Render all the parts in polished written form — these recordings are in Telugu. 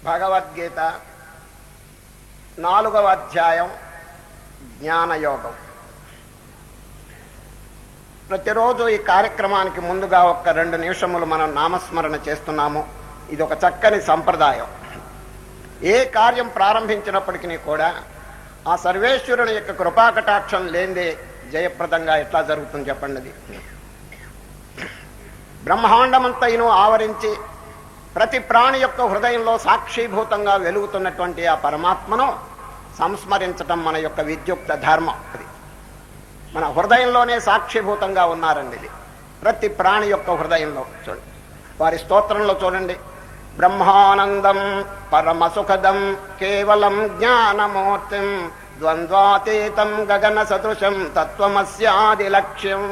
భగవద్గీత 4వ అధ్యాయం జ్ఞానయోగం. ప్రతిరోజు ఈ కార్యక్రమానికి ముందుగా 1-2 నిమిషములు మనం నామస్మరణ చేస్తున్నాము. ఇది ఒక చక్కని సంప్రదాయం. ఏ కార్యం ప్రారంభించినప్పటికీ కూడా ఆ సర్వేశ్వరుని యొక్క కృపాకటాక్షం లేనిదే జయప్రదంగా ఎట్లా జరుగుతుంది చెప్పండి. బ్రహ్మాండమంతైను ఆవరించి ప్రతి ప్రాణి యొక్క హృదయంలో సాక్షిభూతంగా వెలుగుతున్నటువంటి ఆ పరమాత్మను సంస్మరించటం మన యొక్క విద్యుక్త ధర్మం. అది మన హృదయంలోనే సాక్షిభూతంగా ఉన్నారండి. ఇది ప్రతి ప్రాణి యొక్క హృదయంలో చూడండి. వారి స్తోత్రంలో చూడండి, బ్రహ్మానందం పరమసుఖదం కేవలం జ్ఞానమూర్తిం ద్వంద్వాతీతం గగన సదృశం తత్వమస్యాది లక్ష్యం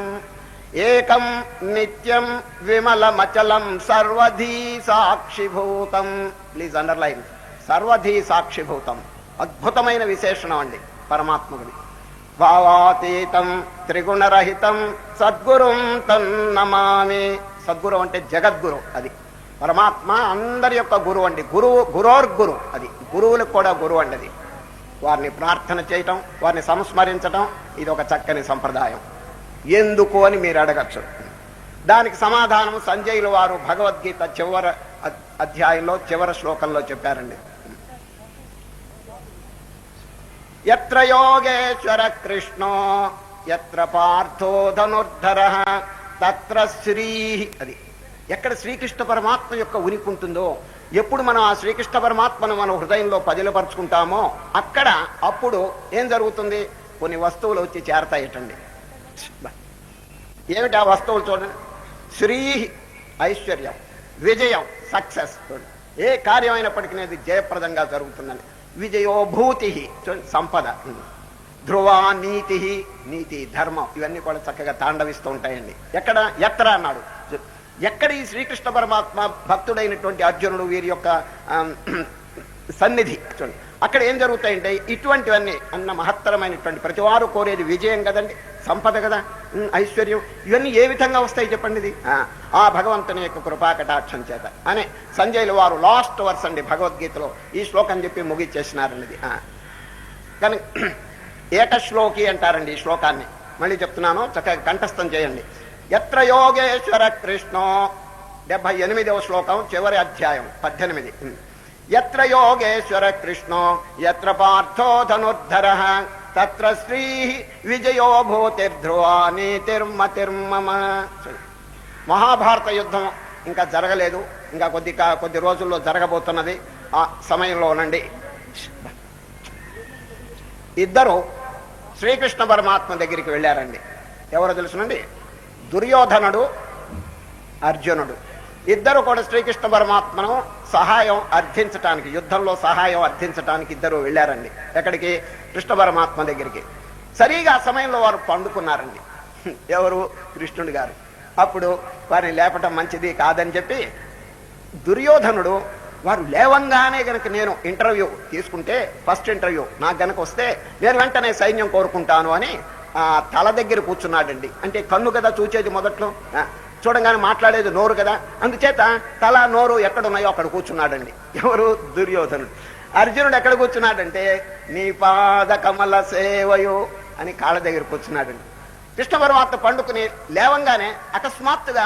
ఏకం నిత్యం విమలమచలం సర్వధీ సాక్షిభూతం. Please underline, సర్వధీ సాక్షిభూతం. అద్భుతమైన విశేషణం అండి పరమాత్మకుడి. భావాతీతం త్రిగుణరహితం సద్గురుం తన్నమామి. సద్గురు అంటే జగద్గురు. అది పరమాత్మ అందరి యొక్క గురువు అండి. గురోర్గురు. అది గురువులకు కూడా గురువు అండి. అది వారిని ప్రార్థన చేయటం, వారిని సంస్మరించటం ఇది ఒక చక్కని సంప్రదాయం. ఎందుకు అని మీరు అడగచ్చు. దానికి సమాధానం సంజయులు వారు భగవద్గీత చివరి అధ్యాయంలో చివరి శ్లోకంలో చెప్పారండి. యత్ర యోగేశ్వర కృష్ణో యత్ర పార్థో ధనుర్ధరః తత్ర శ్రీ. అది ఎక్కడ శ్రీకృష్ణ పరమాత్మ యొక్క ఉనికి ఉంటుందో, ఎప్పుడు మనం ఆ శ్రీకృష్ణ పరమాత్మను మన హృదయంలో పదిలపరుచుకుంటామో అక్కడ అప్పుడు ఏం జరుగుతుంది, కొన్ని వస్తువులు వచ్చి చేరతాయటండి. ఏమిటి ఆ వస్తువులు చూడండి. శ్రీ ఐశ్వర్యం, విజయం సక్సెస్. ఏ కార్యం అయినప్పటికీ అది జయప్రదంగా జరుగుతుందని. విజయోభూతి సంపద, ధ్రువా నీతి, నీతి ధర్మం, ఇవన్నీ కూడా చక్కగా తాండవిస్తూ ఉంటాయండి. ఎక్కడ అన్నాడు, ఎక్కడ ఈ శ్రీకృష్ణ పరమాత్మ భక్తుడైనటువంటి అర్జునుడు వీరి యొక్క సన్నిధి చూడండి, అక్కడ ఏం జరుగుతాయంటే ఇటువంటివన్నీ అన్న మహత్తరమైనటువంటి ప్రతివారు కోరేది విజయం కదండి, సంపద కదా, ఐశ్వర్యం, ఇవన్నీ ఏ విధంగా వస్తాయి చెప్పండి. ఇది ఆ భగవంతుని యొక్క కృపాకటాక్షం చేత అనే సంజయులు వారు లాస్ట్ వర్స్ అండి భగవద్గీతలో ఈ శ్లోకం చెప్పి ముగిచ్చేసినారండి. ఇది కానీ ఏకశ్లోకి అంటారండి ఈ శ్లోకాన్ని. మళ్ళీ చెప్తున్నాను, చక్కగా కంఠస్థం చేయండి. యత్ర యోగేశ్వర కృష్ణో 78వ శ్లోకం చివరి అధ్యాయం 18. యత్ర యోగేశ్వర కృష్ణో యత్ర పార్థో ధనుర్ధరః తత్ర శ్రీ విజయో భూతిర్ధ్రువా నీతిర్మతిర్మమ. మహాభారత యుద్ధం ఇంకా జరగలేదు, ఇంకా కొద్ది రోజుల్లో జరగబోతున్నది. ఆ సమయంలోనండి ఇద్దరు శ్రీకృష్ణ పరమాత్మ దగ్గరికి వెళ్ళారండి. ఎవరో తెలుసునండి, దుర్యోధనుడు, అర్జునుడు. ఇద్దరు కూడా శ్రీకృష్ణ పరమాత్మను సహాయం అర్థించటానికి, యుద్ధంలో సహాయం అర్థించటానికి ఇద్దరు వెళ్ళారండి. ఎక్కడికి, కృష్ణ పరమాత్మ దగ్గరికి. సరిగా ఆ సమయంలో వారు పండుకున్నారండి. ఎవరు, కృష్ణుడు గారు. అప్పుడు వారిని లేపటం మంచిది కాదని చెప్పి దుర్యోధనుడు వారు లేవంగానే గనక నేను ఇంటర్వ్యూ తీసుకుంటే, ఫస్ట్ ఇంటర్వ్యూ నాకు గనక వస్తే నేను వెంటనే సైన్యం కోరుకుంటాను అని తల దగ్గర కూర్చున్నాడండి. అంటే కన్ను కదా చూచేది మొదట్లో, చూడంగానే మాట్లాడేది నోరు కదా, అందుచేత తల నోరు ఎక్కడున్నాయో అక్కడ కూర్చున్నాడండి. ఎవరు, దుర్యోధనుడు. అర్జునుడు ఎక్కడ కూర్చున్నాడంటే నీ పాద కమల సేవయో అని కాళ్ళ దగ్గర కూర్చున్నాడండి. కృష్ణ పరమాత్మ పండుకుని లేవంగానే అకస్మాత్తుగా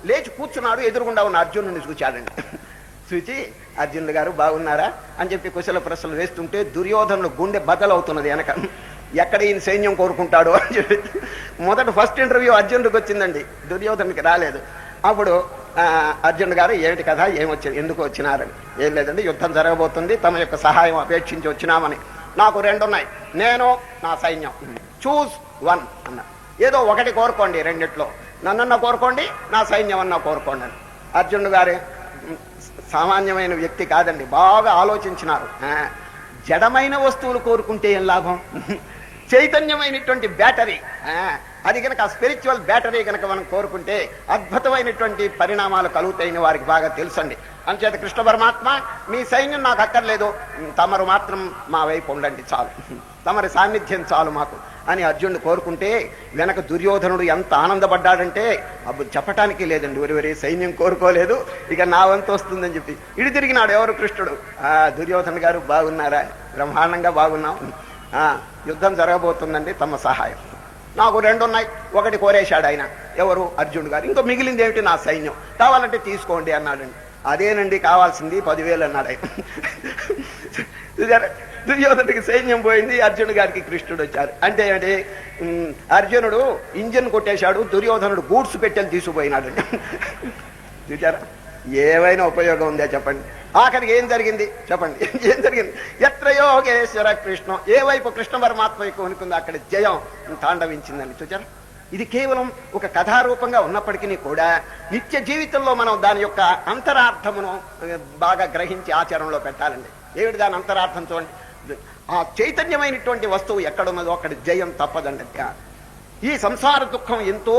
లేచి కూర్చున్నాడు. ఎదురుగుండా ఉన్న అర్జునుడిని చూచాడండి. చూచి అర్జునుడు గారు బాగున్నారా అని చెప్పి కుశల ప్రశ్నలు వేస్తుంటే దుర్యోధనుడు గుండె బద్దలవుతున్నది వెనక. ఎక్కడ ఈయన సైన్యం కోరుకుంటాడు అని చెప్పి మొదట ఫస్ట్ ఇంటర్వ్యూ అర్జునుడికి వచ్చిందండి, దుర్యోధనుడికి రాలేదు. అప్పుడు అర్జునుడు గారు ఏమిటి కదా, ఏమొచ్చింది, ఎందుకు వచ్చినారని. ఏం లేదండి, యుద్ధం జరగబోతుంది, తమ యొక్క సహాయం అపేక్షించి వచ్చినామని. నాకు 2 ఉన్నాయి, నేను నా సైన్యం, చూస్ 1 అన్న. ఏదో ఒకటి కోరుకోండి, రెండిట్లో నన్నన్నా కోరుకోండి, నా సైన్యం అన్నా కోరుకోండి అని. అర్జునుడు గారు సామాన్యమైన వ్యక్తి కాదండి, బాగా ఆలోచించినారు. జడమైన వస్తువులు కోరుకుంటే ఏం లాభం, చైతన్యమైనటువంటి బ్యాటరీ, అది కనుక స్పిరిచువల్ బ్యాటరీ కనుక మనం కోరుకుంటే అద్భుతమైనటువంటి పరిణామాలు కలుగుతాయని వారికి బాగా తెలుసండి. అంచేత కృష్ణ పరమాత్మ మీ సైన్యం నాకు అక్కర్లేదు, తమరు మాత్రం మా వైపు ఉండండి చాలు, తమరి సాన్నిధ్యం చాలు మాకు అని అర్జునుడు కోరుకుంటే వెనక దుర్యోధనుడు ఎంత ఆనందపడ్డాడంటే అప్పుడు చెప్పటానికి లేదండి. ఒరివరి సైన్యం కోరుకోలేదు, ఇక నా వంతు వస్తుందని చెప్పి ఇటు తిరిగినాడు. ఎవరు? కృష్ణుడు. దుర్యోధను గారు బాగున్నారా? బ్రహ్మాండంగా బాగున్నాం. యుద్ధం జరగబోతుందండి, తమ సహాయం. నాకు 2 ఉన్నాయి. ఒకటి కోరేశాడు ఆయన, ఎవరు? అర్జునుడు గారు. ఇంకో మిగిలింది ఏమిటి? నా సైన్యం. కావాలంటే తీసుకోండి అన్నాడండి. అదేనండి కావాల్సింది 10,000 అన్నాడు ఆయన. దుర్యోధనుడికి సైన్యం పోయింది, అర్జునుడు గారికి కృష్ణుడు వచ్చారు. అంటే ఏమిటి? అర్జునుడు ఇంజిన్ కొట్టేశాడు, దుర్యోధనుడు గూడ్స్ పెట్టెలు తీసుకుపోయినాడండి. చూచారా? ఏమైనా ఉపయోగం ఉందా చెప్పండి? ఆఖరికి ఏం జరిగింది చెప్పండి? ఏం జరిగింది? ఎత్ర యోగేశ్వర కృష్ణ, ఏ వైపు కృష్ణ పరమాత్మ ఎక్కువ అనుకుందో అక్కడ జయం తాండవించిందండి. చూచారా? ఇది కేవలం ఒక కథారూపంగా ఉన్నప్పటికీ కూడా నిత్య జీవితంలో మనం దాని యొక్క అంతరార్థమును బాగా గ్రహించి ఆచరణలో పెట్టాలండి. ఏమిటి దాని అంతరార్థం? చూడండి, ఆ చైతన్యమైనటువంటి వస్తువు ఎక్కడున్నదో అక్కడ జయం తప్పదండి. ఈ సంసార దుఃఖం ఎంతో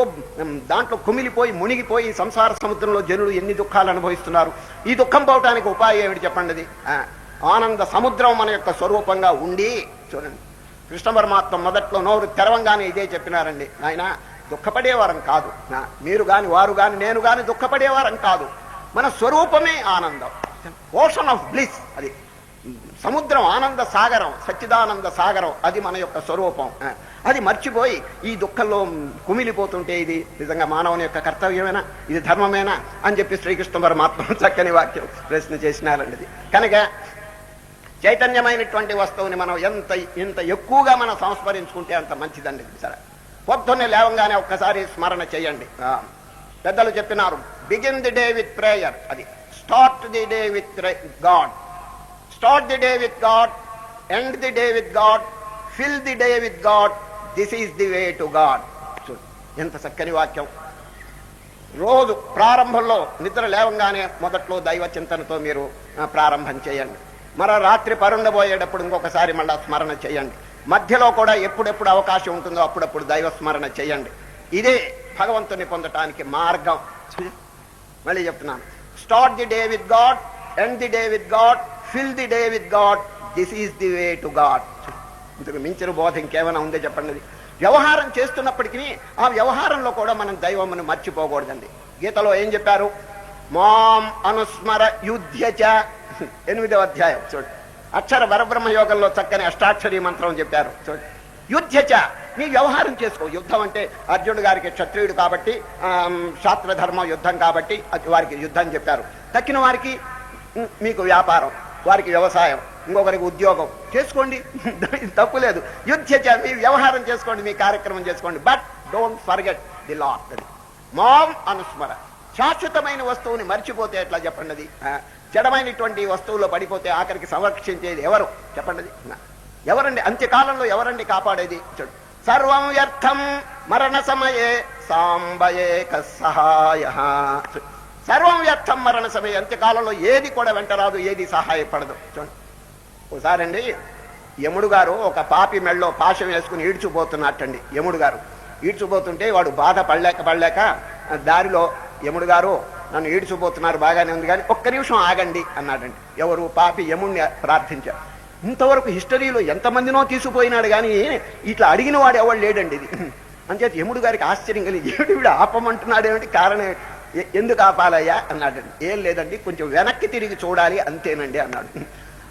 దాంట్లో కుమిలిపోయి మునిగిపోయి సంసార సముద్రంలో జనులు ఎన్ని దుఃఖాలు అనుభవిస్తున్నారు. ఈ దుఃఖం పోవటానికి ఉపాయం ఏమిటి చెప్పండి? అది ఆనంద సముద్రం మన యొక్క స్వరూపంగా ఉండి చూడండి. కృష్ణ పరమాత్మ మొదట్లో నోరు తెరవంగానే ఇదే చెప్పినారండి. ఆయన దుఃఖపడేవారం కాదు, మీరు గాని వారు గాని నేను గాని దుఃఖపడేవారం కాదు. మన స్వరూపమే ఆనందం, ఓషన్ ఆఫ్ బ్లిస్. అది సముద్రం, ఆనంద సాగరం, సచ్చిదానంద సాగరం, అది మన యొక్క స్వరూపం. అది మర్చిపోయి ఈ దుఃఖంలో కుమిలిపోతుంటే ఇది నిజంగా మానవుని యొక్క కర్తవ్యమేనా? ఇది ధర్మమేనా అని చెప్పి శ్రీకృష్ణ పరమాత్మ చక్కని వాక్యం ప్రశ్న చేసినారండి. కనుక చైతన్యమైనటువంటి వస్తువుని మనం ఎంత ఎక్కువగా మనం సంస్మరించుకుంటే అంత మంచిదండి. సరే, పొద్దున్నే లేవంగానే ఒక్కసారి స్మరణ చేయండి. పెద్దలు చెప్పినారు, begin the day with prayer. అది start the day with God. Start the day with God, end the day with God, fill the day with God, this is the way to God. చూడు ఎంత చక్కని వాక్యం. రోజు ప్రారంభంలో నిద్ర లేవంగానే మొదట్లో దైవ చింతనతో మీరు ప్రారంభం చేయండి. మరో రాత్రి పరుండబోయేటప్పుడు ఇంకొకసారి మళ్ళా స్మరణ చేయండి. మధ్యలో కూడా ఎప్పుడెప్పుడు అవకాశం ఉంటుందో అప్పుడప్పుడు దైవ స్మరణ చేయండి. ఇదే భగవంతుని పొందటానికి మార్గం. మళ్ళీ చెప్తున్నాను, start the day with God, end the day with God, fill the day with God, this is the way to God. ఇంతకు మించిన బోధ ఇంకేమైనా ఉందే చెప్పండి? వ్యవహారం చేస్తున్నప్పటికీ ఆ వ్యవహారంలో కూడా మనం దైవమును మర్చిపోకూడదండి. గీతలో ఏం చెప్పారు? మాం అనుస్మర యుధ్యచ, 8వ అధ్యాయం చూడండి. అక్షర పరబ్రహ్మ యోగంలో చక్కని అష్టాక్షరీ మంత్రం చెప్పారు. చూడండి, యుధ్యచ, నీ వ్యవహారం చేసుకో. యుద్ధం అంటే అర్జునుడు గారికి క్షత్రియుడు కాబట్టి శాస్త్రధర్మం యుద్ధం కాబట్టి వారికి యుద్ధం చెప్పారు. తక్కిన వారికి మీకు వ్యాపారం, వారికి వ్యవసాయం, ఇంకొకరికి ఉద్యోగం చేసుకోండి, తప్పులేదు. యుధ్యచ, మీ వ్యవహారం చేసుకోండి, మీ కార్యక్రమం చేసుకోండి. But don't forget the lord. మాం అనుస్మర. శాశ్వతమైన వస్తువుని మర్చిపోతే ఎట్లా చెప్పండి? జడమైనటువంటి వస్తువులో పడిపోతే ఆఖరికి సంరక్షించేది ఎవరు చెప్పండి? ఎవరండి? అంత్యకాలంలో ఎవరండి కాపాడేది? చూడు, సర్వం వ్యర్థం మరణ సమయే సాంబయేక సహాయ. సర్వం వ్యర్థం మరణ సమయం. అంత్యకాలంలో ఏది కూడా వెంటరాదు, ఏది సహాయపడదు. చూడండి, ఒకసారి అండి యముడు గారు ఒక పాపి మెళ్ళలో పాశం వేసుకుని ఈడ్చుపోతున్నట్టండి. యముడు గారు ఈడ్చుపోతుంటే వాడు బాధ పడలేక దారిలో, యముడు గారు నన్ను ఈడ్చుపోతున్నారు, బాగానే ఉంది కానీ ఒక్క నిమిషం ఆగండి అన్నాడండి. ఎవరు? పాపి యముణ్ణి ప్రార్థించారు. ఇంతవరకు హిస్టరీలో ఎంతమందినో తీసుకుపోయినాడు కానీ ఇట్లా అడిగిన వాడు ఎవడు లేడండి. ఇది అంచేత యముడు గారికి ఆశ్చర్యం కలిగి, వీడు ఆపమంటున్నాడేమిటి, కారణం ఎందుకు ఆపాలయ్యా అన్నాడండి. ఏం లేదండి, కొంచెం వెనక్కి తిరిగి చూడాలి అంతేనండి అన్నాడు.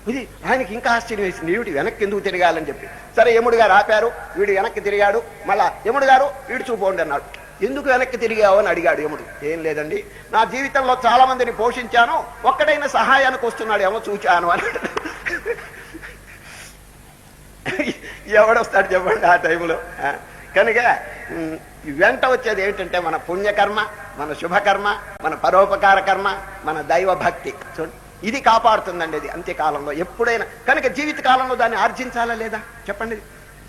ఇది ఆయనకి ఇంకా ఆశ్చర్యం వేసింది, వీడు వెనక్కి ఎందుకు తిరగాలని చెప్పి. సరే, యముడు గారు ఆపారు, వీడు వెనక్కి తిరిగాడు. మళ్ళా యముడు గారు ఈడ్చుకుపోండి అన్నాడు. ఎందుకు వెనక్కి తిరిగావు అని అడిగాడు యముడు. ఏం లేదండి, నా జీవితంలో చాలా మందిని పోషించాను, ఒక్కడైనా సహాయానికి వస్తున్నాడు ఏమో చూచాను అని. ఎవడొస్తాడు చెప్పండి ఆ టైంలో? కనుక వెంట వచ్చేది ఏంటంటే మన పుణ్యకర్మ, మన శుభకర్మ, మన పరోపకార కర్మ, మన దైవ భక్తి. చూడండి, ఇది కాపాడుతుందండి ఇది అంత్యకాలంలో ఎప్పుడైనా. కనుక జీవిత కాలంలో దాన్ని ఆర్జించాలా లేదా చెప్పండి?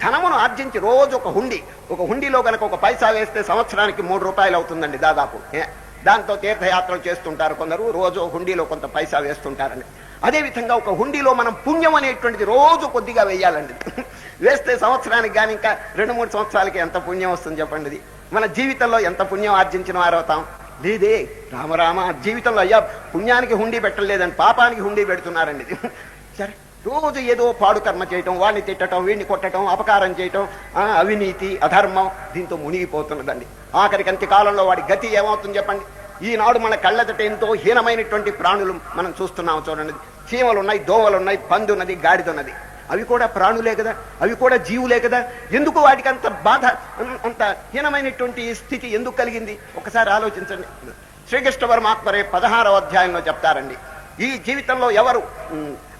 ధనమును ఆర్జించి రోజు ఒక హుండీలో కనుక ఒక పైసా వేస్తే సంవత్సరానికి 3 రూపాయలు అవుతుందండి దాదాపు. దాంతో తీర్థయాత్రలు చేస్తుంటారు కొందరు, రోజు హుండీలో కొంత పైసా వేస్తుంటారండి. అదేవిధంగా ఒక హుండీలో మనం పుణ్యం అనేటువంటిది రోజు కొద్దిగా వేయాలండి. వేస్తే సంవత్సరానికి కానీ ఇంకా 2-3 సంవత్సరాలకి ఎంత పుణ్యం వస్తుంది చెప్పండి? మన జీవితంలో ఎంత పుణ్యం ఆర్జించిన వారు అవుతాం? లేదే. రామరామ, జీవితంలో అయ్యా పుణ్యానికి హుండీ పెట్టలేదండి, పాపానికి హుండీ పెడుతున్నారండి. సరే, రోజు ఏదో పాడు కర్మ చేయటం, వాడిని తిట్టడం, వీడిని కొట్టడం, అపకారం చేయటం, అవినీతి, అధర్మం, దీంతో మునిగిపోతున్నదండి. ఆఖరికి అంత్యకాలంలో వాడి గతి ఏమవుతుంది చెప్పండి. ఈనాడు మన కళ్ళెదట ఎంతో హీనమైనటువంటి ప్రాణులు మనం చూస్తున్నాం చూడండి. చీమలున్నాయి, దోమలున్నాయి, పంది ఉన్నది, గాడిదన్నది. అవి కూడా ప్రాణులే కదా, అవి కూడా జీవులే కదా. ఎందుకు వాటికి అంత బాధ, అంత హీనమైనటువంటి స్థితి ఎందుకు కలిగింది? ఒకసారి ఆలోచించండి. శ్రీకృష్ణ పరమాత్మరే 16వ అధ్యాయంలో చెప్తారండి, ఈ జీవితంలో ఎవరు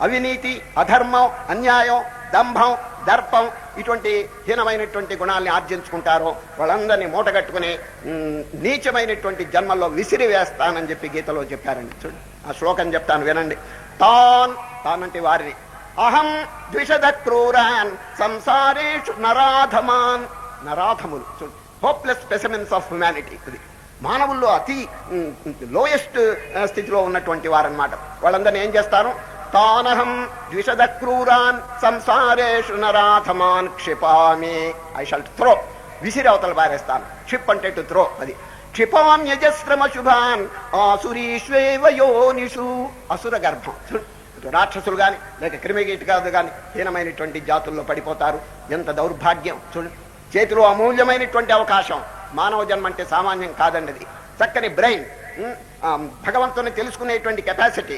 అవినీతి, అధర్మం, అన్యాయం, దంభం, దర్పం ఇటువంటి హీనమైనటువంటి గుణాలని ఆర్జించుకుంటారో వాళ్ళందరినీ మూటగట్టుకుని నీచమైనటువంటి జన్మల్లో విసిరి వేస్తానని చెప్పి గీతలో చెప్పారండి. చూడండి, ఆ శ్లోకం చెప్తాను వినండి. తానంటే వారిని, అహం ద్విషద క్రూరాన్ సంసారేషు నరాధమాన్. నరాధములు చూడండి, హోప్లెస్ స్పెసిమెన్స్ ఆఫ్ హ్యుమానిటీ. ఇది మానవుల్లో అతి లోయెస్ట్ స్థితిలో ఉన్నటువంటి వారన్నమాట. వాళ్ళందరినీ ఏం చేస్తారు? తానహం ద్విషద క్రూరాన్ సంసారేషు నరాధమాన్ క్షిపామి. ఐ షల్ త్రో, విసిరి అవతల పారేస్తాను. క్షిప్ అంటే టు త్రో. అది క్షిపామ్యజస్రమ శుభాన్ ఆసురీష్వేవ యోనిషు. అసుర గర్భం, రాక్షసులు గాని లేక క్రిమికీటకాలు గాని హీనమైనటువంటి జాతుల్లో పడిపోతారు. ఎంత దౌర్భాగ్యం చూడండి. చేతిలో అమూల్యమైనటువంటి అవకాశం. మానవ జన్మ అంటే సామాన్యం కాదండి. అది చక్కని బ్రెయిన్, భగవంతుని తెలుసుకునేటువంటి కెపాసిటీ.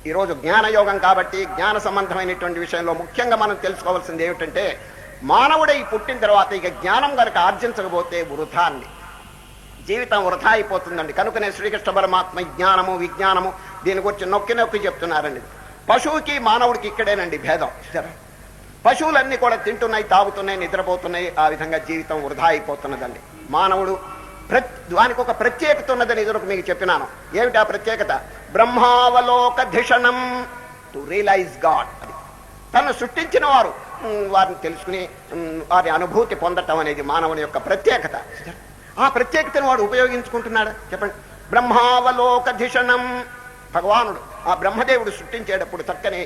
ఈరోజు జ్ఞానయోగం కాబట్టి జ్ఞాన సంబంధమైనటువంటి విషయంలో ముఖ్యంగా మనం తెలుసుకోవాల్సింది ఏమిటంటే, మానవుడై పుట్టిన తర్వాత ఇక జ్ఞానం కనుక ఆర్జించకపోతే వృథా అండి, జీవితం వృథా అయిపోతుందండి. కనుకనే శ్రీకృష్ణ పరమాత్మ జ్ఞానము, విజ్ఞానము దీని గురించి నొక్కి నొక్కి చెప్తున్నారండి. పశువుకి మానవుడికి ఇక్కడేనండి భేదం. పశువులన్నీ కూడా తింటున్నాయి, తాగుతున్నాయి, నిద్రపోతున్నాయి. ఆ విధంగా జీవితం వృధా అయిపోతున్నదండి. మానవుడు దానికి ఒక ప్రత్యేకత ఉన్నదని ఇదివరకు మీకు చెప్పినాను. ఏమిటి ఆ ప్రత్యేకత? బ్రహ్మావలోక ధిషణం, టు రియలైజ్ గాడ్. అది తను సృష్టించిన వారు వారిని తెలుసుకుని వారి అనుభూతి పొందటం అనేది మానవుని యొక్క ప్రత్యేకత. ఆ ప్రత్యేకతను వాడు ఉపయోగించుకుంటున్నాడా చెప్పండి? బ్రహ్మావలోక ధిషణం. భగవానుడు ఆ బ్రహ్మదేవుడు సృష్టించేటప్పుడు చక్కని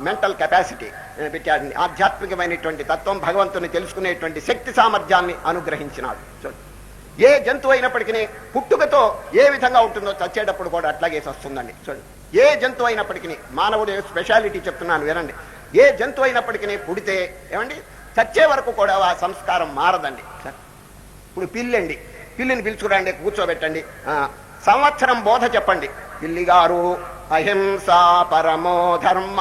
మెంటల్ కెపాసిటీ పెట్టాడు. ఆధ్యాత్మికమైనటువంటి తత్వం, భగవంతుని తెలుసుకునేటువంటి శక్తి సామర్థ్యాన్ని అనుగ్రహించినాడు. చూడండి, ఏ జంతువు అయినప్పటికీ పుట్టుకతో ఏ విధంగా ఉంటుందో చచ్చేటప్పుడు కూడా అట్లాగే వస్తుందండి. చూడండి, ఏ జంతువు అయినప్పటికీ, మానవుడు స్పెషాలిటీ చెప్తున్నాను వినండి. ఏ జంతువు అయినప్పటికీ పుడితే ఏమండి చచ్చే వరకు కూడా ఆ సంస్కారం మారదండి. ఇప్పుడు పిల్లండి, పిల్లిని పిలుచుకురండి, కూర్చోబెట్టండి, సంవత్సరం బోధ చెప్పండి. పిల్లి గారు, అహింసా పరమో ధర్మ,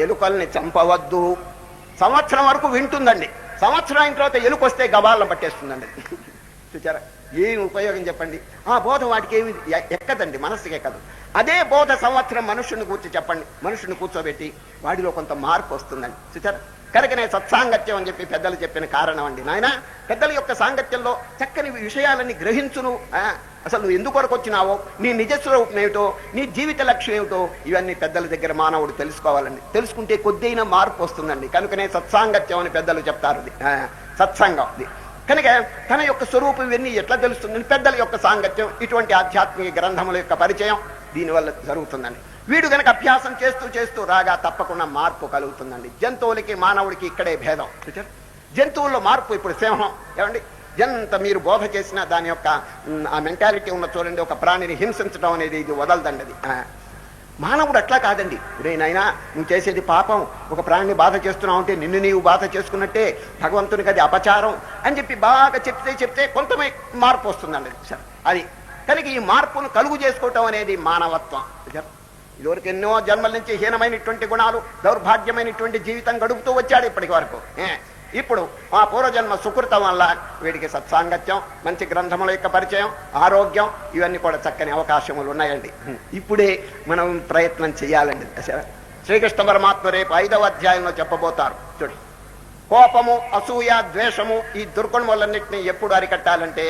ఎలుకల్ని చంపవద్దు. సంవత్సరం వరకు వింటుందండి. సంవత్సరం అయిన తర్వాత ఎలుకొస్తే గబాలను పట్టేస్తుందండి. చూచారా, ఏమి ఉపయోగం చెప్పండి? ఆ బోధ వాటికి ఏమి ఎక్కదండి, మనస్సుకి ఎక్కదు. అదే బోధ సంవత్సరం మనుషుని కూర్చో చెప్పండి, మనుషుని కూర్చోబెట్టి వాడిలో కొంత మార్పు వస్తుందండి. చూచారా, కనుకనే సత్సాంగత్యం అని చెప్పి పెద్దలు చెప్పిన కారణం అండి. నాయన, పెద్దల యొక్క సాంగత్యంలో చక్కని విషయాలని గ్రహించును. అసలు నువ్వు ఎందుకు వరకు వచ్చినావో, నీ నిజస్వరూపం ఏమిటో, నీ జీవిత లక్ష్యం ఏమిటో, ఇవన్నీ పెద్దల దగ్గర మానవుడు తెలుసుకోవాలండి. తెలుసుకుంటే కొద్దిగా మార్పు వస్తుందండి. కనుకనే సత్సాంగత్యం అని పెద్దలు చెప్తారు. సత్సంగం ఇది. కనుక తన యొక్క స్వరూపం ఇవన్నీ ఎట్లా తెలుస్తుందని పెద్దల యొక్క సాంగత్యం, ఇటువంటి ఆధ్యాత్మిక గ్రంథముల యొక్క పరిచయం దీనివల్ల జరుగుతుందండి. వీడు గనక అభ్యాసం చేస్తూ చేస్తూ రాగా తప్పకుండా మార్పు కలుగుతుందండి. జంతువులకి మానవుడికి ఇక్కడే భేదం. జంతువుల్లో మార్పు, ఇప్పుడు సింహం ఏమండి, ఎంత మీరు బోధ చేసినా దాని యొక్క ఆ మెంటాలిటీ ఉన్న చూడండి, ఒక ప్రాణిని హింసించడం అనేది ఇది వదలదండి. అది మానవుడు అట్లా కాదండి. నాయనా, నువ్వు చేసేది పాపం, ఒక ప్రాణిని బాధ చేస్తున్నావు అంటే నిన్ను నీవు బాధ చేసుకున్నట్టే, భగవంతునికి అది అపచారం అని చెప్పి బాగా చెప్తే కొంత మార్పు వస్తుందండి. అది కనుక ఈ మార్పును కలుగు చేసుకోవటం అనేది మానవత్వం. ఇదివరకు ఎన్నో జన్మల నుంచి హీనమైనటువంటి గుణాలు, దౌర్భాగ్యమైనటువంటి జీవితం గడుపుతూ వచ్చాడు ఇప్పటి వరకు. ఇప్పుడు ఆ పూర్వజన్మ సుకృతం వల్ల వీడికి సత్సాంగత్యం, మంచి గ్రంథముల యొక్క పరిచయం, ఆరోగ్యం, ఇవన్నీ కూడా చక్కని అవకాశములు ఉన్నాయండి. ఇప్పుడే మనం ప్రయత్నం చేయాలండి. శ్రీకృష్ణ పరమాత్మ రేపు 5వ అధ్యాయంలో చెప్పబోతారు. చూడండి, కోపము, అసూయ, ద్వేషము, ఈ దుర్గుణములన్నింటినీ ఎప్పుడు అరికట్టాలంటే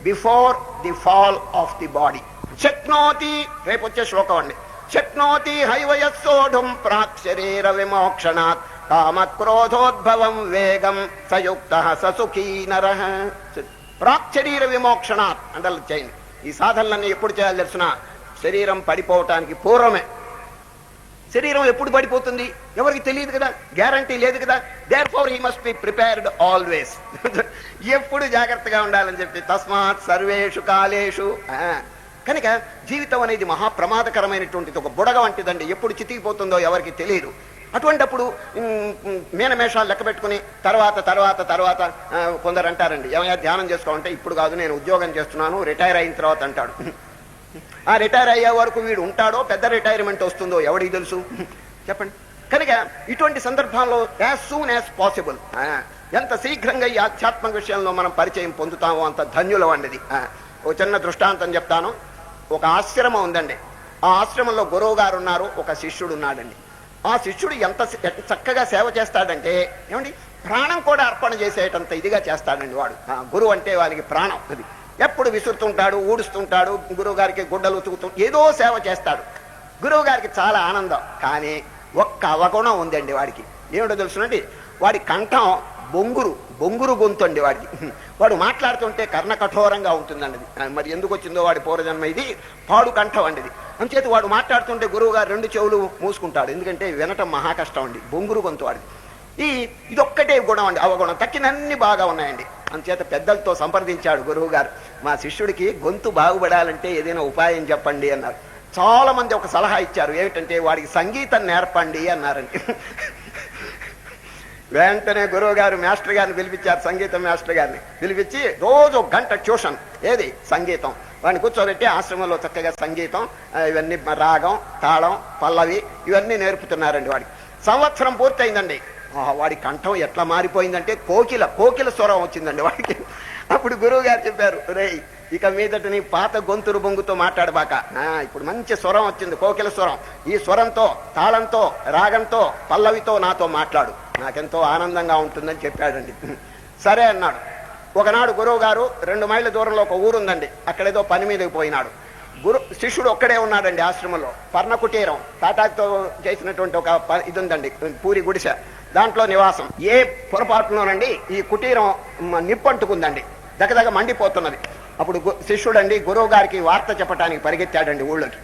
before the fall of the body. శక్నోతి, రేపు వచ్చే శ్లోకం అండి. శక్నోతి హైవయస్సోఢుం ప్రాక్ శరీర విమోక్షణాత్ కామక్రోధోద్భవం వేగం సయుక్త ససుఖీ నరః. ప్రాక్ శరీర విమోక్షణాత్ అంటే చేయండి. ఈ సాధనలన్నీ ఎప్పుడు చేయాలి తెలిసిన? శరీరం పడిపోవటానికి పూర్వమే. శరీరం ఎప్పుడు పడిపోతుంది ఎవరికి తెలియదు కదా, గ్యారంటీ లేదు కదా. Therefore he must be prepared always. ఎప్పుడు జాగ్రత్తగా ఉండాలని చెప్పి తస్మాత్ సర్వేషు కాలేషు కనుక జీవితం అనేది మహాప్రమాదకరమైనటువంటిది, ఒక బుడగ వంటిదండి, ఎప్పుడు చితికిపోతుందో ఎవరికి తెలియదు. అటువంటిప్పుడు మీనమేషాలు లెక్క పెట్టుకుని తర్వాత తర్వాత తర్వాత కొందరు అంటారండి, ఏమయ్యా ధ్యానం చేసుకోవాలంటే ఇప్పుడు కాదు, నేను ఉద్యోగం చేస్తున్నాను, రిటైర్ అయిన తర్వాత అంటాడు. ఆ రిటైర్ అయ్యే వరకు వీడు ఉంటాడో, పెద్ద రిటైర్మెంట్ వస్తుందో ఎవడికి తెలుసు చెప్పండి. కనుక ఇటువంటి సందర్భాల్లో యాజ్ సూన్ యాజ్ పాసిబుల్, ఎంత శీఘ్రంగా ఈ ఆధ్యాత్మిక విషయంలో మనం పరిచయం పొందుతామో అంత ధన్యులం అండి. ఒక చిన్న దృష్టాంతం చెప్తాను. ఒక ఆశ్రమం ఉందండి. ఆ ఆశ్రమంలో గురువు గారు ఉన్నారు, ఒక శిష్యుడు ఉన్నాడండి. ఆ శిష్యుడు ఎంత చక్కగా సేవ చేస్తాడంటే ఏమండి, ప్రాణం కూడా అర్పణ చేసేటంత ఇదిగా చేస్తాడండి వాడు. గురువు అంటే వారికి ప్రాణం. అది ఎప్పుడు విసురుతుంటాడు, ఊడుస్తుంటాడు, గురువు గారికి గుడ్డలు ఉతుకుతూ ఏదో సేవ చేస్తాడు. గురువు గారికి చాలా ఆనందం. కానీ ఒక్క అవగుణం ఉందండి వాడికి. ఏమిటో తెలుసునండి, వాడి కంఠం బొంగురు గొంతు అండి వాడికి. వాడు మాట్లాడుతుంటే కర్ణ కఠోరంగా ఉంటుందండి. మరి ఎందుకు వచ్చిందో వాడి పూర్వజన్మ ఇది, పాడు కంఠం అండి ఇది. అంచేత వాడు మాట్లాడుతుంటే గురువు గారు 2 చెవులు మూసుకుంటాడు, ఎందుకంటే వినటం మహా కష్టం అండి, బొంగురు గొంతు వాడిది. ఇదొక్కటే గుణం అండి, అవగుణం. తక్కినన్ని బాగా ఉన్నాయండి. అంచేత పెద్దలతో సంప్రదించాడు గురువు గారు, మా శిష్యుడికి గొంతు బాగుపడాలంటే ఏదైనా ఉపాయం చెప్పండి అన్నారు. చాలా మంది ఒక సలహా ఇచ్చారు, ఏమిటంటే వాడికి సంగీతం నేర్పండి అన్నారండి. వెంటనే గురువు గారు మాస్టర్ గారిని పిలిపించారు, సంగీతం మాస్టర్ గారిని పిలిపించి రోజు 1 గంట ట్యూషన్, ఏది సంగీతం. వాడిని కూర్చోబెట్టి ఆశ్రమంలో చక్కగా సంగీతం, ఇవన్నీ రాగం, తాళం, పల్లవి ఇవన్నీ నేర్పుతున్నారండి. వాడికి సంవత్సరం పూర్తయిందండి. వాడి కంఠం ఎట్లా మారిపోయిందంటే కోకిల స్వరం వచ్చిందండి వాడికి. అప్పుడు గురువు గారు చెప్పారు, రేయ్ ఇక మీదట నీ పాత గొంతురు బొంగుతో మాట్లాడబాక, ఇప్పుడు మంచి స్వరం వచ్చింది, కోకిల స్వరం. ఈ స్వరంతో, తాళంతో, రాగంతో, పల్లవితో నాతో మాట్లాడు, నాకెంతో ఆనందంగా ఉంటుందని చెప్పాడండి. సరే అన్నాడు. ఒకనాడు గురువు గారు 2 మైళ్ళ దూరంలో ఒక ఊరుందండి, అక్కడేదో పని మీదకి పోయినాడు. శిష్యుడు ఒక్కడే ఉన్నాడండి ఆశ్రమంలో. పర్ణకుటీరం, తాటాకుతో చేసినటువంటి ఒక ఇది ఉందండి, పూరి గుడిసె, దాంట్లో నివాసం. ఏ పొరపాటులోనండి ఈ కుటీరం నిప్పంటుకుందండి, దగ్గర మండిపోతున్నది. అప్పుడు శిష్యుడండి గురువు గారికి వార్త చెప్పడానికి పరిగెత్తాడండి ఊళ్ళోకి.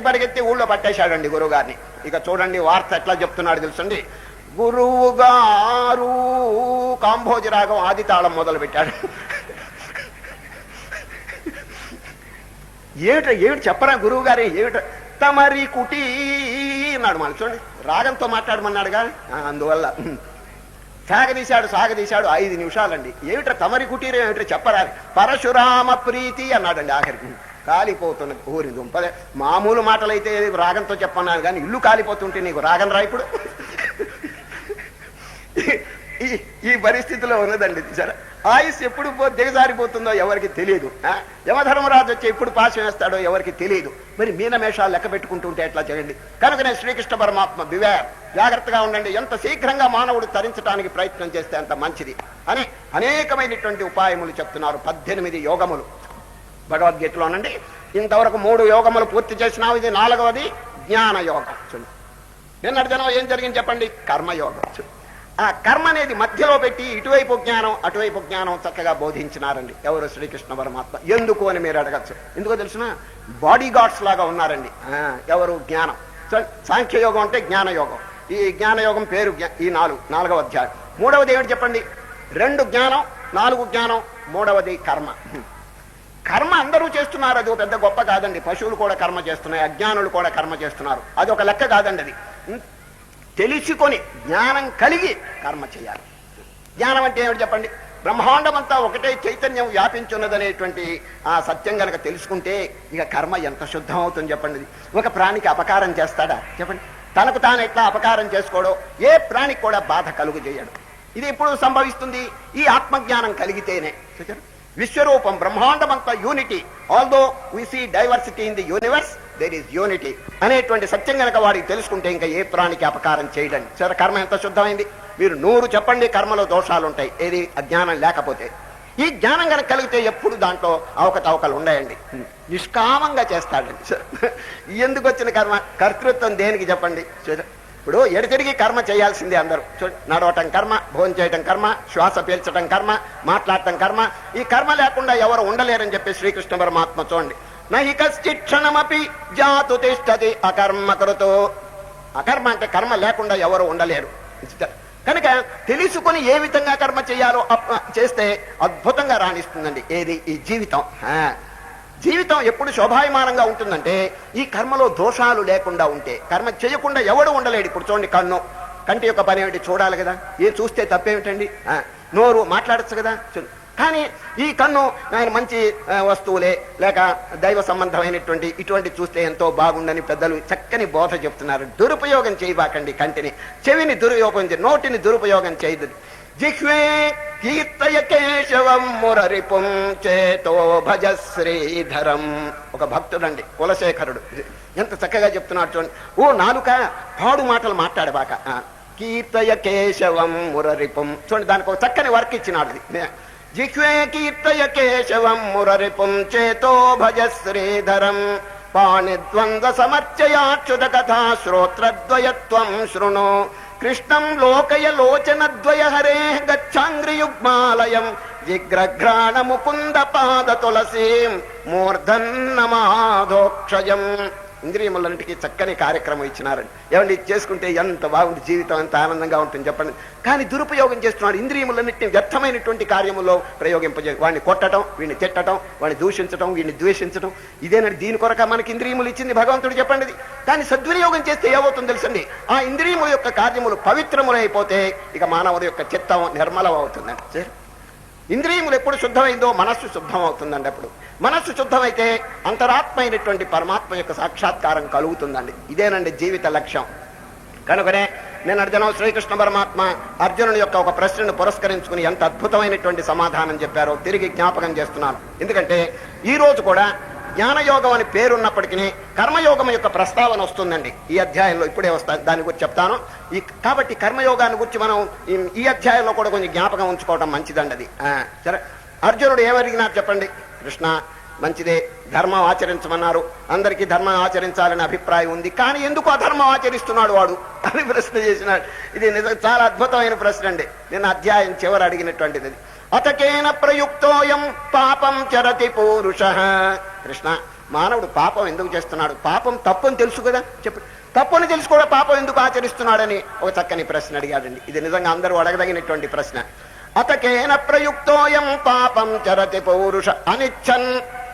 పరిగెత్తి ఊళ్ళో పట్టేశాడండి గురువు గారిని. ఇక చూడండి వార్త ఎట్లా చెప్తున్నాడు తెలుసండి. గురువు గారు కాంభోజి రాగం ఆది తాళం మొదలు పెట్టాడు. ఏమిటి చెప్పరా గురువు గారే, ఏమిట తమరి కుటీ అన్నాడు. మళ్ళీ చూడండి, రాగంతో మాట్లాడమన్నాడుగా, అందువల్ల సాగదీశాడు 5 నిమిషాలండి. ఏమిట్రా తమరి కుటీరం, ఏమిట్రా చెప్పరా, పరశురామ ప్రీతి అన్నాడండి. ఆఖరికి కాలిపోతున్నది ఊరి దుంపదే. మామూలు మాటలైతే రాగంతో చెప్పన్నాను, కానీ ఇల్లు కాలిపోతుంటే నీకు రాగం రా ఇప్పుడు. ఈ పరిస్థితిలో ఉన్నదండి. సరే, ఆయుష్ ఎప్పుడు దిగజారిపోతుందో ఎవరికి తెలియదు. యమధర్మరాజు వచ్చి ఎప్పుడు పాశం వేస్తాడో ఎవరికి తెలియదు. మరి మీనమేషాలు లెక్క పెట్టుకుంటుంటే ఎట్లా చేయండి. కనుకనే శ్రీకృష్ణ పరమాత్మ బివేర్, జాగ్రత్తగా ఉండండి, ఎంత శీఘ్రంగా మానవుడు తరించడానికి ప్రయత్నం చేస్తే అంత మంచిది అని అనేకమైనటువంటి ఉపాయములు చెప్తున్నారు. 18 యోగములు భగవద్గీతలోనండి. ఇంతవరకు 3 యోగములు పూర్తి చేసినావు, ఇది 4వది జ్ఞాన యోగం. నిన్నటి దినం ఏం జరిగింది చెప్పండి, కర్మయోగం. ఆ కర్మ అనేది మధ్యలో పెట్టి ఇటువైపు జ్ఞానం అటువైపు జ్ఞానం చక్కగా బోధించినారండి ఎవరు, శ్రీకృష్ణ పరమాత్మ. ఎందుకు అని మీరు అడగచ్చు. ఎందుకో తెలుసిన, బాడీ గార్డ్స్ లాగా ఉన్నారండి ఎవరు, జ్ఞానం. సాంఖ్యయోగం అంటే జ్ఞానయోగం. ఈ జ్ఞానయోగం పేరు ఈ 4వ అధ్యాయం. 3వది ఏమిటి చెప్పండి, 2 జ్ఞానం 4 జ్ఞానం, 3వది కర్మ. కర్మ అందరూ చేస్తున్నారు, అది పెద్ద గొప్ప కాదండి. పశువులు కూడా కర్మ చేస్తున్నాయి, అజ్ఞానులు కూడా కర్మ చేస్తున్నారు, అది ఒక లెక్క కాదండి. అది తెలుసుకొని జ్ఞానం కలిగి కర్మ చేయాలి. జ్ఞానం అంటే ఏమిటి చెప్పండి, బ్రహ్మాండమంతా ఒకటే చైతన్యం వ్యాపించున్నదనేటువంటి ఆ సత్యం కనుక తెలుసుకుంటే ఇక కర్మ ఎంత శుద్ధం అవుతుంది చెప్పండి. ఒక ప్రాణికి అపకారం చేస్తాడా చెప్పండి, తనకు తాను ఎట్లా అపకారం చేసుకోవడో ఏ ప్రాణికి కూడా బాధ కలుగు చేయడు. ఇది ఎప్పుడు సంభవిస్తుంది, ఈ ఆత్మజ్ఞానం కలిగితేనే. విశ్వరూపం బ్రహ్మాండమంతా unity, although we see diversity in the universe, there is unity అనేటువంటి సత్యం కనుక వాడికి తెలుసుకుంటే ఇంకా ఏ ప్రాణికి అపకారం చేయడండి. సరే, కర్మ ఎంత శుద్ధమైంది. మీరు 100 చెప్పండి కర్మలో దోషాలు ఉంటాయి, ఏది అజ్ఞానం లేకపోతే. ఈ జ్ఞానం కనుక కలిగితే ఎప్పుడు దాంట్లో అవకతవకలు ఉన్నాయండి, నిష్కామంగా చేస్తాడండి. ఎందుకు వచ్చిన కర్మ, కర్తృత్వం దేనికి చెప్పండి. ఇప్పుడు ఎడతిరిగి కర్మ చేయాల్సిందే అందరూ. నడవటం కర్మ, భోజనం చేయటం కర్మ, శ్వాస పీల్చడం కర్మ, మాట్లాడటం కర్మ. ఈ కర్మ లేకుండా ఎవరు ఉండలేరని చెప్పి శ్రీకృష్ణ పరమాత్మ చూడండి. నహి కశ్చిత్ క్షణమపి జాతు తిష్టతి అకర్మకృతో. అకర్మ అంటే కర్మ లేకుండా ఎవరు ఉండలేరు. కనుక తెలుసుకుని ఏ విధంగా కర్మ చేయాలో చేస్తే అద్భుతంగా రాణిస్తుందండి ఏది, ఈ జీవితం. జీవితం ఎప్పుడు శోభాయమానంగా ఉంటుందంటే ఈ కర్మలో దోషాలు లేకుండా ఉంటే. కర్మ చేయకుండా ఎవడు ఉండలేడు. ఇప్పుడు చూడండి, కంటి యొక్క పని ఏమిటి? చూడాలి కదా. ఏం చూస్తే తప్పేమిటండి? నోరు మాట్లాడచ్చు కదా. కానీ ఈ కన్ను ఆయన మంచి వస్తువులే లేక దైవ సంబంధమైనటువంటి ఇటువంటి చూస్తే ఎంతో బాగుండని పెద్దలు చక్కని బోధ చెప్తున్నారు. దురుపయోగం చేయబాకండి కంటిని, చెవిని దురుపయోగం నోటిని దురుపయోగం చేయదు. జిహ్వే కీర్తయ కేశవం మురరిపుం చేతో భజ శ్రీధరం. ఒక భక్తుడండి కులశేఖరుడు ఎంత చక్కగా చెప్తున్నాడు చూడండి. ఓ నాలుక, పాడు మాటలు మాట్లాడబాక, కీర్తయ కేశవం మురరిపుం. చూడండి, దానికి ఒక చక్కని వర్క్ ఇచ్చినాడు. జిహ్వే కీర్తయ కేశవం మురరిపుం చేతో భజ శ్రీధరం పాణిద్వంద్వ సమర్చయాచ్యుత కథా శ్రోత్రద్వయత్వం శృణు కృష్ణం లోకయ లోచనద్వయ హరే గచ్చాంగ్రియుగ్మాలయం జిగ్రఘ్రాణ ముకుంద పాద తులసీం మూర్ధన్నమాధోక్షయం. ఇంద్రియములన్నిటికీ చక్కని కార్యక్రమం ఇచ్చినారండి. ఏమండి, చేసుకుంటే ఎంత బాగుంది, జీవితం ఎంత ఆనందంగా ఉంటుంది చెప్పండి. కానీ దురుపయోగం చేస్తున్నాడు. ఇంద్రియములన్నింటినీ వ్యర్థమైనటువంటి కార్యములో ప్రయోగింపజే, వాడిని కొట్టడం, వీడిని తిట్టడం, వాడిని దూషించడం, వీడిని ద్వేషించడం. ఇదేనండి దీని కొరక మనకి ఇంద్రియములు ఇచ్చింది భగవంతుడు చెప్పండి. కానీ సద్వినియోగం చేస్తే ఏమవుతుందో తెలుసండి, ఆ ఇంద్రియముల యొక్క కార్యములు పవిత్రములైపోతే ఇక మానవుడి యొక్క చిత్తం నిర్మలం అవుతుందండి. సరే, ఇంద్రియములు ఎప్పుడు శుద్ధమైందో మనస్సు శుద్ధం అవుతుందండి. అప్పుడు మనస్సు శుద్ధమైతే అంతరాత్మ అయినటువంటి పరమాత్మ యొక్క సాక్షాత్కారం కలుగుతుందండి. ఇదేనండి జీవిత లక్ష్యం. కనుకనే నేను అర్జున శ్రీకృష్ణ పరమాత్మ అర్జునుని యొక్క ఒక ప్రశ్నను పురస్కరించుకుని ఎంత అద్భుతమైనటువంటి సమాధానం చెప్పారో తిరిగి జ్ఞాపకం చేస్తున్నాను. ఎందుకంటే ఈ రోజు కూడా జ్ఞానయోగం అని పేరున్నప్పటికీ కర్మయోగం యొక్క ప్రస్తావన వస్తుందండి ఈ అధ్యాయంలో. ఇప్పుడే వస్తుంది, దాని గురించి చెప్తాను. కాబట్టి కర్మయోగాన్ని గురించి మనం ఈ అధ్యాయంలో కూడా కొంచెం జ్ఞాపకం ఉంచుకోవడం మంచిదండి. అది సరే, అర్జునుడు ఏమడిగినారు చెప్పండి. కృష్ణ, మంచిదే, ధర్మం ఆచరించమన్నారు, అందరికీ ధర్మం ఆచరించాలని అభిప్రాయం ఉంది, కానీ ఎందుకు అధర్మం ఆచరిస్తున్నాడు వాడు అని ప్రశ్న చేసినాడు. ఇది నిజం చాలా అద్భుతమైన ప్రశ్న అండి. నిన్న అధ్యాయం చివరి అడిగినటువంటిది. అతకేన ప్రయుక్తోయం పాపం చరతి పూరుష. కృష్ణ, మానవుడు పాపం ఎందుకు చేస్తున్నాడు? పాపం తప్పుని తెలుసు కదా, చెప్పు. తప్పుని తెలుసు కూడా పాపం ఎందుకు ఆచరిస్తున్నాడని ఒక చక్కని ప్రశ్న అడిగాడండి. ఇది నిజంగా అందరూ అడగదగినటువంటి ప్రశ్న. అతకేన ప్రయుక్తోయం పాపం చరతి పౌరుష అనిచ్చన్.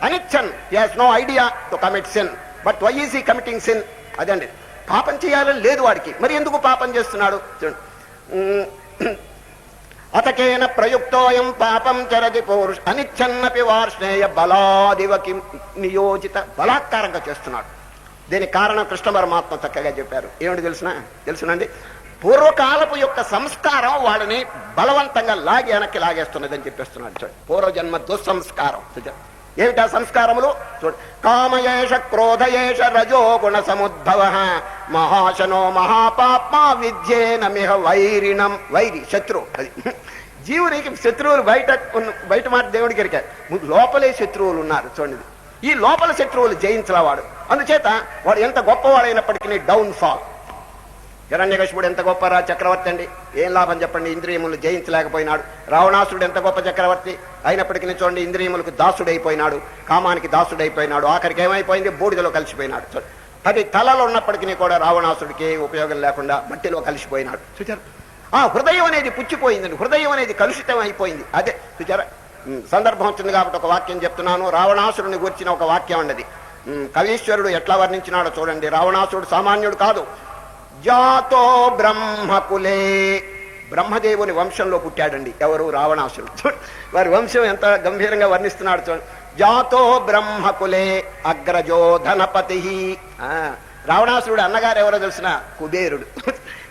అనిచ్చన్, he has no idea to commit sin, but why is he committing sin? అదండి, పాపం చేయాలని లేదు వాడికి, మరి ఎందుకు పాపం చేస్తున్నాడు? అతకేన ప్రయుక్తోయం పాపం చరతి పౌరుష అనిచ్చన్నపి వార్ష్ణేయ బలాదివకి నియోజిత. బలాత్కారంగా చేస్తున్నాడు. దీనికి కారణం కృష్ణ పరమాత్మ చక్కగా చెప్పారు. ఏమిటి తెలుసునండి, పూర్వకాలపు యొక్క సంస్కారం వాళ్ళని బలవంతంగా లాగి వెనక్కి లాగేస్తున్నదని చెప్పేస్తున్నాడు. చూడండి, పూర్వజన్మ దుస్సంస్కారం. ఏమిటా సంస్కారములు? చూడండి, కామయేష క్రోధయేష రజోగుణ సముద్భవ మహాశనో మహాపాప్మా విద్యేనమిహ వైరిణం. వైరి, శత్రువు. అది జీవునికి శత్రువులు బయట మాట దేవుడికి ఎరికారు, లోపలే శత్రువులు ఉన్నారు. చూడండి, ఈ లోపల శత్రువులు జయించలేవాడు. అందుచేత వాడు ఎంత గొప్పవాడైనప్పటికీ డౌన్ ఫాల్. హిరణ్యకశిపుడు ఎంత గొప్ప చక్రవర్తి అండి, ఏం లాభం చెప్పండి, ఇంద్రియములు జయించలేకపోయినాడు. రావణాసుడు ఎంత గొప్ప చక్రవర్తి అయినప్పటికీ చూడండి, ఇంద్రియములకు దాసుడైపోయినాడు, కామానికి దాసుడైపోయినాడు. ఆఖరికి ఏమైపోయింది, బూడిదలో కలిసిపోయినాడు. 10 తలలు ఉన్నప్పటికీ కూడా రావణాసుడికి ఉపయోగం లేకుండా మట్టిలో కలిసిపోయినాడు. చూచారు, ఆ హృదయం అనేది పుచ్చిపోయిందండి, హృదయం అనేది కలుషితం అయిపోయింది. అదే చూచారా, సందర్భం వచ్చింది కాబట్టి ఒక వాక్యం చెప్తున్నాను. రావణాసురుని గురించిన ఒక వాక్యం అన్నది కవీశ్వరుడు ఎట్లా వర్ణించినాడో చూడండి. రావణాసురుడు సామాన్యుడు కాదు. జాతో బ్రహ్మకులే, బ్రహ్మదేవుని వంశంలో పుట్టాడండి. ఎవరు? రావణాసురుడు. వారి వంశం ఎంత గంభీరంగా వర్ణిస్తున్నాడు చూడండి. జాతో బ్రహ్మకులే అగ్రజో ధనపతి. రావణాసురుడు అన్నగారు ఎవరో తెలిసిన? కుబేరుడు.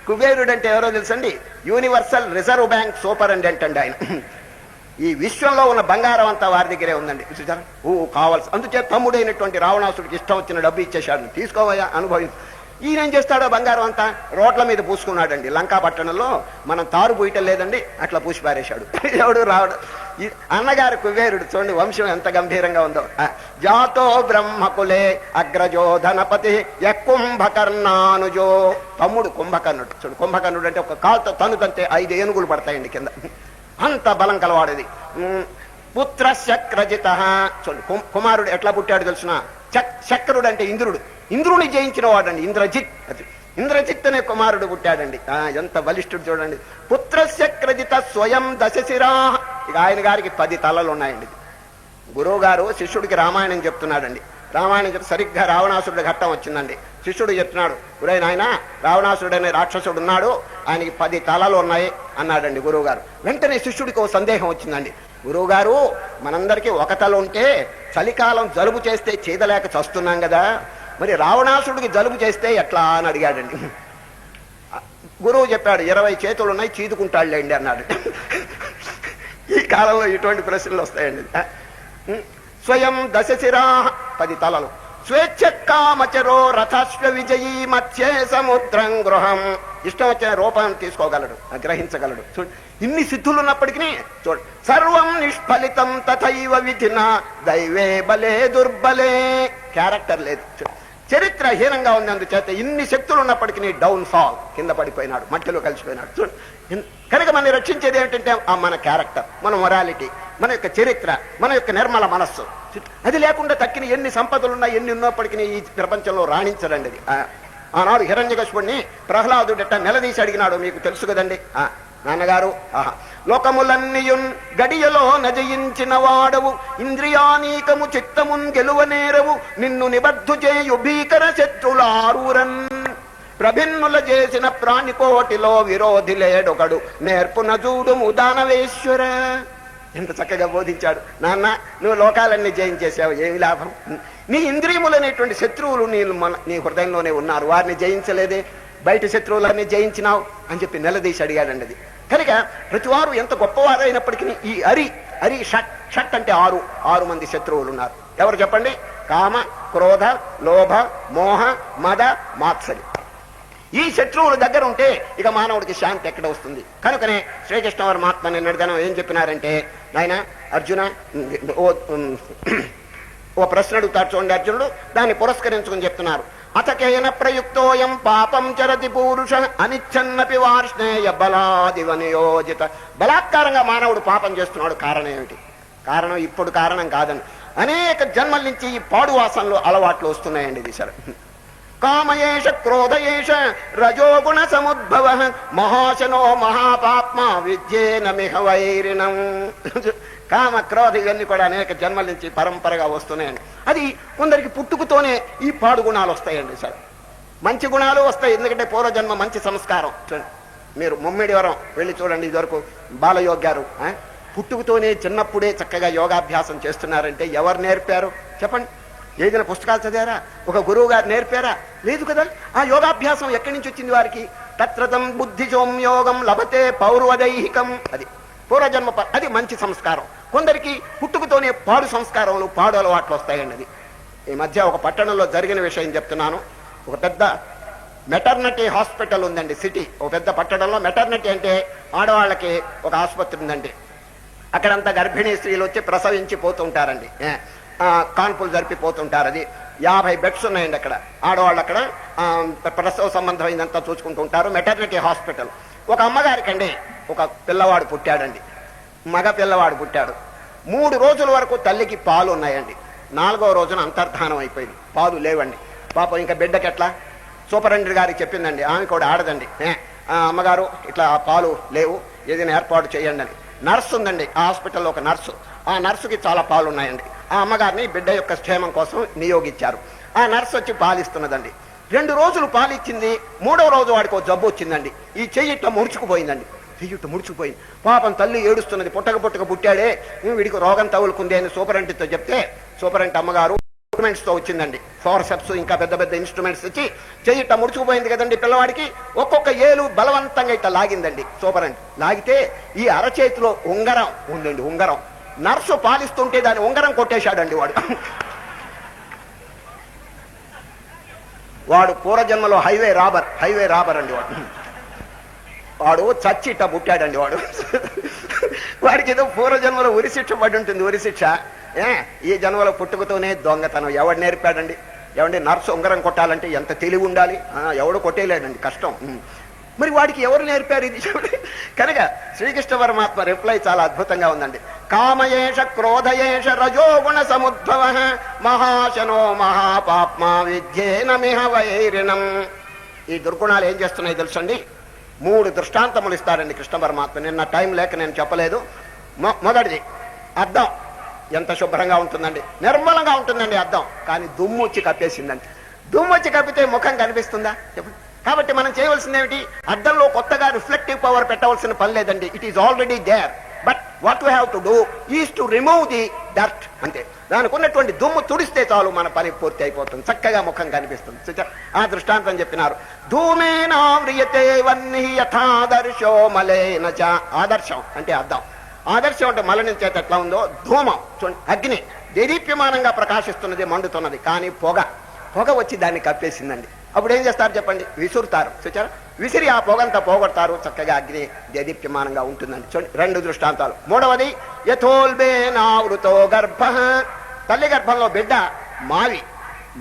కుబేరుడు అంటే ఎవరో తెలుసండి? యూనివర్సల్ రిజర్వ్ బ్యాంక్ సూపరింటెండెంట్ అండి ఆయన. ఈ విశ్వంలో ఉన్న బంగారం అంతా వారి దగ్గరే ఉందండి. కావాల్సి అందుచేత తమ్ముడైనటువంటి రావణాసుడికి ఇష్టం వచ్చిన డబ్బు ఇచ్చేశాడు, తీసుకోవయ్యా అనుభవించు. ఈయనేం చేస్తాడో బంగారం అంతా రోడ్ల మీద పూసుకున్నాడండి. లంకా పట్టణంలో మనం తారు పూయటం లేదండి, అట్లా పూసి పారేశాడు. ఎవడు? రావడం. అన్నగారు కుబేరుడు. చూడండి వంశం ఎంత గంభీరంగా ఉందో. జాతో బ్రహ్మకులే అగ్రజో ధనపతి కుంభకర్ణానుజో. తమ్ముడు కుంభకర్ణుడు. చూడు, కుంభకర్ణుడు అంటే ఒక కాలుతో తనుతంటే 5 ఏనుగులు పడతాయండి కింద, అంత బలం కలవాడేది. పుత్ర శక్రజిత. చూడు, కుమారుడు ఎట్లా పుట్టాడు తెలుసిన? శక్రుడు అంటే ఇంద్రుడు, ఇంద్రుని జయించిన వాడండి ఇంద్రజిత్. అది ఇంద్రజిత్ అనే కుమారుడు పుట్టాడండి. ఎంత బలిష్ఠుడు చూడండి. పుత్ర శక్రజిత స్వయం దశశిరా. ఇక ఆయన గారికి 10 తలలు ఉన్నాయండి. గురువు గారు శిష్యుడికి రామాయణం చెప్తున్నాడండి. రామాయణం చెప్తే సరిగ్గా రావణాసురుడి ఘట్టం వచ్చిందండి. శిష్యుడు చెప్తున్నాడు, ఒరే నాయన, రావణాసురుడు అనే రాక్షసుడు ఉన్నాడు, ఆయనకి 10 తలలు ఉన్నాయి అన్నాడండి గురువు గారు. వెంటనే శిష్యుడికి ఓ సందేహం వచ్చిందండి. గురువు గారు, మనందరికీ ఒక తల ఉంటే చలికాలం జలుబు చేస్తే చీదలేక చస్తున్నాం కదా, మరి రావణాసురుడికి జలుబు చేస్తే ఎట్లా అని అడిగాడండి. గురువు చెప్పాడు, 20 చేతులు ఉన్నాయి, చీదుకుంటాడులేండి అన్నాడు. ఈ కాలంలో ఇటువంటి ప్రశ్నలు వస్తాయండి. స్వయం దశశిరా 10 తలలు, స్వేచ్ఛ కామచరో రథాశ్వ విజయీ మత్స్యే సముద్రం గృహం, ఇష్టం వచ్చిన రూపాన్ని తీసుకోగలడు, గ్రహించగలడు. చూడు, ఇన్ని సిద్ధులు ఉన్నప్పటికీ చూడు, సర్వం నిష్ఫలితం తథైవ విధిన దైవే బలే దుర్బలే, క్యారెక్టర్ లేదు, చరిత్ర హీనంగా ఉంది. అందుచేత ఇన్ని శక్తులు ఉన్నప్పటికీ డౌన్ ఫాల్, కింద పడిపోయినాడు, మట్టిలో కలిసిపోయినాడు. చూడు, కనుక మనని రక్షించేది ఏంటంటే మన క్యారెక్టర్, మన మొరాలిటీ, మన యొక్క చరిత్ర, మన యొక్క నిర్మల మనస్సు. అది లేకుండా తక్కిన ఎన్ని సంపదలున్నా ఎన్ని ఉన్నప్పటికీ ఈ ప్రపంచంలో రాణించడండి. అది ఆనాడు హిరణ్యకశిపుడిని ప్రహ్లాదుడట నిలదీసి అడిగినాడు, మీకు తెలుసు కదండి. నాన్నగారు, లోకములన్నీయున్ గడియలో నజయించిన వాడవు, ఇంద్రియానీకము చిత్తమున్ గెలువనేరవు, నిన్ను నిబద్ధు చేయు భీకర శత్రులారూరన్, ప్రభిన్నుల చేసిన ప్రాణికోటిలో విరోధి లేడొకడు, నేర్పున చూడుము దానవేశ్వర. ఎంత చక్కగా బోధించాడు. నాన్న, నువ్వు లోకాలన్నీ జయించేసావు, ఏమి లాభం? నీ ఇంద్రియములు అనేటువంటి శత్రువులు నీ హృదయంలోనే ఉన్నారు, వారిని జయించలేదే, బయట శత్రువులన్నీ జయించినావు అని చెప్పి నిలదీసి అడిగాడండి. అది కనుక ప్రతివారు ఎంత గొప్పవారైనప్పటికీ ఈ అరి షట్ అంటే 6 మంది శత్రువులు ఉన్నారు. ఎవరు చెప్పండి? కామ, క్రోధ, లోభ, మోహ, మద, మాత్సర్యం. ఈ శత్రువుల దగ్గర ఉంటే ఇక మానవుడికి శాంతి ఎక్కడ వస్తుంది? కనుకనే శ్రీకృష్ణ పరమాత్మ నిన్నటిదనం ఏం చెప్పినారంటే, నాయన అర్జున, ఓ ప్రశ్న అడుగుతాడు చూడండి అర్జునుడు, దాన్ని పురస్కరించుకుని చెప్తున్నారు. అతకేన ప్రయుక్తోయం పాపం చరతి పూరుష అనిచ్చన్నపి వార్ష్ణేయ బలాదివ నియోజిత. బలాత్కారంగా మానవుడు పాపం చేస్తున్నాడు. కారణం ఏమిటి? కారణం ఇప్పుడు కారణం కాదని, అనేక జన్మల నుంచి ఈ పాడు వాసనలు అలవాట్లు వస్తున్నాయండి. ఇది సరే, కామయేష క్రోధయేష రజోగుణ సముద్భవ మహాశనో మహాపాప్మ విద్యేన మిహ వైరిణం. కామ, క్రోధ ఇవన్నీ కూడా అనేక జన్మల నుంచి పరంపరగా వస్తున్నాయండి. అది కొందరికి పుట్టుకతోనే ఈ పాడు గుణాలు వస్తాయండి. సార్, మంచి గుణాలు వస్తాయి, ఎందుకంటే పూర్వజన్మ మంచి సంస్కారం. మీరు ముమ్మిడివరం వెళ్ళి చూడండి, ఇదివరకు బాలయోగ్యారు పుట్టుకతోనే చిన్నప్పుడే చక్కగా యోగాభ్యాసం చేస్తున్నారంటే ఎవరు నేర్పారు చెప్పండి? ఏదైనా పుస్తకాలు చదివారా? ఒక గురువు గారు నేర్పారా? లేదు కదా. ఆ యోగాభ్యాసం ఎక్కడి నుంచి వచ్చింది వారికి? తత్రతం బుద్ధి సోమ్యోగం లభతే పౌర్వదైహికం. అది పూర్వజన్మ, అది మంచి సంస్కారం. కొందరికి పుట్టుకతోనే పాడు సంస్కారములు, పాడు అలవాట్లు వస్తాయండి. అది ఈ మధ్య ఒక పట్టణంలో జరిగిన విషయం చెప్తున్నాను. ఒక పెద్ద మెటర్నిటీ హాస్పిటల్ ఉందండి, సిటీ. ఒక పెద్ద పట్టణంలో మెటర్నిటీ అంటే ఆడవాళ్ళకి ఒక ఆసుపత్రి ఉందండి. అక్కడంతా గర్భిణీ స్త్రీలు వచ్చి ప్రసవించి పోతుంటారండి, కాన్పులు జరిపిపోతుంటారు. అది 50 బెడ్స్ ఉన్నాయండి అక్కడ. ఆడవాళ్ళు అక్కడ ప్రసవ సంబంధమైనంతా చూసుకుంటూ ఉంటారు. Maternity hospital. ఒక అమ్మగారికండి ఒక పిల్లవాడు పుట్టాడండి, మగ పిల్లవాడు పుట్టాడు. 3 రోజుల వరకు తల్లికి పాలు ఉన్నాయండి. 4వ రోజున అంతర్ధానం అయిపోయింది, పాలు లేవండి. పాపం ఇంకా బిడ్డకి ఎట్లా? సూపరింటెండెంట్ గారికి చెప్పిందండి, ఆమె కూడా ఆడదండి. అమ్మగారు ఇట్లా పాలు లేవు, ఏదైనా ఏర్పాటు చేయండి అని. నర్సు ఉందండి ఆ హాస్పిటల్లో, ఒక నర్సు. ఆ నర్సుకి చాలా పాలు ఉన్నాయండి. ఆ అమ్మగారిని బిడ్డ యొక్క క్షేమం కోసం నియోగించారు. ఆ నర్సు వచ్చి పాలిస్తున్నదండి. 2 రోజులు పాలిచ్చింది. 3వ రోజు వాడికి జబ్బు వచ్చిందండి. ఈ చెయ్యిట్లా ముడుచుకుపోయిందండి, చెయ్యిట్టు ముడుచుకుపోయింది. పాపం తల్లి ఏడుస్తున్నది, పుట్టక పుట్టాడే, వీడికి రోగం తగులుకుంది అని సూపరింటెండెంట్తో చెప్తే, సూపరింటెండెంట్ అమ్మగారు ఇన్స్ట్రుమెంట్స్ తో వచ్చిందండి. ఫోర్సెప్స్ ఇంకా పెద్ద పెద్ద ఇన్స్ట్రుమెంట్స్ ఇచ్చి చెయ్యిట్ట ముడుచుకుపోయింది కదండి పిల్లవాడికి. ఒక్కొక్క ఏలు బలవంతంగా ఇట్లా లాగిందండి సూపరింటెండెంట్. లాగితే ఈ అరచేతిలో ఉంగరం ఉందండి, ఉంగరం. నర్సు పాలిస్తుంటే దాని ఉంగరం కొట్టేశాడండి వాడు. వాడు పూర్వజన్మలో హైవే రాబర్ అండి వాడు చచ్చిట్ట పుట్టాడండి వాడు. వాడికి ఏదో పూర్వజన్మలో ఉరిశిక్ష పడి ఉంటుంది, ఉరిశిక్ష. ఈ జన్మలో పుట్టుకతోనే దొంగతనం. ఎవడు నేర్పాడండి? ఏమండి, నర్సు ఉంగరం కొట్టాలంటే ఎంత తెలివి ఉండాలి? ఎవడు కొట్టేయలేడండి, కష్టం. మరి వాడికి ఎవరు నేర్పారు ఇది? కనుక శ్రీకృష్ణ పరమాత్మ రిప్లై చాలా అద్భుతంగా ఉందండి. కామయేష క్రోధయేష రజోగుణ సముద్భవ మహాశనో మహాపాప్మ విద్యేన మిహ వైరిణం. ఈ దుర్గుణాలు ఏం చేస్తున్నాయి తెలుసండి? 3 దృష్టాంతములు ఇస్తారండి కృష్ణ పరమాత్మ. నిన్న టైం లేక నేను చెప్పలేదు. మొదటిది అద్దం. ఎంత శుభ్రంగా ఉంటుందండి, నిర్మలంగా ఉంటుందండి అద్దం. కానీ దుమ్ము వచ్చి కప్పేసిందండి. దుమ్ము వచ్చి కప్పితే ముఖం కనిపిస్తుందా చెప్పండి. కాబట్టి మనం చేయవలసింది ఏమిటి, అద్దంలో కొత్తగా రిఫ్లెక్టివ్ పవర్ పెట్టవలసిన పని లేదండి. It is already there. But what we have to do is to remove the dirt. అంతే, దానికి ఉన్నటువంటి దుమ్ము తుడిస్తే చాలు మన పని పూర్తి అయిపోతుంది, చక్కగా ముఖం కనిపిస్తుంది. ఆ దృష్టాంతం చెప్పినారు. ధూమేనావ్రియతే వన్నీ యథాదర్శో మలేన చ. ఆదర్శం అంటే అద్దం. ఆదర్శం అంటే మలినం చేత ఎట్లా ఉందో, ధూమం చూడండి, అగ్ని దేదీప్యమానంగా ప్రకాశిస్తున్నది, మండుతున్నది. కానీ పొగ వచ్చి దాన్ని కప్పేసిందండి. అప్పుడు ఏం చేస్తారు చెప్పండి, విసురుతారు. చూచారా, విసిరి ఆ పొగంతా పోగొడతారు, చక్కగా అగ్ని దేదీప్యమానంగా ఉంటుందండి. చూడండి, రెండు దృష్టాంతాలు. మూడవది, యథోల్బేనావృతో గర్భ. తల్లి గర్భంలో బిడ్డ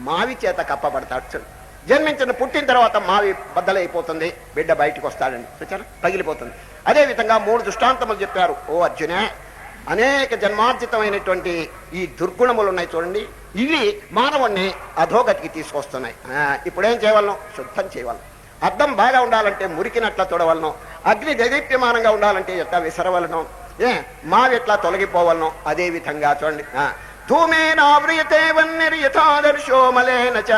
మావి చేత కప్పబడతాడు. చూడండి, జన్మించిన పుట్టిన తర్వాత మావి బద్దలైపోతుంది, బిడ్డ బయటకు వస్తాడండి. చూచారా, పగిలిపోతుంది. అదే విధంగా మూడు దృష్టాంతములు చెప్పారు. ఓ అర్జునే, అనేక జన్మార్జితమైనటువంటి ఈ దుర్గుణములు ఉన్నాయి చూడండి, ఇవి మానవుణ్ణి అధోగతికి తీసుకొస్తున్నాయి. ఇప్పుడేం చేయవలను, శుద్ధం చేయవలను. అద్దం బాగా ఉండాలంటే మురికినట్ల తొడవలను, అగ్ని దేదీప్యమానంగా ఉండాలంటే ఎట్లా విసరవలను, మావి ఎట్లా తొలగిపోవలను. అదే విధంగా చూడండి, ధూమేనావ్రియతే వన్నిర్యథాదర్శో మలేన చ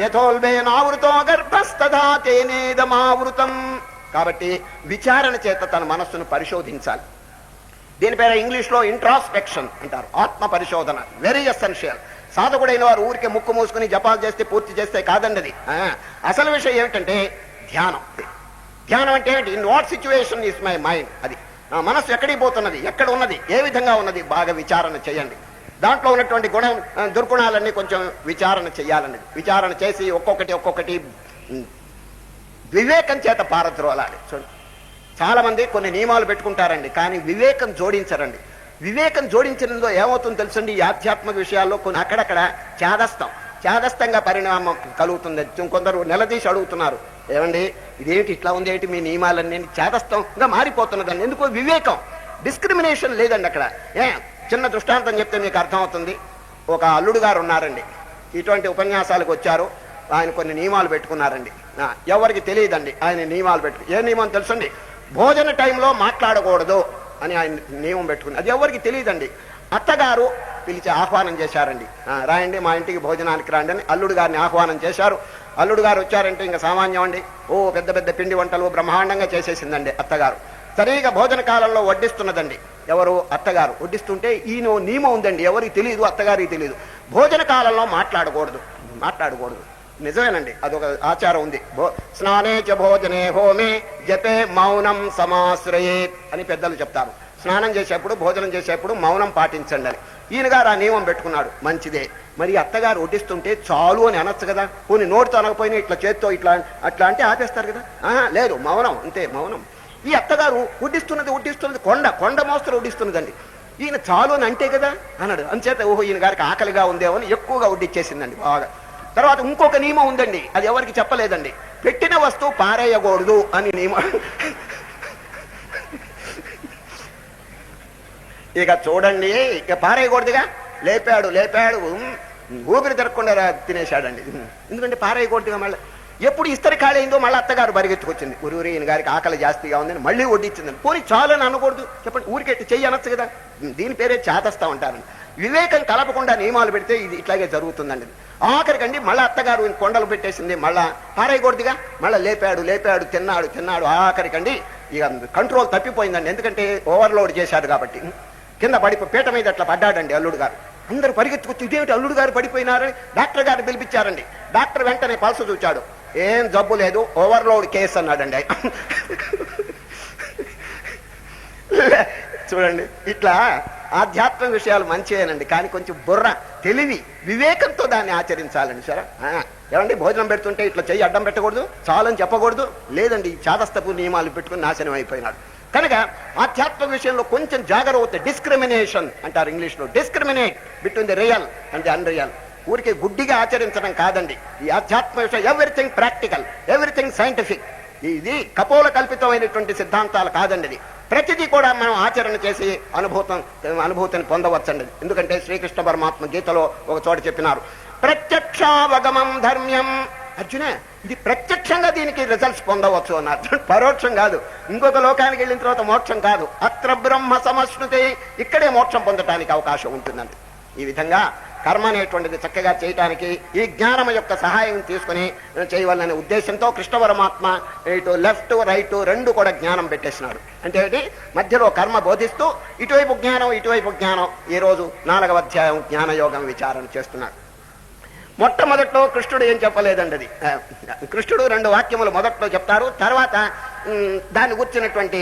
యథోల్బేనావృతో గర్భస్తథా తేనేదమావృతం. కాబట్టి విచారణ చేత తన మనస్సును పరిశోధించాలి. దీని పేరు ఇంగ్లీష్లో ఇంట్రాస్పెక్షన్ అంటారు, ఆత్మ పరిశోధన. Very essential. సాధకుడైన వారు ఊరికే ముక్కు మూసుకుని జపాలు చేస్తే పూర్తి చేస్తే కాదండి. అసలు విషయం ఏమిటంటే ధ్యానం. ధ్యానం అంటే ఏంటి, in what situation is my mind. అది నా మనస్సు ఎక్కడికి పోతున్నది, ఎక్కడ ఉన్నది, ఏ విధంగా ఉన్నది, బాగా విచారణ చేయండి. దాంట్లో ఉన్నటువంటి దుర్గుణాలన్నీ కొంచెం విచారణ చేయాలన్నది. విచారణ చేసి ఒక్కొక్కటి వివేకం చేత పారద్రోలాలి. చూడండి, చాలా మంది కొన్ని నియమాలు పెట్టుకుంటారండి, కానీ వివేకం జోడించరండి. వివేకం జోడించినందులో ఏమవుతుందో తెలుసండి, ఈ ఆధ్యాత్మిక విషయాల్లో కొన్ని అక్కడక్కడ చేదస్తంగా పరిణామం కలుగుతుంది. కొందరు నిలదీసి అడుగుతున్నారు, ఏమండి ఇదేంటి ఇట్లా ఉంది, ఏంటి మీ నియమాలన్నీ చేదస్తంగా మారిపోతున్నదండి. ఎందుకో వివేకం, డిస్క్రిమినేషన్ లేదండి అక్కడ. చిన్న దృష్టాంతం చెప్తే మీకు అర్థమవుతుంది. ఒక అల్లుడు గారు ఉన్నారండి, ఇటువంటి ఉపన్యాసాలకు వచ్చారు. ఆయన కొన్ని నియమాలు పెట్టుకున్నారండి, ఎవరికి తెలియదండి. ఆయన నియమాలు ఏ నియమం తెలుసండి, భోజన టైంలో మాట్లాడకూడదు అని ఆయన నియమం పెట్టుకుని, అది ఎవరికి తెలియదండి. అత్తగారు పిలిచి ఆహ్వానం చేశారండి, రాయండి మా ఇంటికి భోజనానికి రాండి అని అల్లుడు గారిని ఆహ్వానం చేశారు. అల్లుడు గారు వచ్చారంటే ఇంకా సామాన్యం అండి, పెద్ద పెద్ద పిండి వంటలు బ్రహ్మాండంగా చేసేసిందండి అత్తగారు. సరిగా భోజన కాలంలో వడ్డిస్తున్నదండి. ఎవరు, అత్తగారు వడ్డిస్తుంటే ఈయన నియమం ఉందండి, ఎవరికి తెలియదు, అత్తగారికి తెలియదు. భోజన కాలంలో మాట్లాడకూడదు. నిజమేనండి, అదొక ఆచారం ఉంది. స్నానే చ భోజనే హోమే జపే మౌనం సమాశ్రయే అని పెద్దలు చెప్తారు. స్నానం చేసేప్పుడు, భోజనం చేసేప్పుడు మౌనం పాటించండి అని. ఈయన గారు ఆ నియమం పెట్టుకున్నాడు, మంచిదే. మరి అత్తగారు వడ్డిస్తుంటే చాలు అని అనొచ్చు కదా, కొన్ని నోటితో అనకపోయినా ఇట్లా చేత్తో ఇట్లా అట్లా అంటే ఆపేస్తారు కదా. లేదు, మౌనం, అంతే మౌనం. ఈ అత్తగారు వడ్డిస్తున్నది కొండ మోస్తరు వడ్డిస్తున్నదండి. ఈయన చాలు అని అంటే కదా అన్నాడు. అంచేత ఈయన గారికి ఆకలిగా ఉందేమో అని ఎక్కువగా వడ్డిచ్చేసిందండి బాగా. తర్వాత ఇంకొక నియమం ఉందండి, అది ఎవరికి చెప్పలేదండి. పెట్టిన వస్తువు పారేయకూడదు అని నియమం. ఇక చూడండి, ఇక పారేయకూడదుగా, లేపాడు ఊపిరి తిరగకుండా తినేశాడండి. ఎందుకంటే పారేయకూడదుగా. మళ్ళీ ఎప్పుడు ఇస్తరి ఖాళీ అయిందో మళ్ళీ అత్తగారు పరిగెత్తుకొచ్చింది. ఊరి ఈయన గారికి ఆకలి జాస్తిగా ఉందని మళ్ళీ వడ్డిచ్చిందని. పోనీ చాలు అని అనకూడదు చెప్పండి, ఊరికెట్టి చెయ్యి అనొచ్చు కదా. దీని పేరే చేతస్తా ఉంటారని. వివేకం కలపకుండా నియమాలు పెడితే ఇది ఇట్లాగే జరుగుతుందండి. ఆఖరికండి మళ్ళీ అత్తగారు కొండలు పెట్టేసింది, మళ్ళా పారేయకూడదుగా, మళ్ళీ లేపాడు తిన్నాడు. ఆఖరికండి ఇక కంట్రోల్ తప్పిపోయిందండి. ఎందుకంటే ఓవర్లోడ్ చేశాడు కాబట్టి. కింద పీట మీద అట్లా పడ్డాడండి అల్లుడు గారు. అందరూ పరిగెత్తుకొచ్చి ఇదేమిటి అల్లుడు గారు పడిపోయినారని డాక్టర్ గారిని పిలిపించారండి. డాక్టర్ వెంటనే పల్స్ చూచాడు, ఏం జబ్బు లేదు, ఓవర్లోడ్ కేసు అన్నాడండి. చూడండి, ఇట్లా ఆధ్యాత్మిక విషయాలు మంచివేనండి, కానీ కొంచెం బుర్ర, తెలివి, వివేకంతో దాన్ని ఆచరించాలండి. సరే, ఏమండి భోజనం పెడుతుంటే ఇట్లా చెయ్యి అడ్డం పెట్టకూడదు, చాలని చెప్పకూడదు, లేదండి చాదస్తపు నియమాలు పెట్టుకుని నాశనం అయిపోయినాడు. కనుక ఆధ్యాత్మిక విషయంలో కొంచెం జాగ్రత్త. డిస్క్రిమినేషన్ అంటారు ఇంగ్లీష్లో. Discriminate between the real and the unreal. ఊరికి గుడ్డిగా ఆచరించడం కాదండి ఈ ఆధ్యాత్మిక విషయం. Everything practical, everything scientific. ఇది కపోల కల్పితమైనటువంటి సిద్ధాంతాలు కాదండి. ఇది ప్రతిదీ కూడా మనం ఆచరణ చేసి అనుభూతిని పొందవచ్చండి. ఎందుకంటే శ్రీకృష్ణ పరమాత్మ గీతలో ఒక చోట చెప్పినారు, ప్రత్యక్షావగమం ధర్మ్యం అర్జునే ఇది ప్రత్యక్షంగా దీనికి రిజల్ట్స్ పొందవచ్చు అన్నారు, పరోక్షం కాదు. ఇంకొక లోకానికి వెళ్ళిన తర్వాత మోక్షం కాదు. అత్ర బ్రహ్మ సమశ్నుతే, ఇక్కడే మోక్షం పొందటానికి అవకాశం ఉంటుందండి. ఈ విధంగా కర్మ అనేటువంటిది చక్కగా చేయటానికి ఈ జ్ఞానం యొక్క సహాయం తీసుకుని చేయవలనే ఉద్దేశంతో కృష్ణ పరమాత్మ ఇటు లెఫ్ట్ రైట్ రెండు కూడా జ్ఞానం పెట్టేసినాడు. అంటే ఏంటి, మధ్యలో కర్మ బోధిస్తూ ఇటువైపు జ్ఞానం ఇటువైపు జ్ఞానం. ఈ రోజు 4వ అధ్యాయం జ్ఞానయోగం విచారణ చేస్తున్నాడు. మొట్టమొదట్లో కృష్ణుడు ఏం చెప్పలేదండి. అది కృష్ణుడు 2 వాక్యములు మొదట్లో చెప్తారు, తర్వాత దాన్ని గుర్చినటువంటి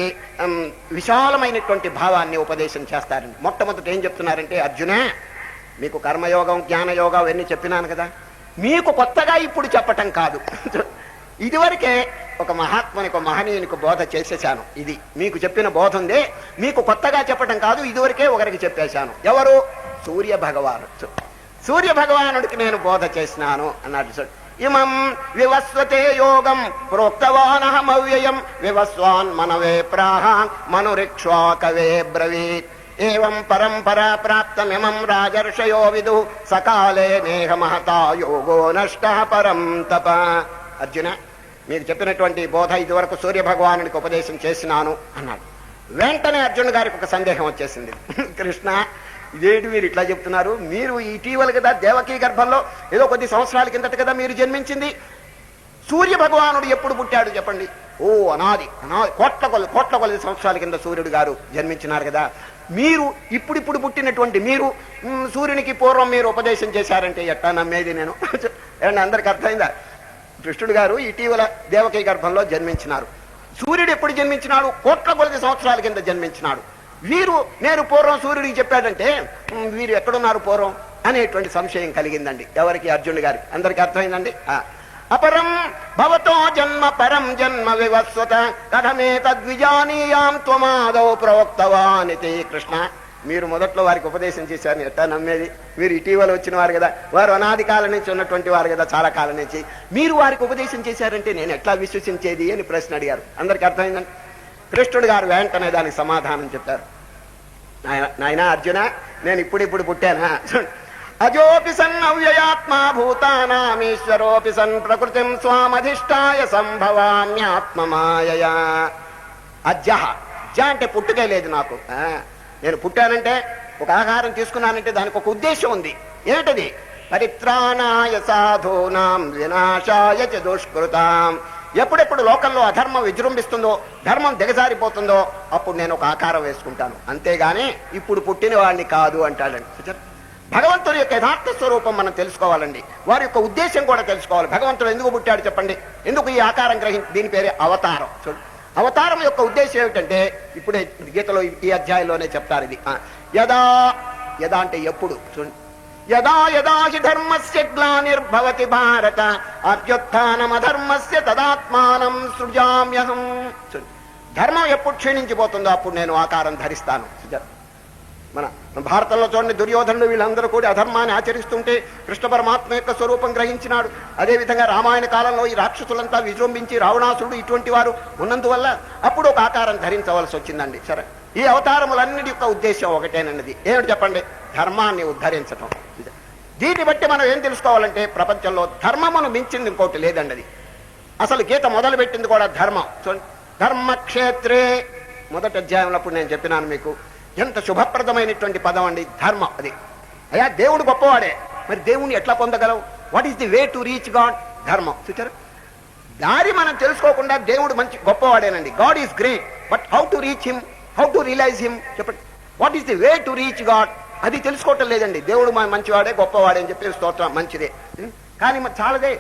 విశాలమైనటువంటి భావాన్ని ఉపదేశం చేస్తారండి. మొట్టమొదటి ఏం చెప్తున్నారంటే, అర్జునే మీకు కర్మయోగం జ్ఞానయోగం అవన్నీ చెప్పినాను కదా, మీకు కొత్తగా ఇప్పుడు చెప్పటం కాదు. ఇదివరకే ఒక మహాత్మునికి మహనీయునికి బోధ చేసేశాను. ఇది మీకు చెప్పిన బోధ ఉందే, మీకు కొత్తగా చెప్పటం కాదు, ఇదివరకే ఒకరికి చెప్పేశాను. ఎవరు? సూర్య భగవాను. సూర్య భగవానుడికి నేను బోధ చేసినాను అన్నాడు. ఇమం వివస్వతే యోగం ప్రోక్తవానహమవ్యయం వివస్వాన్ మనవే ప్రాహ మనురిక్ష్వాకవే బ్రవీత్ ఏవం పరంపరా ప్రాప్తమిమం రాజర్షయో విదు సకాలే నేహ మహతా యోగో నష్ట పరం తప. అర్జున, మీకు చెప్పినటువంటి బోధ ఇదివరకు సూర్య భగవానుడికి ఉపదేశం చేసినాను అన్నాడు. వెంటనే అర్జునుడు గారికి ఒక సందేహం వచ్చేసింది. కృష్ణ, ఇదేంటి మీరు ఇట్లా చెప్తున్నారు? మీరు ఇటీవల కదా దేవకీ గర్భంలో ఏదో కొద్ది సంవత్సరాల కిందట కదా మీరు జన్మించింది. సూర్య భగవానుడు ఎప్పుడు పుట్టాడు చెప్పండి? ఓ అనాది కోట్ల కొలది సంవత్సరాల కింద సూర్యుడు గారు జన్మించినారు కదా. మీరు ఇప్పుడు పుట్టినటువంటి మీరు సూర్యునికి పూర్వం మీరు ఉపదేశం చేశారంటే ఎట్టా నమ్మేది నేను? అందరికి అర్థమైందా? కృష్ణుడు గారు ఇటీవల దేవకీ గర్భంలో జన్మించినారు. సూర్యుడు ఎప్పుడు జన్మించినాడు? కోట్ల కొలది సంవత్సరాల కింద జన్మించినాడు. వీరు నేను పూర్వం సూర్యుడికి చెప్పాడంటే వీరు ఎక్కడున్నారు పూర్వం అనేటువంటి సంశయం కలిగిందండి ఎవరికి? అర్జునుడు గారికి. అందరికి అర్థమైందండి. అపరం భవతో జన్మ పరం జన్మ వివస్వత కథమే తద్విజానీయాం త్వమాదౌ ప్రవక్తవానితి. కృష్ణ, మీరు మొదట్లో వారికి ఉపదేశం చేశారు, ఎట్టా నమ్మేది? మీరు ఇటీవల వచ్చిన వారు కదా, వారు అనాది కాలం నుంచి ఉన్నటువంటి వారు కదా, చాలా కాలం నుంచి. మీరు వారికి ఉపదేశం చేశారంటే నేను ఎట్లా విశ్వసించేది అని ప్రశ్న అడిగారు. అందరికి అర్థమైందండి. కృష్ణుడు గారు వెంటనే దానికి సమాధానం చెప్పారు. నాయనా అర్జున, నేను ఇప్పుడు పుట్టానా? అజోపి సన్ అవ్యయాత్మా భూతానామీశ్వరోపి సన్ ప్రకృతిం స్వామధిష్టాయ సంభవామ్యాత్మమాయయా. అజ్జహ, అజ్జ అంటే పుట్టుకే లేదు నాకు. నేను పుట్టానంటే, ఒక ఆహారం తీసుకున్నానంటే దానికి ఒక ఉద్దేశం ఉంది. ఏమిటది? పరిత్రాణాయ సాధూనాం వినాశాయ చ దుష్కృతాం. ఎప్పుడెప్పుడు లోకంలో అధర్మం విజృంభిస్తుందో, ధర్మం దిగజారిపోతుందో అప్పుడు నేను ఒక ఆకారం వేసుకుంటాను, అంతేగాని ఇప్పుడు పుట్టిన వాడిని కాదు అంటాడండి. భగవంతుడి యొక్క యథార్థ స్వరూపం మనం తెలుసుకోవాలండి. వారి యొక్క ఉద్దేశం కూడా తెలుసుకోవాలి. భగవంతుడు ఎందుకు పుట్టాడు చెప్పండి? ఎందుకు ఈ ఆకారం దీని పేరే అవతారం. చూడు, అవతారం యొక్క ఉద్దేశం ఏమిటంటే ఇప్పుడే గీతలో ఈ అధ్యాయంలోనే చెప్తారు. ఇది యదా, యదా అంటే ఎప్పుడు. చూడండి, యదా యదా హి ధర్మస్య గ్లానిర్భవతి భారత అభ్యుత్థానమధర్మస్య తదాత్మానం సృజామ్యహం. ధర్మం ఎప్పుడు క్షీణించిపోతుందో అప్పుడు నేను ఆకారం ధరిస్తాను. మన భారతంలో చూడండి, దుర్యోధనుడు వీళ్ళందరూ కూడా అధర్మాన్ని ఆచరిస్తుంటే కృష్ణ పరమాత్మ యొక్క స్వరూపం గ్రహించినాడు. అదేవిధంగా రామాయణ కాలంలో ఈ రాక్షసులంతా విజృంభించి రావణాసురుడు ఇటువంటి వారు ఉన్నందువల్ల అప్పుడు ఒక ఆకారం ధరించవలసి వచ్చిందండి. సరే, ఈ అవతారములన్నిటి యొక్క ఉద్దేశం ఒకటేనన్నది. ఏమిటి చెప్పండి? ధర్మాన్ని ఉద్ధరించటం. దీన్ని బట్టి మనం ఏం తెలుసుకోవాలంటే ప్రపంచంలో ధర్మమును మించింది ఇంకోటి లేదండి. అది అసలు గీత మొదలు పెట్టింది కూడా ధర్మం. చూడండి, ధర్మక్షేత్రే మొదటి అధ్యాయంలో నేను చెప్పినాను మీకు, ఎంత శుభప్రదమైనటువంటి పదం అండి ధర్మం. అది అయ్యా దేవుడు గొప్పవాడే, మరి దేవుణ్ణి ఎట్లా పొందగలవు? What is the way to reach God? ధర్మం. చూచారు, దారి మనం తెలుసుకోకుండా దేవుడు మంచి గొప్పవాడేనండి. God is great, but how to reach him, how to realise him చెప్పండి. What is the way to reach God? అది తెలుసుకోవటం లేదండి. దేవుడు మంచివాడే గొప్పవాడే అని చెప్పి స్తోత్రం మంచిదే, కానీ చాలదే.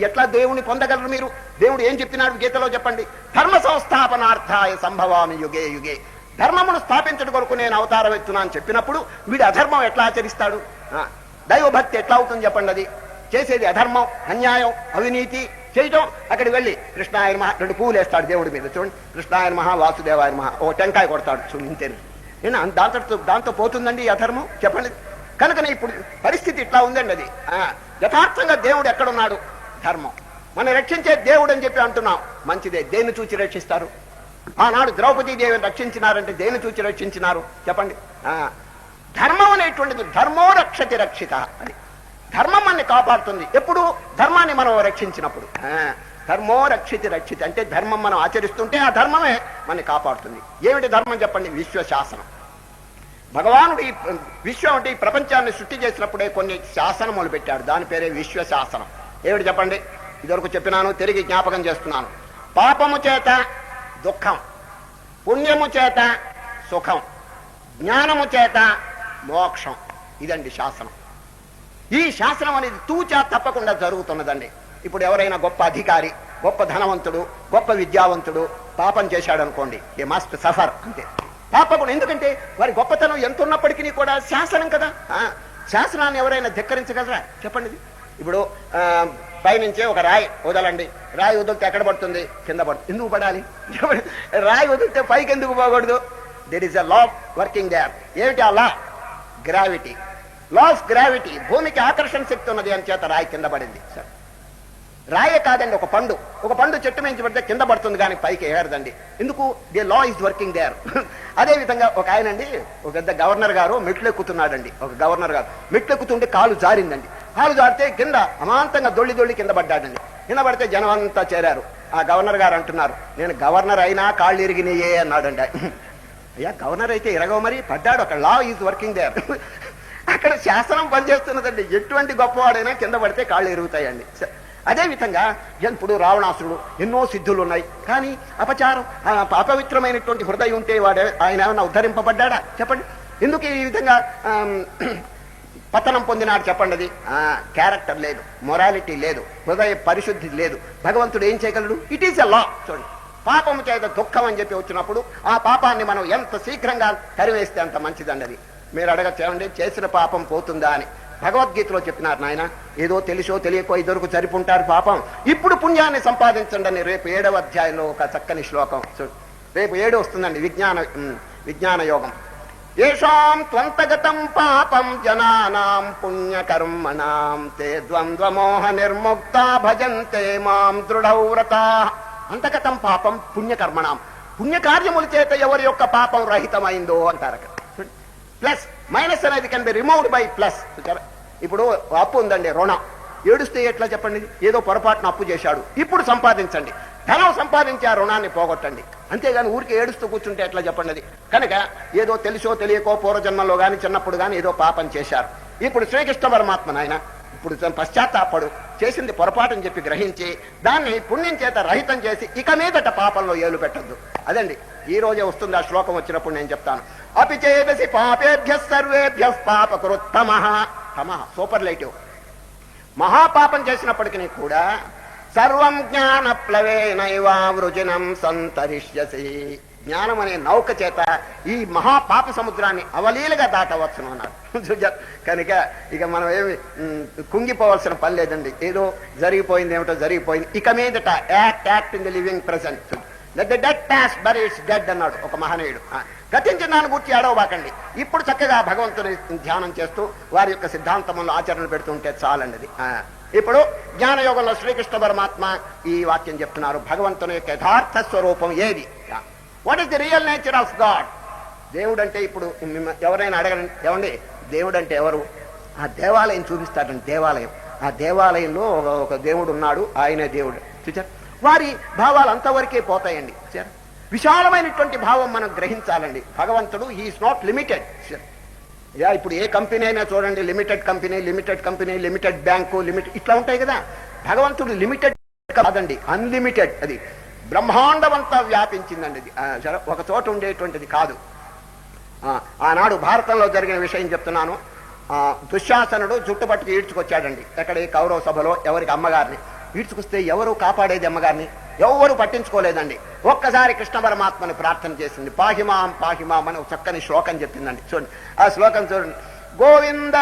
ఎట్లా దేవుణ్ణి పొందగలరు మీరు? దేవుడు ఏం చెప్పినాడు గీతలో చెప్పండి? ధర్మ సంస్థాపనార్థాయ సంభవామి యుగే యుగే. ధర్మమును స్థాపించడం కొరకు నేను అవతారం ఎత్తున్నా అని చెప్పినప్పుడు వీడు అధర్మం ఎట్లా ఆచరిస్తాడు? దైవభక్తి ఎట్లా అవుతుంది చెప్పండి? అది చేసేది అధర్మం, అన్యాయం, అవినీతి చేయటం. అక్కడికి వెళ్ళి కృష్ణాయన మహా 2 పువ్వులు వేస్తాడు దేవుడి మీద. చూడండి, కృష్ణాయన మహా, వాసుదేవాయన మహా, ఓ టెంకాయ కొడతాడు. చూడండి, దాంతో పోతుందండి ఈ అధర్మం చెప్పండి. కనుకనే ఇప్పుడు పరిస్థితి ఇట్లా ఉందండి. అది యథార్థంగా దేవుడు ఎక్కడున్నాడు? ధర్మం. మనం రక్షించే దేవుడు అని చెప్పి అంటున్నాం, మంచిదే. దేన్ని చూచి రక్షిస్తారు? ఆనాడు ద్రౌపదీదేవిని రక్షించినారంటే దేన్ని చూచి రక్షించినారు చెప్పండి? ధర్మం అనేటువంటిది. ధర్మో రక్షతి రక్షిత. అది ధర్మం మనని కాపాడుతుంది. ఎప్పుడు? ధర్మాన్ని మనం రక్షించినప్పుడు. ధర్మో రక్షితి రక్షితి అంటే ధర్మం మనం ఆచరిస్తుంటే ఆ ధర్మమే మనని కాపాడుతుంది. ఏమిటి ధర్మం చెప్పండి? విశ్వశాసనం. భగవానుడు ఈ విశ్వం అంటే ఈ ప్రపంచాన్ని సృష్టి చేసినప్పుడే కొన్ని శాసనములు పెట్టాడు. దాని పేరే విశ్వశాసనం. ఏమిటి చెప్పండి? ఇదివరకు చెప్పినాను, తిరిగి జ్ఞాపకం చేస్తున్నాను. పాపము చేత దుఃఖం, పుణ్యము చేత సుఖం, జ్ఞానము చేత మోక్షం. ఇదండి శాసనం. ఈ శాసనం అనేది తూచా తప్పకుండా జరుగుతున్నదండి. ఇప్పుడు ఎవరైనా గొప్ప అధికారి, గొప్ప ధనవంతుడు, గొప్ప విద్యావంతుడు పాపం చేశాడు అనుకోండి, ఏ మస్ట్ సఫర్ అంతే. పాపం ఎందుకంటే వారి గొప్పతనం ఎంత ఉన్నప్పటికీ కూడా శాసనం కదా. శాసనాన్ని ఎవరైనా ధిక్కరించగలరా చెప్పండి? ఇప్పుడు పైనుంచే ఒక రాయి వదలండి, రాయి వదిలితే ఎక్కడ పడుతుంది? కింద పడుతుంది. ఎందుకు పడాలి? రాయి వదిలితే పైకి ఎందుకు పోకూడదు? There is a law working there. ఏమిటి ఆ law? Gravity. Law of gravity. భూమికి ఆకర్షణ శక్తి ఉన్నది అని చేత రాయి కింద పడింది. సార్, రాయే కాదండి, ఒక పండు చెట్టు మించి పడితే కింద పడుతుంది కానీ పైకి ఏరదండి. ఎందుకు? The law is working there. అదే విధంగా ఒక ఆయనండి, ఒక పెద్ద గవర్నర్ గారు మెట్లు ఎక్కుతున్నాడండి. ఒక గవర్నర్ గారు మెట్లు ఎక్కుతుంటే కాలు జారిందండి. కాలు జారితే కింద అమాంతంగా దొళ్ళి కింద పడ్డాడండి. కింద పడితే జనం అంతా చేరారు. ఆ గవర్నర్ గారు అంటున్నారు, నేను గవర్నర్ అయినా కాళ్ళు ఇరిగినాయే అన్నాడండి. అయ్యా, గవర్నర్ అయితే ఇరగవు, మరి పడ్డాడు. అక్కడ లా ఈజ్ వర్కింగ్ దేర్. అక్కడ శాసనం పనిచేస్తున్నదండి. ఎటువంటి గొప్పవాడైనా కింద పడితే కాళ్ళు ఎరుగుతాయండి. అదే విధంగా ఇప్పుడు రావణాసురుడు ఎన్నో సిద్ధులు ఉన్నాయి, కానీ అపచారం, అపవిత్రమైనటువంటి హృదయం ఉంటే ఆయన ఏమన్నా ఉద్ధరింపబడ్డా చెప్పండి? ఎందుకు ఈ విధంగా పతనం పొందినాడు చెప్పండి? అది క్యారెక్టర్ లేదు, మొరాలిటీ లేదు, హృదయ పరిశుద్ధి లేదు. భగవంతుడు ఏం చేయగలడు? ఇట్ ఈస్ ఎ లా. చూడండి, పాపము చేత దుఃఖం అని చెప్పి వచ్చినప్పుడు ఆ పాపాన్ని మనం ఎంత శీఘ్రంగా తరివేస్తే అంత మంచిదండి. అది మీరు అడగచ్చేయండి, చేసిన పాపం పోతుందా అని. భగవద్గీతలో చెప్పినారు, నాయన ఏదో తెలుసో తెలియకో ఇద్దరుకు సరిపుంటారు పాపం, ఇప్పుడు పుణ్యాన్ని సంపాదించండి అని రేపు 7వ అధ్యాయంలో ఒక చక్కని శ్లోకం. రేపు 7 వస్తుందండి, విజ్ఞాన యోగం. ఏషాం త్వంతగతం పాపం జనానాం పుణ్యకర్మణాం తే ద్వంద్వమోహ నిర్ముక్త భజంతే మాం దృఢవ్రతాః. అంతగతం పాపం పుణ్యకర్మణాం. పుణ్యకార్యముల చేత ఎవరి యొక్క పాపం రహితమైందో అంటారు. ప్లస్ మైనస్ అనేది can be removed by plus. ఇప్పుడు అప్పు ఉందండి, రుణం. ఏడుస్తే ఎట్లా చెప్పండి? ఏదో పొరపాటున అప్పు చేశాడు, ఇప్పుడు సంపాదించండి. ధనం సంపాదించి ఆ రుణాన్ని పోగొట్టండి. అంతేగాని ఊరికి ఏడుస్తూ కూర్చుంటే ఎట్లా చెప్పండి? అది కనుక ఏదో తెలుసో తెలియకో పూర్వజన్మలో గాని చిన్నప్పుడు గాని ఏదో పాపం చేశారు. ఇప్పుడు శ్రీకృష్ణ పరమాత్మ నాయన ఇప్పుడు పశ్చాత్తాపడు, చేసింది పొరపాటుని చెప్పి గ్రహించి దాన్ని పుణ్యం చేత రహితం చేసి ఇక మీదట పాపంలో ఏలు పెట్టద్దు. అదండి ఈ రోజే వస్తుంది ఆ శ్లోకం. వచ్చినప్పుడు నేను చెప్తాను. అపి చేదసి పాపేభ్య సర్వేభ్య పాపకృత్తమః. తమః సూపర్లైటివ్. మహాపాపం చేసినప్పటికీ కూడా సర్వం జ్ఞాన ప్లవేనైవావృజినం సంతరిష్యసి. జ్ఞానం అనే నౌక చేత ఈ మహాపాప సముద్రాన్ని అవలీలుగా దాటవచ్చును అన్నారు. కనుక ఇక మనం ఏమి కుంగిపోవాల్సిన పని లేదండి. ఏదో జరిగిపోయింది ఏమిటో జరిగిపోయింది, ఇక మీదట act in the living present. Let the dead pass but it's dead అన్నాడు ఒక మహనీయుడు. గతించిన దాన్ని గుర్చి అడవబాకండి. ఇప్పుడు చక్కగా భగవంతుని ధ్యానం చేస్తూ వారి యొక్క సిద్ధాంతంలో ఆచరణ పెడుతుంటే చాలండి. ఇప్పుడు జ్ఞానయోగంలో శ్రీకృష్ణ పరమాత్మ ఈ వాక్యం చెప్తున్నారు. భగవంతుని యొక్క యథార్థ స్వరూపం ఏది? What is the real nature of God? దేవుడు అంటే ఇప్పుడు ఎవరైనా అడగండి, ఏమండి దేవుడు అంటే ఎవరు? ఆ దేవాలయం చూపిస్తాడండి. దేవాలయం, ఆ దేవాలయంలో ఒక దేవుడు ఉన్నాడు, ఆయనే దేవుడు. చూచారు? వారి భావాలు అంతవరకే పోతాయండి. విశాలమైనటువంటి భావం మనం గ్రహించాలండి. భగవంతుడు హీఈస్ నాట్ లిమిటెడ్. ఇప్పుడు ఏ కంపెనీ అయినా చూడండి, limited company, limited bank, limited ఇట్లా ఉంటాయి కదా. భగవంతుడు లిమిటెడ్ కాదండి, అన్లిమిటెడ్. అది బ్రహ్మాండమంతా వ్యాపించిందండి. అది ఒక చోట ఉండేటువంటిది కాదు. ఆనాడు భారతంలో జరిగిన విషయం చెప్తున్నాను. దుశ్శాసనుడు జుట్టుపట్టుకు ఈడ్చుకొచ్చాడండి. ఎక్కడ? కౌరవ సభలో ఎవరికి? అమ్మగారిని. ఈడ్చుకొస్తే ఎవరు కాపాడేది అమ్మగారిని? ఎవరు పట్టించుకోలేదండి. ఒక్కసారి కృష్ణ పరమాత్మని ప్రార్థన చేసింది. పాహిమాం పాహిమాం అని ఒక చక్కని శ్లోకం చెప్పిందండి. చూడండి ఆ శ్లోకం చూడండి. గోవింద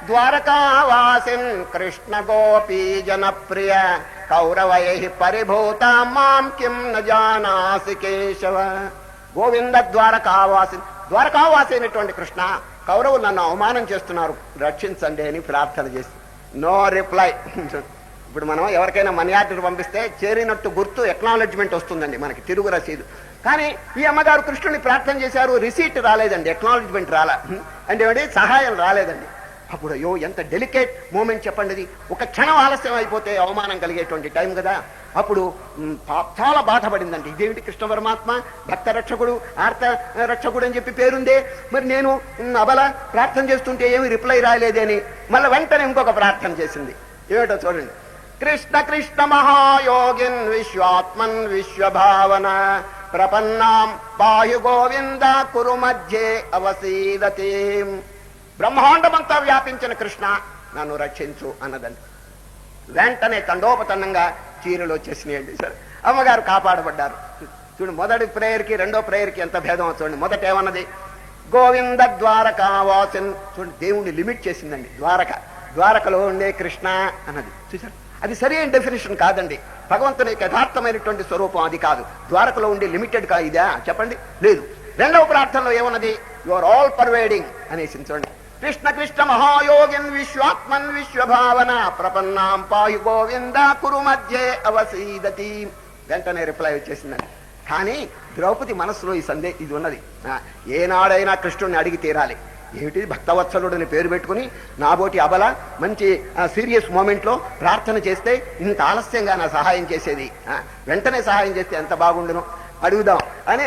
ద్వారకావాసిన్ కృష్ణ గోపీ జనప్రియ కౌరవై పరిభూత మాం కిం న జానాసి కేశవ. గోవింద ద్వారకావాసిన్, ద్వారకావాసి అయినటువంటి కృష్ణ, కౌరవులు నన్ను అవమానం చేస్తున్నారు, రక్షించండి అని ప్రార్థన చేసి నో రిప్లై. ఇప్పుడు మనం ఎవరికైనా మనీ ఆర్డర్ పంపిస్తే చేరినట్టు గుర్తు, ఎక్నాలెడ్జ్మెంట్ వస్తుందండి మనకి, తిరుగు రసీదు. కానీ ఈ అమ్మగారు కృష్ణుని ప్రార్థన చేశారు, రిసీట్ రాలేదండి, ఎక్నాలెడ్జ్మెంట్ రాలా. అంటే సహాయం రాలేదండి. అప్పుడు అయ్యో ఎంత డెలికేట్ మూమెంట్ చెప్పండి అది. ఒక క్షణం ఆలస్యం అయిపోతే అవమానం కలిగేటువంటి టైం కదా. అప్పుడు చాలా బాధపడిందండి. ఇదేమిటి కృష్ణ పరమాత్మ భక్త రక్షకుడు ఆర్త రక్షకుడు అని చెప్పి పేరుందే, మరి నేను అబల ప్రార్థన చేస్తుంటే ఏమి రిప్లై రాలేదే అని మళ్ళీ వెంటనే ఇంకొక ప్రార్థన చేసింది. ఏమిటో చూడండి. కృష్ణ కృష్ణ మహాయోగిన్ విశ్వాత్మన్ విశ్వభావన ప్రపన్నాం పాయు గోవింద కురు మధ్యే అవసీదతే. బ్రహ్మాండమంతా వ్యాపించిన కృష్ణ నన్ను రక్షించు అన్నదండి. వెంటనే తండోపతన్నంగా చీరలు వచ్చేసినాయండి. సరే అమ్మగారు కాపాడబడ్డారు. చూడండి, మొదటి ప్రేయర్కి రెండో ప్రేయర్కి ఎంత భేదం. చూడండి, మొదట ఏమన్నది గోవింద ద్వారకావాసిన్. చూడండి, దేవుణ్ణి లిమిట్ చేసిందండి. ద్వారకలో ఉండే కృష్ణ అన్నది చూసారు. అది సరైన డెఫినేషన్ కాదండి. భగవంతుని యథార్థమైనటువంటి స్వరూపం అది కాదు. ద్వారకలో ఉండే లిమిటెడ్ కా ఇదా చెప్పండి, లేదు. రెండవ ప్రార్థనలో ఏమన్నది యు ఆర్ ఆల్ పర్వేడింగ్ అనేసి. చూడండి, కృష్ణ కృష్ణ మహాయోగిన్ విశ్వాత్మన్ విశ్వభావన ప్రపన్నాం పాయు గోవింద కురు మధ్యే అవసీదతి. వెంటనే రిప్లై వచ్చేసిందండి. కానీ ద్రౌపది మనసులో ఇది ఉన్నది. ఏనాడైనా కృష్ణుడిని అడిగి తీరాలి. ఏమిటి భక్తవత్సలుడని పేరు పెట్టుకుని నాబోటి అబల మంచి సీరియస్ మూమెంట్లో ప్రార్థన చేస్తే ఇంత ఆలస్యంగా నా సహాయం చేసేది, వెంటనే సహాయం చేస్తే ఎంత బాగుండును అడుగుదాం అని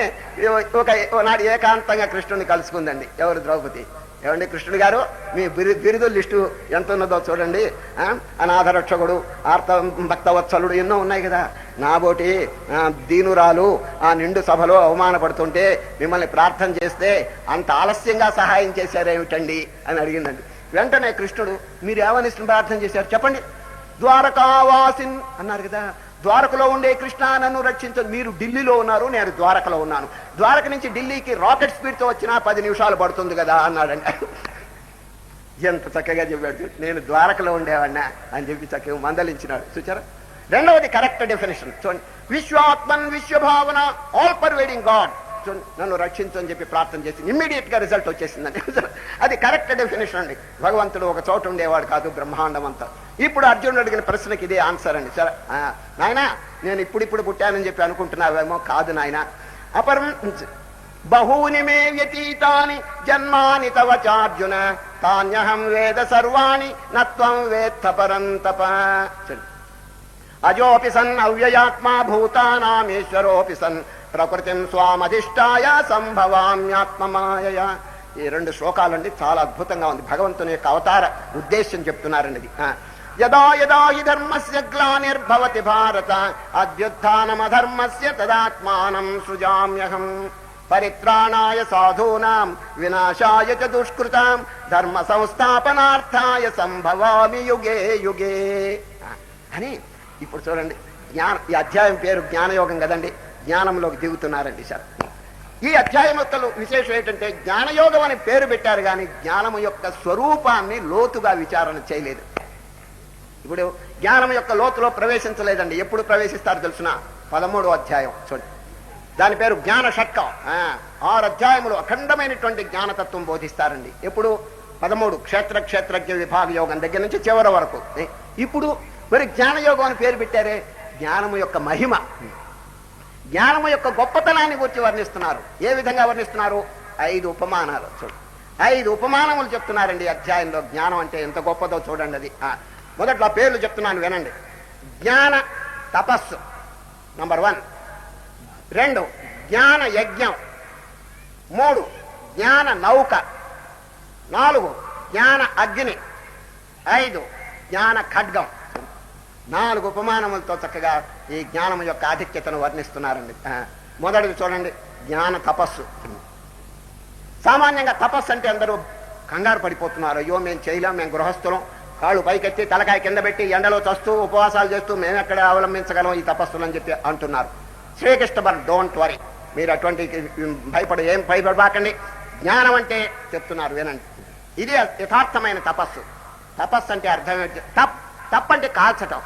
నాడు ఏకాంతంగా కృష్ణుడిని కలుసుకుందండి. ఎవరు? ద్రౌపది. ఏమండి కృష్ణుడు గారు, మీ బిరుదుల లిస్టు ఎంత ఉన్నదో చూడండి. అనాథ రక్షకుడు, ఆర్త భక్తవత్సలుడు ఎన్నో ఉన్నాయి కదా. నాబోటి దీనురాలు ఆ నిండు సభలో అవమానపడుతుంటే మిమ్మల్ని ప్రార్థన చేస్తే అంత ఆలస్యంగా సహాయం చేశారేమిటండి అని అడిగిందండి. వెంటనే కృష్ణుడు, మీరు ఏమని ప్రార్థన చేశారు చెప్పండి. ద్వారకావాసిన్ అన్నారు కదా. ద్వారకలో ఉండే కృష్ణ నన్ను రక్షించదు. మీరు ఢిల్లీలో ఉన్నారు, నేను ద్వారకలో ఉన్నాను. ద్వారక నుంచి ఢిల్లీకి రాకెట్ స్పీడ్తో వచ్చినా 10 నిమిషాలు పడుతుంది కదా అన్నాడండి. ఎంత చక్కగా చెప్పాడు. నేను ద్వారకలో ఉండేవాడినా అని చెప్పి చక్కగా మందలించినాడు. చూచారా. రెండవది కరెక్ట్ డెఫినేషన్ చూడండి. విశ్వాత్మన్ విశ్వభావన ఆల్ పర్వేడింగ్ గాడ్. నన్ను రక్షించు అని చెప్పి ప్రార్థన చేసి ఇమ్మీడియట్ గా రిజల్ట్ వచ్చేసిందండి. అది కరెక్ట్ డెఫినేషన్ అండి. భగవంతుడు ఒక చోట ఉండేవాడు కాదు, బ్రహ్మాండం అంతా. ఇప్పుడు అర్జునుడు అడిగిన ప్రశ్నకి ఇదే ఆన్సర్ అండి. సరే నాయనా, నేను ఇప్పుడు పుట్టానని చెప్పి అనుకుంటున్నావేమో, కాదు నాయన. అపరం బహూని మే వ్యతీతాని జన్మాని తవ చార్జున తాన్యహం వేద సర్వాణి నత్వం వేత్త పరంతప. అజోపి సన్ అవ్యయాత్మా భూతానామేశ్వరోపి సన్ ప్రకృతిం స్వామధిష్టాయ సంభవామ్యాత్మమాయ. ఈ 2 శ్లోకాలండి చాలా అద్భుతంగా ఉంది. భగవంతుని యొక్క అవతార ఉద్దేశం చెప్తున్నారండి ఇది. యదా యదా హి ధర్మస్య గ్లానిర్భవతి భారత అభ్యుత్థానమధర్మస్య తదాత్మానం సృజామ్యహం పరిత్రాణాయ సాధూనాం వినాశాయ చ దుష్కృతాం ధర్మ సంస్థాపనార్థాయ సంభవామి యుగే యుగే అని. ఇప్పుడు చూడండి, ఈ అధ్యాయం పేరు జ్ఞానయోగం కదండి. జ్ఞానంలోకి దిగుతున్నారండి సార్. ఈ అధ్యాయం యొక్క విశేషం ఏంటంటే జ్ఞానయోగం అని పేరు పెట్టారు కానీ జ్ఞానం యొక్క స్వరూపాన్ని లోతుగా విచారణ చేయలేదు. ఇప్పుడు జ్ఞానం యొక్క లోతులో ప్రవేశించలేదండి. ఎప్పుడు ప్రవేశిస్తారు తెలుసిన? 13వ అధ్యాయం చూడండి. దాని పేరు జ్ఞాన షట్కం. 6 అధ్యాయములు అఖండమైనటువంటి జ్ఞానతత్వం బోధిస్తారండి. ఎప్పుడు? 13 క్షేత్రజ్ఞ విభాగ యోగం దగ్గర నుంచి చివరి వరకు. ఇప్పుడు మరి జ్ఞానయోగం అని పేరు పెట్టారే, జ్ఞానము యొక్క మహిమ, జ్ఞానము యొక్క గొప్పతనాన్ని గురించి వర్ణిస్తున్నారు. ఏ విధంగా వర్ణిస్తున్నారు? 5 ఉపమానాలు చూడండి. 5 ఉపమానములు చెప్తున్నారండి అధ్యాయంలో. జ్ఞానం అంటే ఎంత గొప్పదో చూడండి. అది మొదట్లో పేర్లు చెప్తున్నాను వినండి. జ్ఞాన తపస్సు నంబర్ 1. 2 జ్ఞాన యజ్ఞం. 3 జ్ఞాన నౌక. 4 జ్ఞాన అగ్ని. 5 జ్ఞాన ఖడ్గం. 4 ఉపమానములతో చక్కగా ఈ జ్ఞానం యొక్క ఆధిక్యతను వర్ణిస్తున్నారండి. మొదటిది చూడండి, జ్ఞాన తపస్సు. సామాన్యంగా తపస్సు అంటే అందరూ కంగారు పడిపోతున్నారు. అయ్యో మేము చేయలేం, మేము గృహస్థులం, కాళ్ళు పైకెత్తి తలకాయ కింద పెట్టి ఎండలో చస్తూ ఉపవాసాలు చేస్తూ మేము ఎక్కడ అవలంబించగలం ఈ తపస్సులు అని చెప్పి అంటున్నారు. శ్రీకృష్ణ బర్ డోంట్ వరీ, మీరు అటువంటి ఏం భయపడబాకండి. జ్ఞానం అంటే చెప్తున్నారు వినండి. ఇది యథార్థమైన తపస్సు. తపస్సు అంటే అర్థం తప్పంటే కాల్చటం.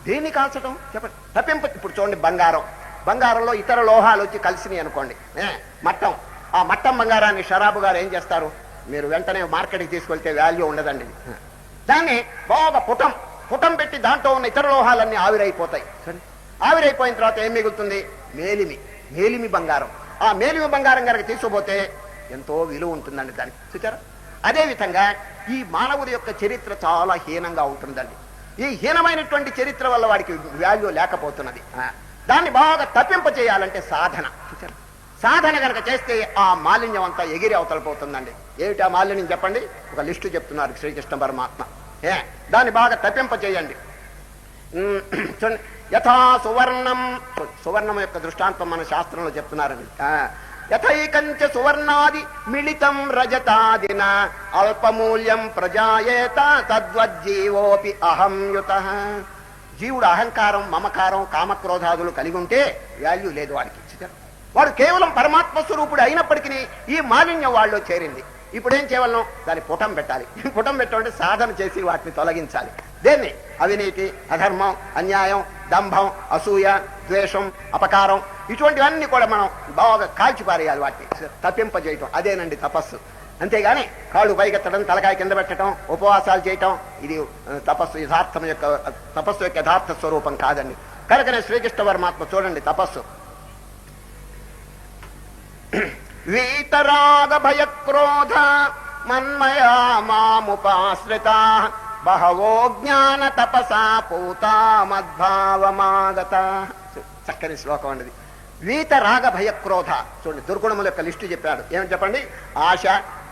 దేన్ని కాల్చటం చెప్పండి? తప్పింపు. ఇప్పుడు చూడండి, బంగారంలో ఇతర లోహాలు వచ్చి కలిసినాయి అనుకోండి, మట్టం. ఆ మట్టం బంగారాన్ని షరాబు గారు ఏం చేస్తారు? మీరు వెంటనే మార్కెట్కి తీసుకెళ్తే వాల్యూ ఉండదండి. దాన్ని బాగా పుటం పెట్టి దాంట్లో ఉన్న ఇతర లోహాలన్నీ ఆవిరైపోతాయి. సరే, ఆవిరైపోయిన తర్వాత ఏం మిగులుతుంది? మేలిమి బంగారం. ఆ మేలిమి బంగారం కనుక తీసుకుపోతే ఎంతో విలువ ఉంటుందండి దానికి. చూచారా? అదేవిధంగా ఈ మానవుడి యొక్క చరిత్ర చాలా హీనంగా ఉంటుందండి. ఈ హీనమైనటువంటి చరిత్ర వల్ల వాడికి వాల్యూ లేకపోతున్నది. దాన్ని బాగా తప్పింప చేయాలంటే సాధన. సాధన కనుక చేస్తే ఆ మాలిన్యం అంతా ఎగిరి అవతలిపోతుందండి. ఏమిటి ఆ మాలిన్యం చెప్పండి? ఒక లిస్టు చెప్తున్నారు శ్రీకృష్ణ పరమాత్మ. దాన్ని బాగా తప్పింప చేయండి. యథా సువర్ణం, సువర్ణం యొక్క దృష్టాంతం మన శాస్త్రంలో చెప్తున్నారండి. యథైకంచ సువర్ణాది మిళితం రజతాదిన అల్పమూల్యం ప్రజాయేత తద్వజ్జీవోపి అహంయుతః. జీవుడు అహంకారం, మమకారం, కామక్రోధాదులు కలిగి ఉంటే వాల్యూ లేదు వాడికి. వాడు కేవలం పరమాత్మ స్వరూపుడు అయినప్పటికీ ఈ మాలిన్యం వాళ్ళలో చేరింది. ఇప్పుడేం చేయవలను? దాన్ని పుటం పెట్టాలి. పుటం పెట్టాలంటే సాధన చేసి వాటిని తొలగించాలి. దేన్ని? అవినీతి, అధర్మం, అన్యాయం, దంభం, అసూయ, ద్వేషం, అపకారం, ఇటువంటివన్నీ కూడా మనం బాగా కాల్చిపారేయాలి. వాటిని తప్పింపజేయటం అదేనండి తపస్సు. అంతేగాని కాళ్ళు పైకెత్తడం, తలకాయ కింద పెట్టడం, ఉపవాసాలు చేయటం ఇది తపస్సు యొక్క యథార్థ స్వరూపం కాదండి. కనుకనే శ్రీకృష్ణ పరమాత్మ చూడండి తపస్సు. వీతరాగ భయ క్రోధ మన్మయా మాముపాశ్రితా బహవో జ్ఞాన తపసా పూతా మద్భావమాగత. చక్కని శ్లోకం అండి. వీత రాగ భయ క్రోధ. చూడండి దుర్గుణముల యొక్క లిస్టు చెప్పాడు. ఏమని చెప్పండి? ఆశ,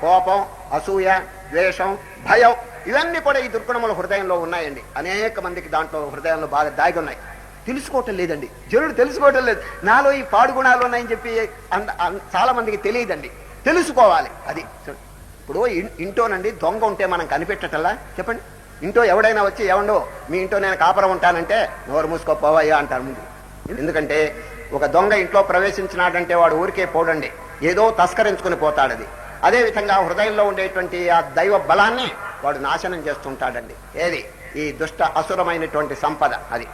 కోపం, అసూయ, ద్వేషం, భయం, ఇవన్నీ కూడా ఈ దుర్గుణముల హృదయంలో ఉన్నాయండి. అనేక మందికి దాంట్లో హృదయంలో బాగా దాగి ఉన్నాయి. తెలుసుకోవటం లేదండి. జనుడు తెలుసుకోవటం లేదు. నాలో ఈ పాడుగుణాలు ఉన్నాయని చెప్పి చాలా మందికి తెలియదండి. తెలుసుకోవాలి. అది ఇప్పుడు ఇంటోనండి దొంగ ఉంటే మనం కనిపెట్టటల్లా చెప్పండి. ఇంట్లో ఎవడైనా వచ్చి ఏమండో మీ ఇంట్లో నేను కాపురం ఉంటానంటే నోరు మూసుకోపోవయ్యా అంటారు ముందు. ఎందుకంటే ఒక దొంగ ఇంట్లో ప్రవేశించినాడంటే వాడు ఊరికే పోడండి, ఏదో తస్కరించుకుని పోతాడు. అది అదేవిధంగా హృదయంలో ఉండేటువంటి ఆ దైవ బలాన్ని వాడు నాశనం చేస్తుంటాడండి. ఏది? ఈ దుష్ట అసురమైనటువంటి సంపద. అది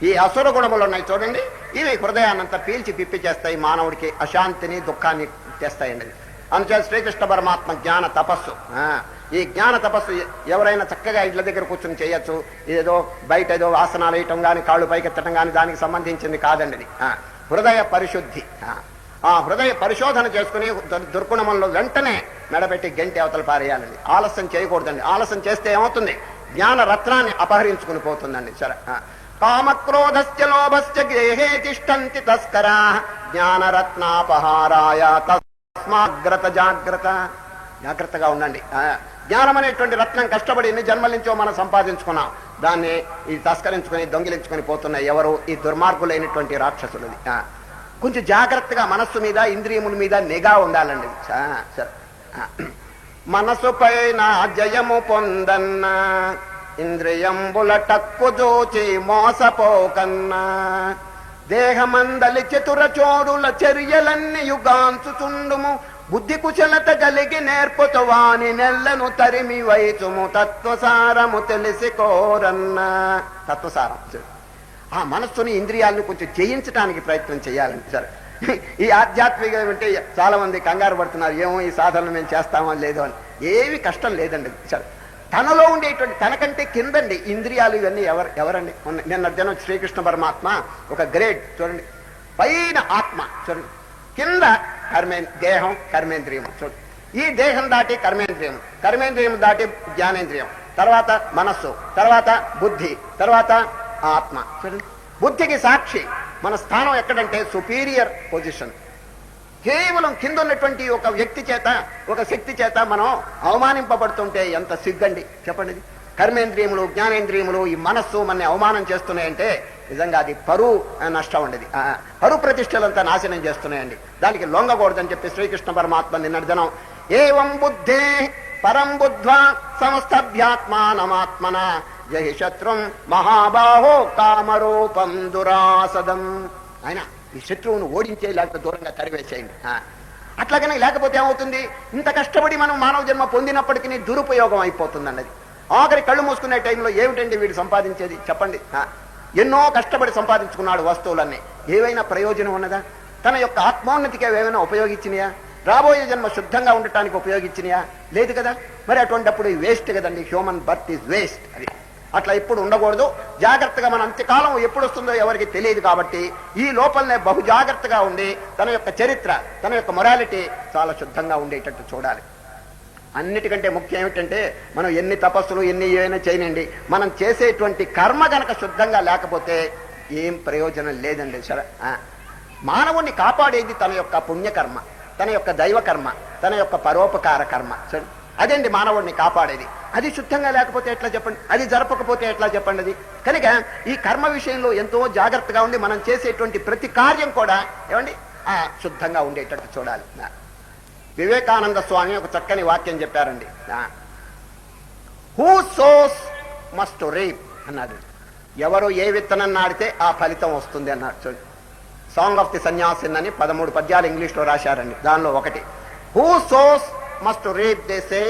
ఈ అసుర గుణములు ఉన్నాయి చూడండి. ఇవి హృదయాన్నంతా పీల్చి పిప్పి చేస్తాయి, మానవుడికి అశాంతిని, దుఃఖాన్ని తెస్తాయండి. అందుచేత శ్రీకృష్ణ పరమాత్మ జ్ఞాన తపస్సు. ఈ జ్ఞాన తపస్సు ఎవరైనా చక్కగా ఇళ్ల దగ్గర కూర్చొని చేయొచ్చు. ఏదో బయట ఏదో ఆసనాలు వేయటం కానీ, కాళ్ళు పైకెత్తడం కానీ దానికి సంబంధించింది కాదండి. ఇది హృదయ పరిశుద్ధి. ఆ హృదయ పరిశోధన చేసుకుని దుర్గుణములలో వెంటనే మెడబెట్టి గంటి అవతల పారేయాలండి. ఆలస్యం చేయకూడదండి. ఆలస్యం చేస్తే ఏమవుతుంది? జ్ఞాన రత్నాన్ని అపహరించుకుని పోతుందండి. సరే. కామక్రోధశ్చ లోభశ్చ గేహే తిష్టంతి తస్కరాః జ్ఞానరత్నాపహారాయ తస్మాగ్రత జాగ్రత్త. జాగ్రత్తగా ఉండండి. జ్ఞానం అనేటువంటి రత్నం కష్టపడి ఎన్ని జన్మల నుంచో మనం సంపాదించుకున్నాం. దాన్ని ఈ తస్కరించుకొని దొంగిలించుకొని పోతున్నాయి ఎవరు? ఈ దుర్మార్గులైనటువంటి రాక్షసులది. కొంచెం జాగ్రత్తగా మనస్సు మీద, ఇంద్రియముల మీద నిఘా ఉండాలండి. సరే. మనసు పైన జయము పొందన్నా ఇంద్రియంబుల టక్కు జోచి మోసపోకన్నా దేహమందలి చతుర చోడుల చర్యలన్నీ యుగాంచుచుండుము బుద్ధి కుశలత కలిగి నేర్పుతు వాని నెల్లను తరిమి వైచుము తత్వసారము తెలిసి కోరన్నా. తత్వసారం. ఆ మనస్సుని, ఇంద్రియాలను కొంచెం జయించడానికి ప్రయత్నం చేయాలని. సరే. ఈ ఆధ్యాత్మిక అంటే చాలా మంది కంగారు పడుతున్నారు. ఏమో ఈ సాధనలు మేము చేస్తామో లేదో అని. ఏవి కష్టం లేదండి. సరే. తనలో ఉండేటువంటి తనకంటే కిందండి ఇంద్రియాలు ఇవన్నీ ఎవరండి? నిన్న దినం శ్రీకృష్ణ పరమాత్మ ఒక గ్రేడ్ చూడండి. పైన ఆత్మ చూడండి, కింద దేహం, కర్మేంద్రియం చూడండి. ఈ దేహం దాటి కర్మేంద్రియం, కర్మేంద్రియం దాటి జ్ఞానేంద్రియం, తర్వాత మనస్సు, తర్వాత బుద్ధి, తర్వాత ఆత్మ చూడండి. బుద్ధికి సాక్షి. మన స్థానం ఎక్కడంటే సుపీరియర్ పొజిషన్. కేవలం కింద ఉన్నటువంటి ఒక వ్యక్తి చేత, ఒక శక్తి చేత మనం అవమానింపబడుతుంటే ఎంత సిగ్గండి చెప్పండి. కర్మేంద్రియములు, జ్ఞానేంద్రియములు, ఈ మనస్సు మనని అవమానం చేస్తున్నాయంటే నిజంగా అది పరువు నష్టం ఉండేది. పరువు ప్రతిష్టలంతా నాశనం చేస్తున్నాయండి. దానికి లొంగకూడదని చెప్పి శ్రీకృష్ణ పరమాత్మ నిన్నటి దినం ఏవం బుద్ధే పరం బుద్ధ్వా సమస్తభ్యాత్మానమాత్మన జహి శత్రుం మహాబాహో కామరూపం దురాసదం. ఆయన ఈ శత్రువును ఓడించే, లేకపోతే దూరంగా తరివేసేయండి. అట్లాగనే లేకపోతే ఏమవుతుంది? ఇంత కష్టపడి మనం మానవ జన్మ పొందినప్పటికీ దురుపయోగం అయిపోతుందండి. అది ఆఖరి కళ్ళు మూసుకునే టైంలో ఏమిటండి వీడు సంపాదించేది చెప్పండి? ఎన్నో కష్టపడి సంపాదించుకున్నాడు వస్తువులన్నీ. ఏవైనా ప్రయోజనం ఉన్నదా? తన యొక్క ఆత్మోన్నతికి ఏమైనా ఉపయోగించినయా? రాబోయే జన్మ శుద్ధంగా ఉండటానికి ఉపయోగించినయా? లేదు కదా. మరి అటువంటిప్పుడు వేస్ట్ కదండి. Human birth is waste. అది అట్లా ఎప్పుడు ఉండకూడదు. జాగ్రత్తగా మన అంత్యకాలం ఎప్పుడు వస్తుందో ఎవరికి తెలియదు. కాబట్టి ఈ లోపలనే బహు జాగ్రత్తగా ఉండి తన యొక్క చరిత్ర, తన యొక్క మొరాలిటీ చాలా శుద్ధంగా ఉండేటట్టు చూడాలి. అన్నిటికంటే ముఖ్యం ఏమిటంటే మనం ఎన్ని తపస్సులు ఎన్ని ఏమైనా చేయనండి, మనం చేసేటువంటి కర్మ గనక శుద్ధంగా లేకపోతే ఏం ప్రయోజనం లేదండి. సరే, మానవుణ్ణి కాపాడేది తన యొక్క పుణ్యకర్మ, తన యొక్క దైవకర్మ, తన యొక్క పరోపకార కర్మ. సరే, అదండి మానవుడిని కాపాడేది. అది శుద్ధంగా లేకపోతే ఎట్లా చెప్పండి, అది జరపకపోతే ఎట్లా చెప్పండి. అది కనుక ఈ కర్మ విషయంలో ఎంతో జాగ్రత్తగా ఉండి మనం చేసేటువంటి ప్రతి కార్యం కూడా ఏమండి శుద్ధంగా ఉండేటట్టు చూడాలి. వివేకానంద స్వామి ఒక చక్కని వాక్యం చెప్పారండి. హూ సోస్ మస్ట్ రీప్ అన్నాడు. ఎవరు ఏ విత్తనం నాడితే ఆ ఫలితం వస్తుంది అన్నాడు. చూడండి, సాంగ్ ఆఫ్ ది సన్యాసిన్ అని 13 పద్యాలు ఇంగ్లీష్లో రాశారండి. దానిలో ఒకటి, who sows must reap they say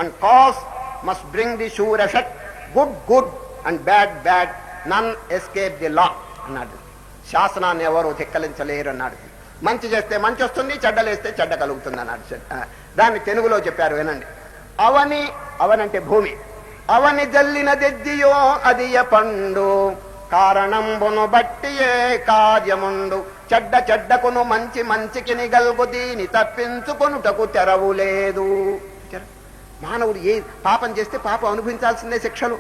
and cause must bring the sure effect, good good and bad bad, none escape the law అన్నాడు. శాసనాన్ని ఎవరు ధిక్కలించలేరు అన్నాడు. మంచి చేస్తే మంచి వస్తుంది, చెడ్డలేస్తే చెడ్డ కలుగుతుంది అన్నాడు. దాన్ని తెలుగులో చెప్పారు, వినండి. అవని, అవనంటే భూమి, అవని జల్లిన దెద్దియో అదియ పండు, కారణంబును బట్టి ఏ కార్యముండు, చెడ్డ చెడ్డకును మంచి మంచికి నిగల్గు, దీని తప్పించుకొనుటకు తెరవు లేదు. మానవుడు ఏ పాపం చేస్తే పాపం అనుభవించాల్సిందే శిక్షలు,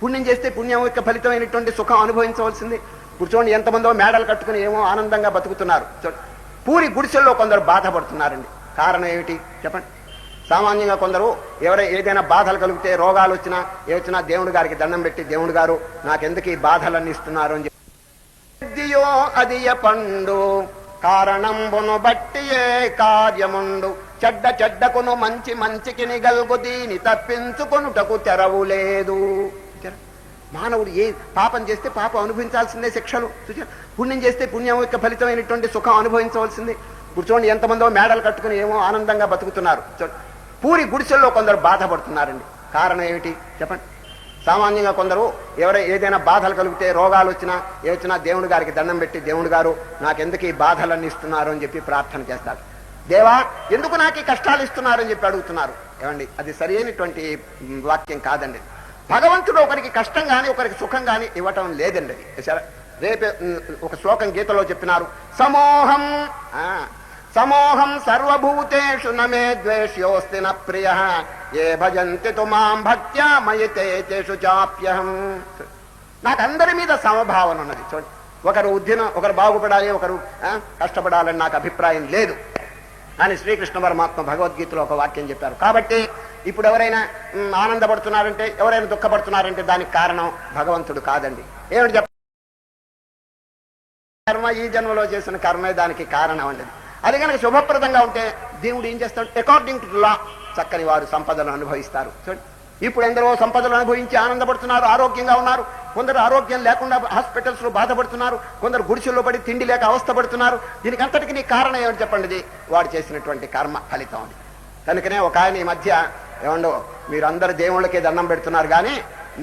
పుణ్యం చేస్తే పుణ్యం యొక్క ఫలితమైనటువంటి సుఖం అనుభవించవలసిందే. కూర్చోండి, ఎంతమందో మేడలు కట్టుకుని ఏమో ఆనందంగా బతుకుతున్నారు. పూరి గుడిసెల్లో కొందరు బాధపడుతున్నారండి. కారణం ఏమిటి చెప్పండి. సామాన్యంగా కొందరు ఏదైనా బాధలు కలిగితే, రోగాలు వచ్చినా వచ్చినా దేవుడి గారికి దండం పెట్టి, దేవుడు గారు నాకెందుకు ఈ బాధలన్నీ ఇస్తున్నారు అని చెప్పి, అదియ పండు కారణంబును బట్టి ఏ కార్యముండు, చెడ్డ చెడ్డకును మంచి మంచికి నిగల్గు, దీని తప్పించుకొనుటకు తెరవు లేదు. మానవుడు ఏ పాపం చేస్తే పాపం అనుభవించాల్సిందే శిక్షలు, పుణ్యం చేస్తే పుణ్యం యొక్క ఫలితమైనటువంటి సుఖం అనుభవించవలసిందే. కూర్చోండి, ఎంతమందో మేడలు కట్టుకుని ఏమో ఆనందంగా బతుకుతున్నారు. పూరి గుడిసెల్లో కొందరు బాధపడుతున్నారండి. కారణం ఏమిటి చెప్పండి. సామాన్యంగా కొందరు ఏదైనా బాధలు కలిగితే, రోగాలు వచ్చినా వచ్చినా దేవుడి గారికి దండం పెట్టి, దేవుడు గారు నాకెందుకు ఈ బాధలన్నీ ఇస్తున్నారు అని చెప్పి ప్రార్థన చేస్తారు. దేవా ఎందుకు నాకు ఈ కష్టాలు ఇస్తున్నారు అని చెప్పి అడుగుతున్నారు. ఏమండి, అది సరి అయినటువంటి వాక్యం కాదండి. భగవంతుడు ఒకరికి కష్టం గాని ఒకరికి సుఖం గాని ఇవ్వటం లేదండి. అది రేపే ఒక శ్లోకం గీతలో చెప్పినారు, సమోహం సమోహం సర్వభూతేషు నమే ద్వేష్యోస్తి న ప్రియ, ఏ భజంతి తు మాం భక్త్యా మయితే తేషు చాప్యహం. నాకు అందరి మీద సమభావన ఉన్నది. చూడండి, ఒకరు ఉద్యమం, ఒకరు బాగుపడాలి, ఒకరు కష్టపడాలని నాకు అభిప్రాయం లేదు అని శ్రీకృష్ణ పరమాత్మ భగవద్గీతలో ఒక వాక్యం చెప్పారు. కాబట్టి ఇప్పుడు ఎవరైనా ఆనందపడుతున్నారంటే, ఎవరైనా దుఃఖపడుతున్నారంటే దానికి కారణం భగవంతుడు కాదండి. ఏమిటి చెప్ప, కర్మ, ఈ జన్మలో చేసిన కర్మే దానికి కారణం అండి. అది కనుక శుభప్రదంగా ఉంటే దేవుడు ఏం చేస్తాడు, అకార్డింగ్ టు లా చక్కని వారు సంపదలు అనుభవిస్తారు. చూడండి, ఇప్పుడు ఎందరో సంపదలు అనుభవించి ఆనందపడుతున్నారు, ఆరోగ్యంగా ఉన్నారు. కొందరు ఆరోగ్యం లేకుండా హాస్పిటల్స్ లో బాధపడుతున్నారు, కొందరు గుడిసెల్లో పడి తిండి లేక అవస్థపడుతున్నారు. దీనికి అంతటికి నీ కారణం ఏమిటి చెప్పండి. వాడు చేసినటువంటి కర్మ ఫలితం అది. కనుకనే ఒక ఆయన ఈ మధ్య, ఏమండో మీరందరూ దేవుళ్ళకే దండం పెడుతున్నారు కానీ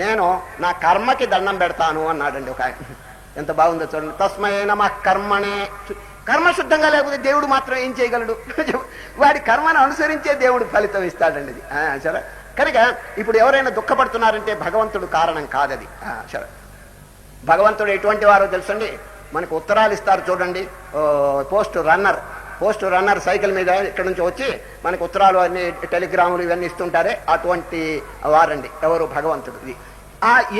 నేను నా కర్మకి దండం పెడతాను అన్నాడండి ఒక ఆయన. ఎంత బాగుందో చూడండి. తస్మై నమః కర్మణే. కర్మ శుద్ధంగా లేకపోతే దేవుడు మాత్రం ఏం చేయగలడు? వాడి కర్మను అనుసరించే దేవుడు ఫలితం ఇస్తాడండి. అది సరే. కనుక ఇప్పుడు ఎవరైనా దుఃఖపడుతున్నారంటే భగవంతుడు కారణం కాదది. సరే, భగవంతుడు ఎటువంటి వారో తెలుసండి. మనకు ఉత్తరాలు ఇస్తారు చూడండి, పోస్ట్ రన్నర్ సైకిల్ మీద ఇక్కడ నుంచి వచ్చి మనకు ఉత్తరాలు అన్ని టెలిగ్రాములు ఇవన్నీ ఇస్తుంటారే, అటువంటి వారండి ఎవరు భగవంతుడు. ఇది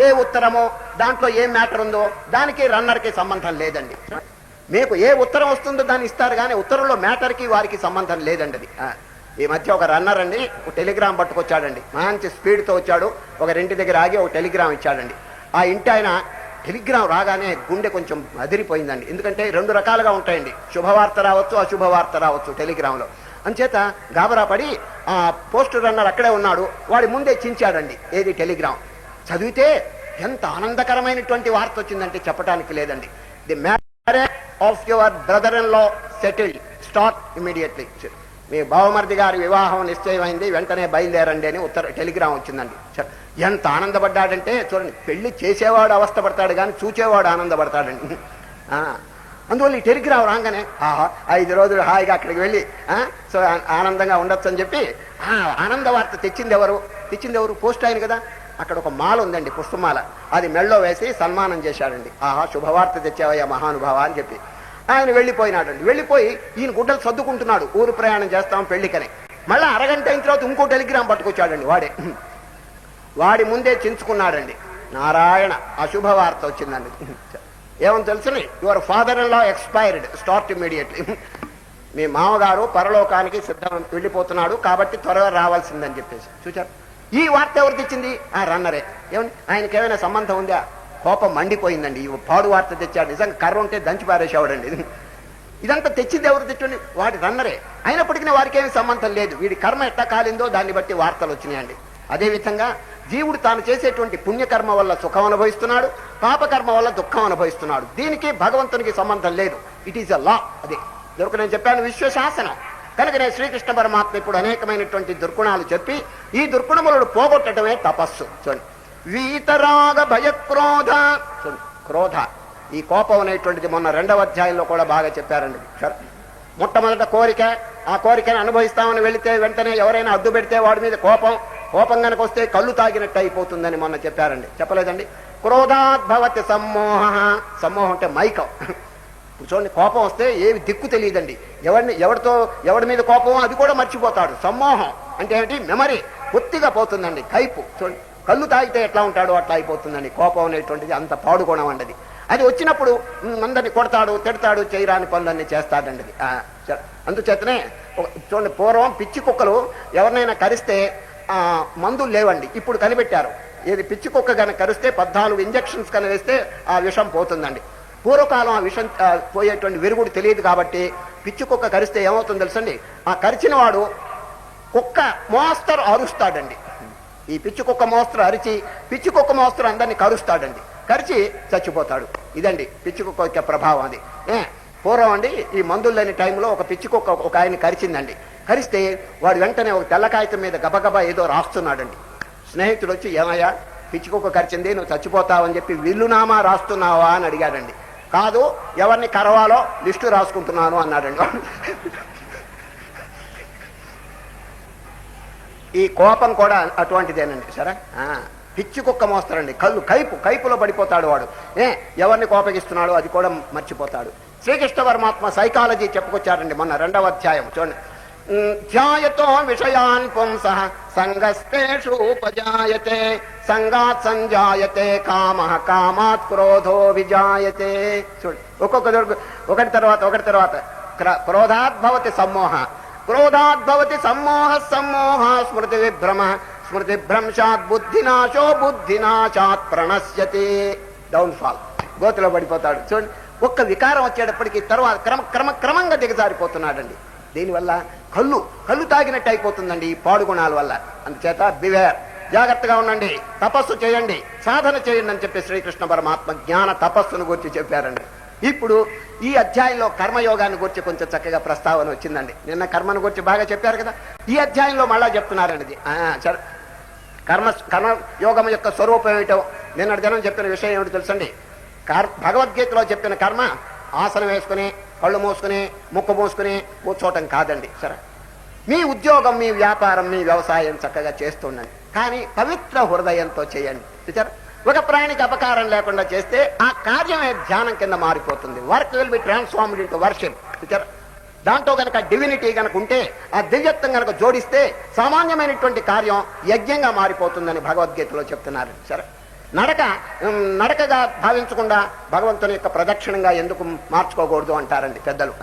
ఏ ఉత్తరమో దాంట్లో ఏ మ్యాటర్ ఉందో దానికి రన్నర్కి సంబంధం లేదండి. మీకు ఏ ఉత్తరం వస్తుందో దాన్ని ఇస్తారు కానీ ఉత్తరంలో మ్యాటర్కి వారికి సంబంధం లేదండి. అది ఈ మధ్య ఒక రన్నర్ అండి ఒక టెలిగ్రామ్ పట్టుకొచ్చాడండి. మంచి స్పీడ్తో వచ్చాడు. ఒక ఇంటి దగ్గర ఆగి ఒక టెలిగ్రామ్ ఇచ్చాడండి. ఆ ఇంటి ఆయన టెలిగ్రామ్ రాగానే గుండె కొంచెం అదిరిపోయిందండి. ఎందుకంటే 2 రకాలుగా ఉంటాయండి, శుభవార్త రావచ్చు, అశుభవార్త రావచ్చు టెలిగ్రామ్లో. అంచేత గాబరా పడి ఆ పోస్ట్ రన్నర్ అక్కడే ఉన్నాడు, వాడి ముందే చించాడండి ఏది టెలిగ్రామ్. చదివితే ఎంత ఆనందకరమైనటువంటి వార్త వచ్చిందంటే చెప్పడానికి లేదండి. The marriage of your brother in law settled, start immediately. మీ బావమర్ది గారి వివాహం నిశ్చయమైంది, వెంటనే బయలుదేరండి అని టెలిగ్రామ్ వచ్చిందండి. ఎంత ఆనందపడ్డాడంటే చూడండి, పెళ్లి చేసేవాడు అవస్థపడతాడు కానీ చూచేవాడు ఆనందపడతాడండి. అందువల్ల ఈ టెలిగ్రామ్ రాగానే 5 రోజులు హాయిగా అక్కడికి వెళ్ళి సో ఆనందంగా ఉండొచ్చు అని చెప్పి ఆనంద వార్త తెచ్చింది ఎవరు? పోస్ట్ ఆయన కదా. అక్కడ ఒక మాల ఉందండి, పుష్పమాల. అది మెళ్ళో వేసి సన్మానం చేశాడండి. శుభవార్త తెచ్చావయ్యా మహానుభావ అని చెప్పి ఆయన వెళ్ళిపోయినాడండి. వెళ్ళిపోయి ఈయన గుడ్డలు సర్దుకుంటున్నాడు, ఊరు ప్రయాణం చేస్తాం పెళ్లికని. మళ్ళీ అరగంట అయిన తర్వాత ఇంకో టెలిగ్రామ్ పట్టుకొచ్చాడండి వాడే. వాడి ముందే చించుకున్నాడండి. నారాయణ, అశుభవార్త వచ్చిందండి. ఏమని తెలుసుని, your father in law expired, start immediately. మీ మామగారు పరలోకానికి సిద్ధం వెళ్ళిపోతున్నాడు కాబట్టి త్వరగా రావాల్సిందని చెప్పేసి. చూచారు, ఈ వార్త ఎవరు తెచ్చింది? ఆ రన్నరే. ఏమండి, ఆయనకి ఏమైనా సంబంధం ఉందా? కోపం మండిపోయిందండి. ఈ పాడు వార్త తెచ్చాడు, నిజంగా కర్ర ఉంటే దంచి పారేసేవాడండి. ఇదంతా తెచ్చింది ఎవరు తెచ్చండి? వాడి రన్నరే. అయినప్పటికీ వారికి ఏమి సంబంధం లేదు. వీడి కర్మ ఎట్టా కాలిందో దాన్ని బట్టి వార్తలు వచ్చినాయండి. అదేవిధంగా జీవుడు తాను చేసేటువంటి పుణ్యకర్మ వల్ల సుఖం అనుభవిస్తున్నాడు, పాపకర్మ వల్ల దుఃఖం అనుభవిస్తున్నాడు. దీనికి భగవంతునికి సంబంధం లేదు. ఇట్ ఈస్ అ లా. అదే దొరకు నేను చెప్పాను, విశ్వశాసనం. కనుకనే శ్రీకృష్ణ పరమాత్మ ఇప్పుడు అనేకమైనటువంటి దుర్గుణాలు చెప్పి ఈ దుర్గుణములను పోగొట్టడమే తపస్సు. చూడండి, వీతరాగ భయక్రోధ. చూడండి, క్రోధ, ఈ కోపం అనేటువంటిది మొన్న 2వ అధ్యాయంలో కూడా బాగా చెప్పారండి. మొట్టమొదట కోరిక, ఆ కోరికను అనుభవిస్తామని వెళితే వెంటనే ఎవరైనా అడ్డు పెడితే వాడి మీద కోపం, కోపం కనుక వస్తే కళ్ళు తాగినట్టు అయిపోతుందని మొన్న చెప్పారండి. చెప్పలేదండి? క్రోధాద్భవతి సమ్మోహ. సమ్మోహం అంటే మైకం. చూడండి, కోపం వస్తే ఏమి దిక్కు తెలియదండి. ఎవడి మీద కోపం అది కూడా మర్చిపోతాడు. సమ్మోహం అంటే ఏమిటి? మెమరీ పూర్తిగా పోతుందండి. కైపు. చూడండి, కళ్ళు తాగితే ఎట్లా ఉంటాడో అట్లా అయిపోతుందండి. కోపం అనేటువంటిది అంత పాడుకోవడం అండి. అది వచ్చినప్పుడు అందరిని కొడతాడు, తిడతాడు, చేయరాని పనులన్నీ చేస్తాడండి. అందుచేతనే చూడండి, పూర్వం పిచ్చి కుక్కలు ఎవరినైనా కరిస్తే మందులు లేవండి, ఇప్పుడు కనిపెట్టారు. ఏది పిచ్చి కుక్క కనుక కరిస్తే 14 ఇంజక్షన్స్ కనుక వేస్తే ఆ విషం పోతుందండి. పూర్వకాలం ఆ విషం పోయేటువంటి విరుగుడు తెలియదు కాబట్టి పిచ్చి కుక్క కరిస్తే ఏమవుతుందో తెలుసండి, ఆ కరిచిన వాడు కుక్క మోస్తరు అరుస్తాడండి. ఈ పిచ్చి కుక్క మోస్తరు అరిచి పిచ్చి కుక్క మోస్తరు అందరినీ కరుస్తాడండి. కరిచి చచ్చిపోతాడు. ఇదండి పిచ్చి కుక్క యొక్క ప్రభావం. అది పూర్వం అండి, ఈ మందులు లేని టైంలో ఒక పిచ్చి కుక్క ఒక ఆయన కరిచిందండి. కరిస్తే వాడు వెంటనే ఒక తెల్ల కాగితం మీద గబగబా ఏదో రాస్తున్నాడండి. స్నేహితుడు వచ్చి, ఏమయ్యా పిచ్చి కుక్క కరిచింది, నువ్వు చచ్చిపోతావని చెప్పి విల్లునామా రాస్తున్నావా అని అడిగాడండి. కాదు, ఎవరిని కరవాలో లిస్టు రాసుకుంటున్నాను అన్నాడండి. ఈ కోపం కూడా అటువంటిదేనండి. సరే, పిచ్చి కుక్క మోస్తారండి. కైపులో పడిపోతాడు వాడు. ఎవరిని కోపగిస్తున్నాడో అది కూడా మర్చిపోతాడు. శ్రీకృష్ణ పరమాత్మ సైకాలజీ చెప్పుకొచ్చారండి మొన్న 2వ అధ్యాయం. చూడండి, ధ్యాయతో విషయాన్ పుంసః సంగస్తేషు ఉపజాయతే సంగాత్ సంజాయతే కామః కామాత్ క్రోధో విజాయతే. చూడండి, ఒకటి తర్వాత క్రోధాద్భవతి సమ్మోహ, క్రోధాద్భవతి సమ్మోహ, సమ్మోహ స్మృతి విభ్రమ, స్మృతి భ్రంశాత్ బుద్ధినాశో, బుద్ధినాశాత్ ప్రణశ్యతి. డౌన్ఫాల్, గోతిలో పడిపోతాడు. చూడండి, ఒక్క వికారం వచ్చేటప్పటికి తర్వాత క్రమంగా దిగజారిపోతున్నాడండి. దీనివల్ల కళ్ళు తాగినట్టు అయిపోతుందండి ఈ పాడుగుణాల వల్ల. అందుచేత బివేర్, జాగ్రత్తగా ఉండండి, తపస్సు చేయండి, సాధన చేయండి అని చెప్పి శ్రీకృష్ణ పరమాత్మ జ్ఞాన తపస్సును గురించి చెప్పారండి. ఇప్పుడు ఈ అధ్యాయంలో కర్మయోగాన్ని గురించి కొంచెం చక్కగా ప్రస్తావన వచ్చిందండి. నిన్న కర్మను గురించి బాగా చెప్పారు కదా, ఈ అధ్యాయంలో మళ్ళా చెప్తున్నారండి. కర్మయోగం యొక్క స్వరూపం ఏమిటో నిన్నటి దినం చెప్పిన విషయం ఏమిటో తెలుసండి. భగవద్గీతలో చెప్పిన కర్మ ఆసనం వేసుకుని, కళ్ళు మూసుకుని, ముక్కు మూసుకుని కూర్చోవటం కాదండి. సరే, మీ ఉద్యోగం, మీ వ్యాపారం, మీ వ్యవసాయం చక్కగా చేస్తుండండి, కానీ పవిత్ర హృదయంతో చేయండి. చూచారు, ఒక ప్రాణికి అపకారం లేకుండా చేస్తే ఆ కార్యమే ధ్యానం కింద మారిపోతుంది. Work will be transformed into worship. చూచారు, దాంట్లో కనుక డివినిటీ కనుక ఉంటే, ఆ దివ్యత్వం కనుక సామాన్యమైనటువంటి కార్యం యజ్ఞంగా మారిపోతుందని భగవద్గీతలో చెప్తున్నారు. సరే, నడకగా భావించకుండా భగవంతుని యొక్క ప్రదక్షిణంగా ఎందుకు మార్చుకోకూడదు అంటారండి పెద్దలు.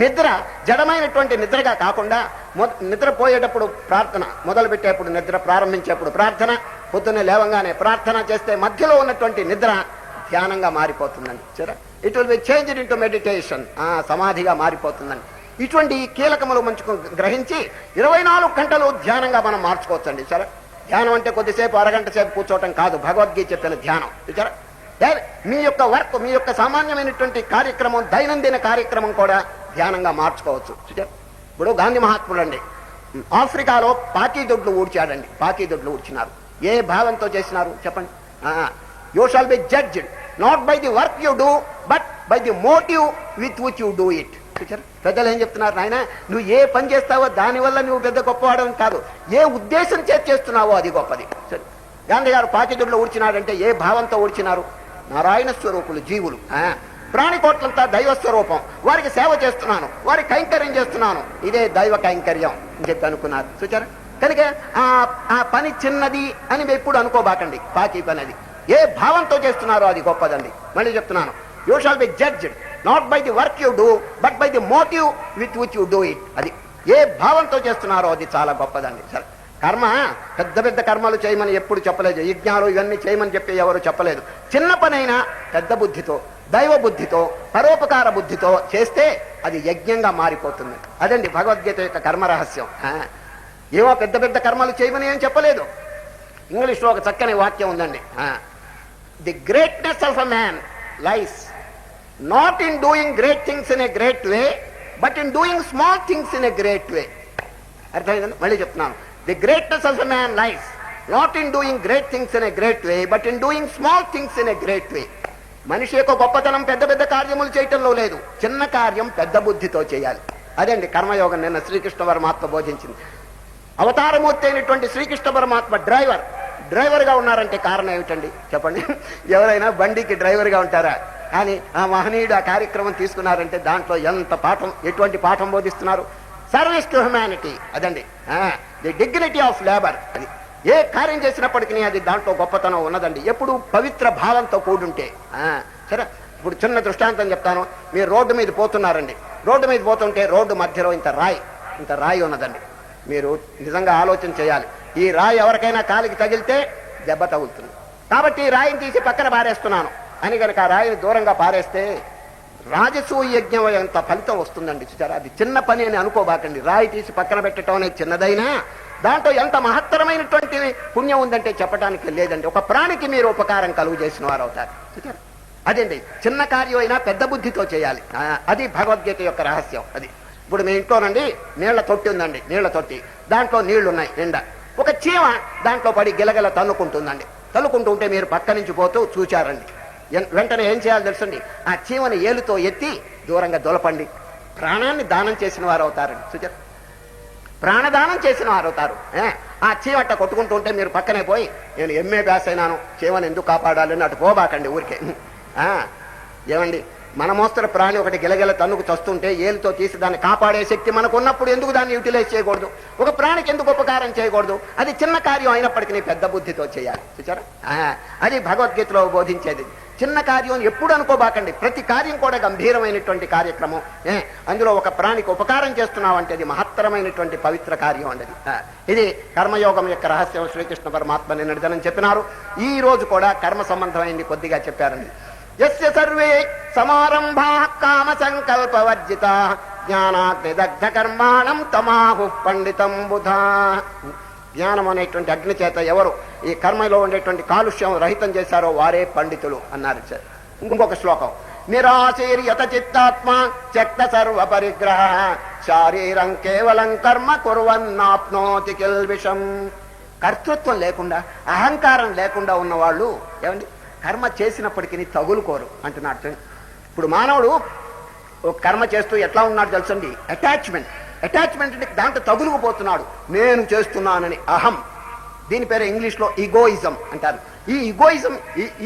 నిద్ర జడమైనటువంటి నిద్రగా కాకుండా నిద్రపోయేటప్పుడు ప్రార్థన, మొదలు పెట్టేప్పుడు నిద్ర, ప్రారంభించేప్పుడు ప్రార్థన, పొద్దున్నే లేవంగానే ప్రార్థన చేస్తే మధ్యలో ఉన్నటువంటి నిద్ర ధ్యానంగా మారిపోతుందండి. సరే, it will be changed into meditation, సమాధిగా మారిపోతుందండి. ఇటువంటి కీలకములు మంచుకు గ్రహించి 24 గంటలు ధ్యానంగా మనం మార్చుకోవచ్చండి. సరే, ధ్యానం అంటే కొద్దిసేపు అరగంట సేపు కూర్చోవటం కాదు, భగవద్గీత చెప్పిన ధ్యానం. చూచారా, మీ యొక్క వర్క్, మీ యొక్క సామాన్యమైనటువంటి కార్యక్రమం, దైనందిన కార్యక్రమం కూడా ధ్యానంగా మార్చుకోవచ్చు. చూచారు, ఇప్పుడు గాంధీ మహాత్ముడు అండి ఆఫ్రికాలో పాకీదొడ్లు ఊడ్చాడండి. పాకీదొడ్లు ఊడ్చినారు. ఏ భావంతో చేసినారు చెప్పండి? You shall be judged not by the work you do, but by the motive with which you do it. పెద్దలు ఏం చెప్తున్నారు? నాయన, నువ్వు ఏ పని చేస్తావో దానివల్ల నువ్వు పెద్ద గొప్పవాడని కాదు, ఏ ఉద్దేశం చేస్తున్నావో అది గొప్పది. సరే, గాంధీ గారు పాకిదుడిలో ఊడ్చినాడంటే ఏ భావంతో ఊడ్చినారు? నారాయణ స్వరూపులు జీవులు. ప్రాణికోట్లంతా దైవ స్వరూపం, వారికి సేవ చేస్తున్నాను, వారికి కైంకర్యం చేస్తున్నాను, ఇదే దైవ కైంకర్యం అని చెప్పి అనుకున్నారు. చూచారా? కనుక ఆ పని చిన్నది అని ఎప్పుడు అనుకోబాకండి. పాకి పని అది ఏ భావంతో చేస్తున్నారో అది గొప్పదండి. మళ్ళీ చెప్తున్నాను, you shall be judged not by the work you do but by the motive with which you do it. అది ఏ భావంతో చేస్తున్నారో అది చాలా గొప్పదండి. సరే, కర్మ పెద్ద పెద్ద కర్మలు చేయమని ఎప్పుడు చెప్పలేదు, యజ్ఞాలు ఇవన్నీ చేయమని చెప్పి ఎవరు చెప్పలేదు. చిన్న పనైనా పెద్ద బుద్ధితో, దైవ బుద్ధితో, పరోపకార బుద్ధితో చేస్తే అది యజ్ఞంగా మారిపోతుంది. అదండి భగవద్గీత యొక్క కర్మ రహస్యం. ఏమో పెద్ద పెద్ద కర్మలు చేయమని ఏం చెప్పలేదు. ఇంగ్లీష్లో ఒక చక్కని వాక్యం ఉందండి, the greatness of a man lies not in doing great things in a great way but in doing small things in a great way. అర్థమైందండి? మళ్ళీ చెప్తున్నాను, the greatness of a man lies not in doing great things in a great way but in doing small things in a great way. మనిషి యొక్క గొప్పతనం పెద్ద పెద్ద కార్యములు చేయటంలో లేదు, చిన్న కార్యం పెద్ద బుద్ధితో చేయాలి. అదండి కర్మయోగం నిన్న శ్రీకృష్ణ పరమాత్మ బోధించింది. అవతారమూర్తి అయినటువంటి శ్రీకృష్ణ పరమాత్మ డ్రైవర్గా ఉన్నారంటే కారణం ఏమిటండి చెప్పండి? ఎవరైనా బండికి డ్రైవర్గా ఉంటారా? కానీ ఆ మహనీయుడు ఆ కార్యక్రమం తీసుకున్నారంటే దాంట్లో ఎంత పాఠం, ఎటువంటి పాఠం బోధిస్తున్నారు? Service to humanity. అదండి ది డిగ్నిటీ ఆఫ్ లేబర్. అది ఏ కార్యం చేసినప్పటికీ అది దాంట్లో గొప్పతనం ఉన్నదండి, ఎప్పుడు పవిత్ర భావంతో కూడుంటే. సరే, ఇప్పుడు చిన్న దృష్టాంతం చెప్తాను. మీరు రోడ్డు మీద పోతున్నారండి, రోడ్డు మీద పోతుంటే రోడ్డు మధ్యలో ఇంత రాయి ఉన్నదండి. మీరు నిజంగా ఆలోచన చేయాలి, ఈ రాయి ఎవరికైనా కాలికి తగిలితే దెబ్బ తగులుతుంది, కాబట్టి ఈ రాయిని తీసి పక్కన పారేస్తున్నాను అని కనుక ఆ రాయిని దూరంగా పారేస్తే రాజసూయ యజ్ఞం ఎంత ఫలితం వస్తుందండి. చూసారా? అది చిన్న పని అని అనుకోబాకండి. రాయి తీసి పక్కన పెట్టడం అనేది చిన్నదైనా దాంట్లో ఎంత మహత్తరమైనటువంటి పుణ్యం ఉందంటే చెప్పడానికి లేదండి. ఒక ప్రాణికి మీరు ఉపకారం కలుగు చేసిన వారు అవుతారు. చూసారా? అదండి చిన్న కార్యం అయినా పెద్ద బుద్ధితో చేయాలి. అది భగవద్గీత యొక్క రహస్యం. అది ఇప్పుడు మీ ఇంట్లోనండి నీళ్ల తొట్టి ఉందండి, నీళ్ల తొట్టి, దాంట్లో నీళ్లున్నాయి నిండా. ఒక చీమ దాంట్లో పడి గిలగిల తన్నుకుంటుందండి. తన్నుకుంటూ ఉంటే మీరు పక్క నుంచి పోతూ చూచారండి, వెంటనే ఏం చేయాలి తెలుసండి? ఆ చీమని ఏలుతో ఎత్తి దూరంగా దొలపండి. ప్రాణాన్ని దానం చేసిన వారు అవుతారండి. చూచారు? ప్రాణదానం చేసిన వారు అవుతారు. ఆ చీమట్ట కొట్టుకుంటూ ఉంటే మీరు పక్కనే పోయి నేను ఎంఏ పాస్ అయినాను, చీమని ఎందుకు కాపాడాలని అటు పోబాకండి ఊరికే. ఏమండి, మన మోస్తర ప్రాణి ఒకటి గిలగిల తన్నుకు చస్తుంటే ఏలుతో తీసి దాన్ని కాపాడే శక్తి మనకు ఉన్నప్పుడు ఎందుకు దాన్ని యూటిలైజ్ చేయకూడదు? ఒక ప్రాణికి ఎందుకు ఉపకారం చేయకూడదు? అది చిన్న కార్యం అయినప్పటికీ పెద్ద బుద్ధితో చేయాలి. చూచారా? అది భగవద్గీతలో బోధించేది. చిన్న కార్యం ఎప్పుడు అనుకోబాకండి, ప్రతి కార్యం కూడా గంభీరమైనటువంటి కార్యక్రమం. అందులో ఒక ప్రాణికి ఉపకారం చేస్తున్నామంటే అది మహత్తరమైనటువంటి పవిత్ర కార్యం అండి. ఇది కర్మయోగం యొక్క రహస్యం శ్రీకృష్ణ పరమాత్మ నిన్నటిదనం చెప్పినారు. ఈ రోజు కూడా కర్మ సంబంధమైంది కొద్దిగా చెప్పారండి. యస్య సర్వే సమారంభాః కామ సంకల్పవర్జితాః జ్ఞానాగ్నిదగ్ధ కర్మాణం తమాహు పండితం బుధాః. జ్ఞానం అనేటువంటి అగ్ని చేత ఎవరు ఈ కర్మలో ఉండేటువంటి కాలుష్యం రహితం చేశారో వారే పండితులు అన్నారు. ఇంకొక శ్లోకం, నిరాశీర్యత చిత్తాత్మ త్యక్త సర్వ పరిగ్రహ శారీరం కేవలం కర్మ కుర్వన్నాప్నోతి కిల్బిషం. కర్తృత్వం లేకుండా, అహంకారం లేకుండా ఉన్నవాళ్ళు ఏమండి కర్మ చేసినప్పటికీ తగులుకోరు అంటున్నాడు. ఇప్పుడు మానవుడు ఒక కర్మ చేస్తూ ఎట్లా ఉన్నాడు తెలుసండి? అటాచ్మెంట్ అంటే దాంట్లో తగులుకుపోతున్నాడు. నేను చేస్తున్నానని అహం, దీని పేరు ఇంగ్లీష్లో ఈగోయిజం అంటారు. ఈ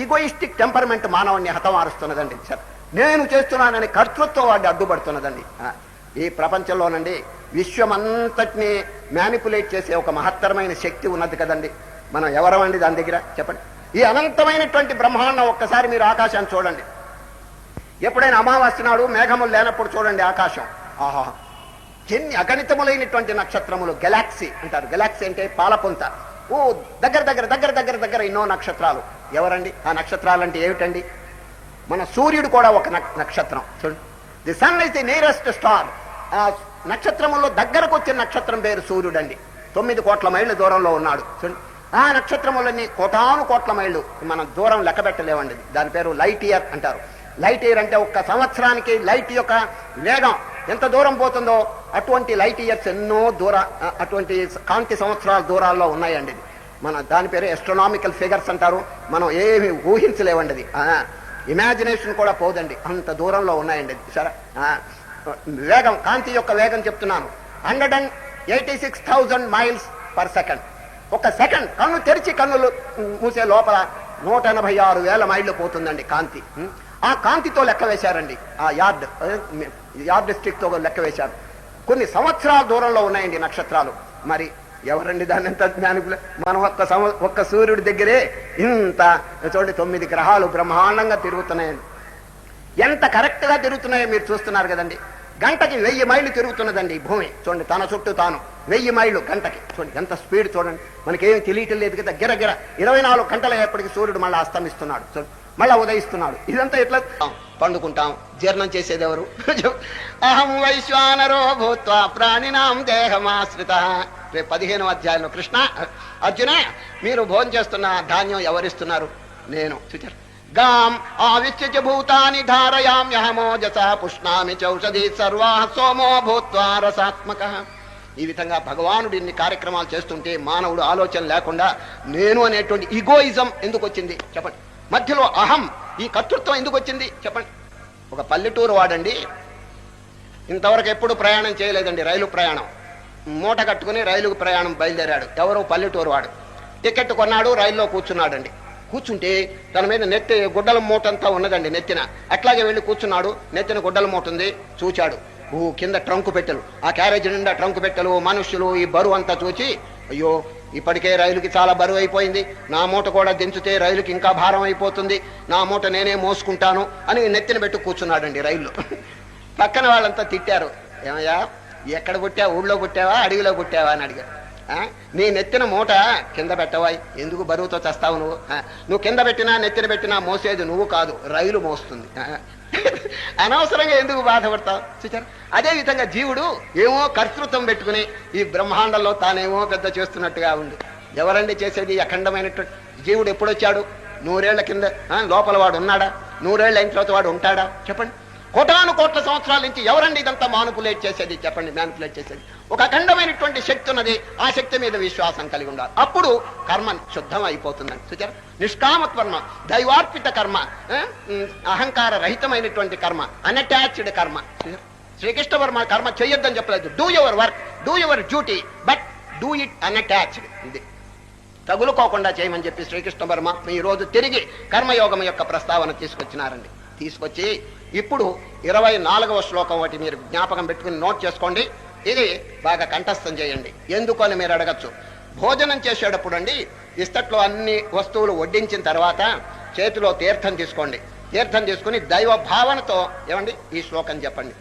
ఈగోయిస్టిక్ టెంపర్మెంట్ మానవుని హతమారుస్తున్నదండి. సార్, నేను చేస్తున్నానని కర్తృత్వం వాడిని అడ్డుపడుతున్నదండి. ఈ ప్రపంచంలోనండి విశ్వమంతటిని మ్యానిపులేట్ చేసే ఒక మహత్తరమైన శక్తి ఉన్నది కదండి. మనం ఎవరమండి దాని దగ్గర చెప్పండి? ఈ అనంతమైనటువంటి బ్రహ్మాండం ఒక్కసారి మీరు ఆకాశాన్ని చూడండి. ఎప్పుడైనా అమావాస్య నాడు మేఘములు లేనప్పుడు చూడండి ఆకాశం. ఆహా, ఎన్ని అగణితములైనటువంటి నక్షత్రములు, గెలాక్సీ అంటారు. గెలాక్సీ అంటే పాలపుంత. ఓ దగ్గర ఎన్నో నక్షత్రాలు. ఎవరండి ఆ నక్షత్రాలు? అంటే ఏమిటండి? మన సూర్యుడు కూడా ఒక నక్షత్రం. చూడండి, the sun is the nearest star. ఆ నక్షత్రములో దగ్గరకు వచ్చిన నక్షత్రం పేరు సూర్యుడు అండి. 9 కోట్ల మైళ్ళ దూరంలో ఉన్నాడు. చూడండి, ఆ నక్షత్రములన్నీ కోటాను కోట్ల మైళ్ళు మనం దూరం లెక్క పెట్టలేవండి. దాని పేరు లైట్ ఇయర్ అంటారు. లైట్ ఇయర్ అంటే ఒక్క సంవత్సరానికి లైట్ యొక్క వేగం ఎంత దూరం పోతుందో అటువంటి లైట్ ఇయర్స్ ఎన్నో అటువంటి కాంతి సంవత్సరాల దూరాల్లో ఉన్నాయండి. మన దాని పేరు ఎస్ట్రోనామికల్ ఫిగర్స్ అంటారు. మనం ఏమి ఊహించలేవండి. అది ఇమాజినేషన్ కూడా పోదండి, అంత దూరంలో ఉన్నాయండి. సరే, వేగం, కాంతి యొక్క వేగం చెప్తున్నాను, 186,000 మైల్స్ పర్ సెకండ్. ఒక సెకండ్ కన్ను తెరిచి కన్నులు మూసే లోపల 186,000 మైళ్ళు పోతుందండి కాంతి. ఆ కాంతితో లెక్క వేశారండి. ఆ యార్డ్ స్టిక్ తో లెక్క వేశారు. కొన్ని సంవత్సరాల దూరంలో ఉన్నాయండి నక్షత్రాలు. మరి ఎవరండి దాన్ని ఎంత జ్ఞానికులు? మనం ఒక్క సూర్యుడి దగ్గరే ఇంత చూడండి 9 గ్రహాలు బ్రహ్మాండంగా తిరుగుతున్నాయండి. ఎంత కరెక్ట్ గా తిరుగుతున్నాయో మీరు చూస్తున్నారు కదండి. గంటకి 1000 మైళ్ళు తిరుగుతున్నదండి ఈ భూమి. చూడండి తన చుట్టూ తాను 1000 మైళ్ళు గంటకి. చూడండి ఎంత స్పీడ్ చూడండి. మనకేమి తెలియటం లేదు కదా. గిరగిర 24 గంటల ఎప్పటికి సూర్యుడు మళ్ళీ అస్తమిస్తున్నాడు, మళ్ళా ఉదయిస్తున్నాడు. ఇదంతా ఎట్లా పండుకుంటాం? జీర్ణం చేసేది ఎవరు? అహం వైశ్వానరో భూత్వా ప్రాణినాం దేహమాశ్రిత. రేపు 15వ అధ్యాయంలో కృష్ణ అర్జున మీరు భోజనం చేస్తున్న ధాన్యం ఎవరిస్తున్నారు? నేను. చూచారు గాం ఆవిశ్య భూతాని ధారయామ్యహమోజసా పుష్ణామి చౌషధి సర్వా సోమో భూత్వా రసాత్మక. ఈ విధంగా భగవానుడు ఇన్ని కార్యక్రమాలు చేస్తుంటే మానవుడు ఆలోచన లేకుండా నేను అనేటువంటి ఈగోయిజం ఎందుకు వచ్చింది చెప్పండి? మధ్యలో అహం, ఈ కర్తృత్వం ఎందుకు వచ్చింది చెప్పండి? ఒక పల్లెటూరు వాడండి, ఇంతవరకు ఎప్పుడు ప్రయాణం చేయలేదండి, రైలు ప్రయాణం. మూట కట్టుకుని రైలుకు ప్రయాణం బయలుదేరాడు. ఎవరో పల్లెటూరు వాడు. టికెట్ కొన్నాడు, రైల్లో కూర్చున్నాడండి. కూర్చుంటే తన మీద నెత్తి గుడ్డల మూట అంతా ఉన్నదండి నెత్తిన. అట్లాగే వెళ్ళి కూర్చున్నాడు. నెత్తిన గుడ్డల మూట ఉంది. చూచాడు కింద ట్రంకు పెట్టెలు, ఆ క్యారేజ్ నిండా ట్రంకు పెట్టెలు, మనుషులు, ఈ బరువు అంతా చూచి అయ్యో ఇప్పటికే రైలుకి చాలా బరువు అయిపోయింది, నా మూట కూడా దించితే రైలుకి ఇంకా భారం అయిపోతుంది, నా మూట నేనే మోసుకుంటాను అని నెత్తిన పెట్టి కూర్చున్నాడండి రైల్లో. పక్కన వాళ్ళంతా తిట్టారు. ఏమయ్యా ఎక్కడ పుట్టావా? ఊళ్ళో పుట్టావా అడవిలో పుట్టావా అని అడిగారు. నీ నెత్తిన మూట కింద పెట్టవా? ఎందుకు బరువుతో చేస్తావు నువ్వు? నువ్వు కింద పెట్టినా నెత్తిన పెట్టినా మోసేది నువ్వు కాదు, రైలు మోస్తుంది. అనవసరంగా ఎందుకు బాధపడతావు? చూచారు. అదే విధంగా జీవుడు ఏమో కర్తృత్వం పెట్టుకుని ఈ బ్రహ్మాండంలో తానేమో పెద్ద చేస్తున్నట్టుగా ఉంది. ఎవరండి చేసేది? అఖండమైనటువంటి జీవుడు ఎప్పుడొచ్చాడు? 100 ఏళ్ల కింద లోపల వాడు ఉన్నాడా? 100 ఏళ్ళ అయిన తర్వాత వాడు ఉంటాడా చెప్పండి? కోటాను కోట్ల సంవత్సరాల నుంచి ఎవరండి ఇదంతా మానిపులేట్ చేసేది చెప్పండి? మ్యానిపులేట్ చేసేది ఒక అఖండమైనటువంటి శక్తి ఉన్నది. ఆ శక్తి మీద విశ్వాసం కలిగి ఉండాలి. అప్పుడు కర్మ శుద్ధం అయిపోతుందని చూచారు. నిష్కామత్వర్మ, దైవార్పిత కర్మ, అహంకార రహితమైనటువంటి కర్మ, అన్అటాచ్డ్ కర్మ. శ్రీకృష్ణ వర్మ కర్మ చేయొద్దని చెప్పలేదు. Do your work, do your duty, but do it unattached. ఇది తగులుకోకుండా చేయమని చెప్పి శ్రీకృష్ణ వర్మ ఈ రోజు తిరిగి కర్మయోగం యొక్క ప్రస్తావన తీసుకొచ్చినారండి. తీసుకొచ్చి ఇప్పుడు 24వ శ్లోకం ఒకటి మీరు జ్ఞాపకం పెట్టుకుని నోట్ చేసుకోండి. ఇది బాగా కంఠస్థం చేయండి. ఎందుకు అని మీరు అడగచ్చు. భోజనం చేసేటప్పుడు అండి ఇస్తట్లో అన్ని వస్తువులు వడ్డించిన తర్వాత చేతిలో తీర్థం తీసుకోండి. తీర్థం తీసుకుని దైవ భావనతో ఏమండి ఈ శ్లోకం చెప్పండి.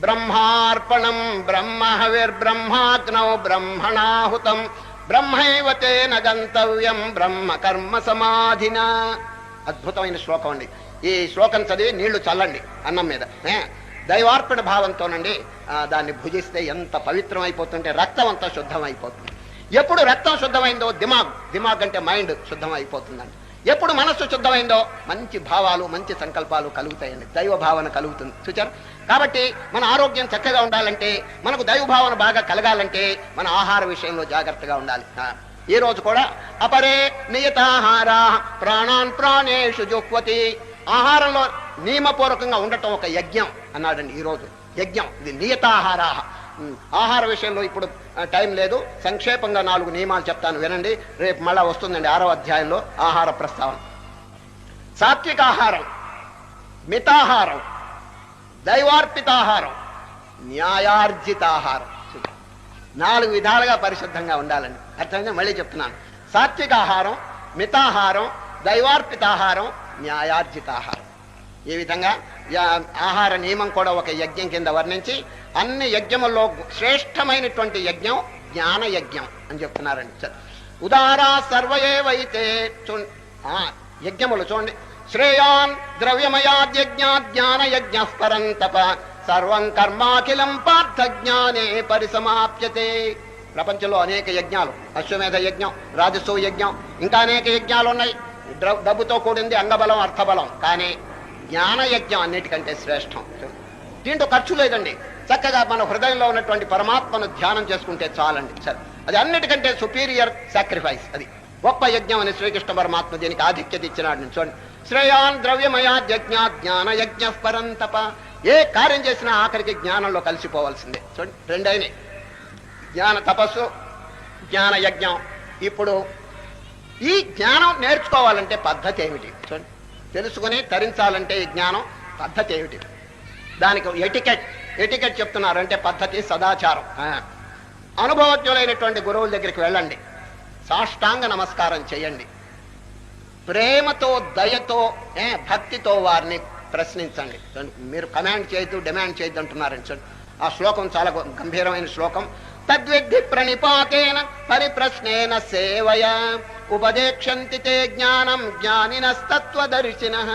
బ్రహ్మార్పణం బ్రహ్మహవిర్బ్రహ్మాగ్నౌ బ్రహ్మణాహుతం బ్రహ్మైవతేన గంతవ్యం బ్రహ్మ కర్మ సమాధినా. అద్భుతమైన శ్లోకం అండి. ఈ శ్లోకం చదివి నీళ్లు చల్లండి అన్నం మీద. దైవార్పణ భావంతోనండి దాన్ని భుజిస్తే ఎంత పవిత్రం అయిపోతుంటే రక్తం అంతా శుద్ధం అయిపోతుంది. ఎప్పుడు రక్తం శుద్ధమైందో దిమాగ్ అంటే మైండ్ శుద్ధం అయిపోతుందండి. ఎప్పుడు మనస్సు శుద్ధమైందో మంచి భావాలు మంచి సంకల్పాలు కలుగుతాయండి, దైవ భావన కలుగుతుంది. చూచారు. కాబట్టి మన ఆరోగ్యం చక్కగా ఉండాలంటే, మనకు దైవ భావన బాగా కలగాలంటే మన ఆహార విషయంలో జాగ్రత్తగా ఉండాలి. ఈ రోజు కూడా అపరే నియతాహార ప్రాణాన్ ప్రాణేషు జుహ్వతి. ఆహారంలో నియమపూర్వకంగా ఉండటం ఒక యజ్ఞం అన్నాడండి. ఈరోజు యజ్ఞం ఇది నియతాహార. ఆహార విషయంలో ఇప్పుడు టైం లేదు, సంక్షేపంగా 4 నియమాలు చెప్తాను వినండి. రేపు మళ్ళా వస్తుందండి 6వ అధ్యాయంలో ఆహార ప్రస్తావన. సాత్విక ఆహారం, మితాహారం, దైవార్పితాహారం, న్యాయార్జితాహారం. 4 విధాలుగా పరిశుద్ధంగా ఉండాలండి. అర్థంగా మళ్ళీ చెప్తున్నాను. సాత్విక ఆహారం, మితాహారం, దైవార్పితాహారం, న్యాయార్జితాహారం. ఈ విధంగా ఆహార నియమం కూడా ఒక యజ్ఞం కింద వర్ణించి అన్ని యజ్ఞముల్లో శ్రేష్టమైనటువంటి యజ్ఞం జ్ఞాన యజ్ఞం అని చెప్తున్నారండి. ఉదారా సర్వయేవైతే యజ్ఞములు చూడండి. శ్రేయాన్ ద్రవ్యమయాద్యజ్ఞ జ్ఞాన యజ్ఞ పరంతప సర్వం కర్మాఖిలం పార్థ జ్ఞానే పరిసమాప్యతే. ప్రపంచంలో అనేక యజ్ఞాలు, అశ్వమేధ యజ్ఞం, రాజసూ యజ్ఞం, ఇంకా అనేక యజ్ఞాలు ఉన్నాయి. డబ్బుతో కూడింది అంగబలం అర్థబలం. కానీ జ్ఞాన యజ్ఞం అన్నిటికంటే శ్రేష్టం. దీంట్లో ఖర్చు లేదండి. చక్కగా మన హృదయంలో ఉన్నటువంటి పరమాత్మను ధ్యానం చేసుకుంటే చాలండి. సరే, అది అన్నిటికంటే సుపీరియర్ సాక్రిఫైస్. అది గొప్ప యజ్ఞం అని శ్రీకృష్ణ పరమాత్మ దీనికి ఆధిక్యత ఇచ్చినాడు. చూడండి. శ్రేయాన్ ద్రవ్యమయాద్యజ్ఞ జ్ఞాన యజ్ఞ పరంతప. ఏ కార్యం చేసినా ఆఖరికి జ్ఞానంలో కలిసిపోవాల్సిందే. చూడండి, రెండైన జ్ఞాన తపస్సు, జ్ఞాన యజ్ఞం. ఇప్పుడు ఈ జ్ఞానం నేర్చుకోవాలంటే పద్ధతి ఏమిటి? చూడండి. తెలుసుకుని తరించాలంటే ఈ జ్ఞానం పద్ధతి ఏమిటి, దానికి ఎటికెట్ చెప్తున్నారు. అంటే పద్ధతి, సదాచారం. అనుభవజ్ఞులైనటువంటి గురువుల దగ్గరికి వెళ్ళండి, సాష్టాంగ నమస్కారం చేయండి, ప్రేమతో, దయతో, భక్తితో వారిని ప్రశ్నించండి. మీరు కమాండ్ చేయొద్దు, డిమాండ్ చేయొద్దు అంటున్నారని చూడండి. ఆ శ్లోకం చాలా గంభీరమైన శ్లోకం. తద్విద్ధి ప్రణిపాతేన పరిప్రశ్నేన సేవయ ఉపదేక్షంతి తే జ్ఞానం జ్ఞానినస్తత్వదర్శినః.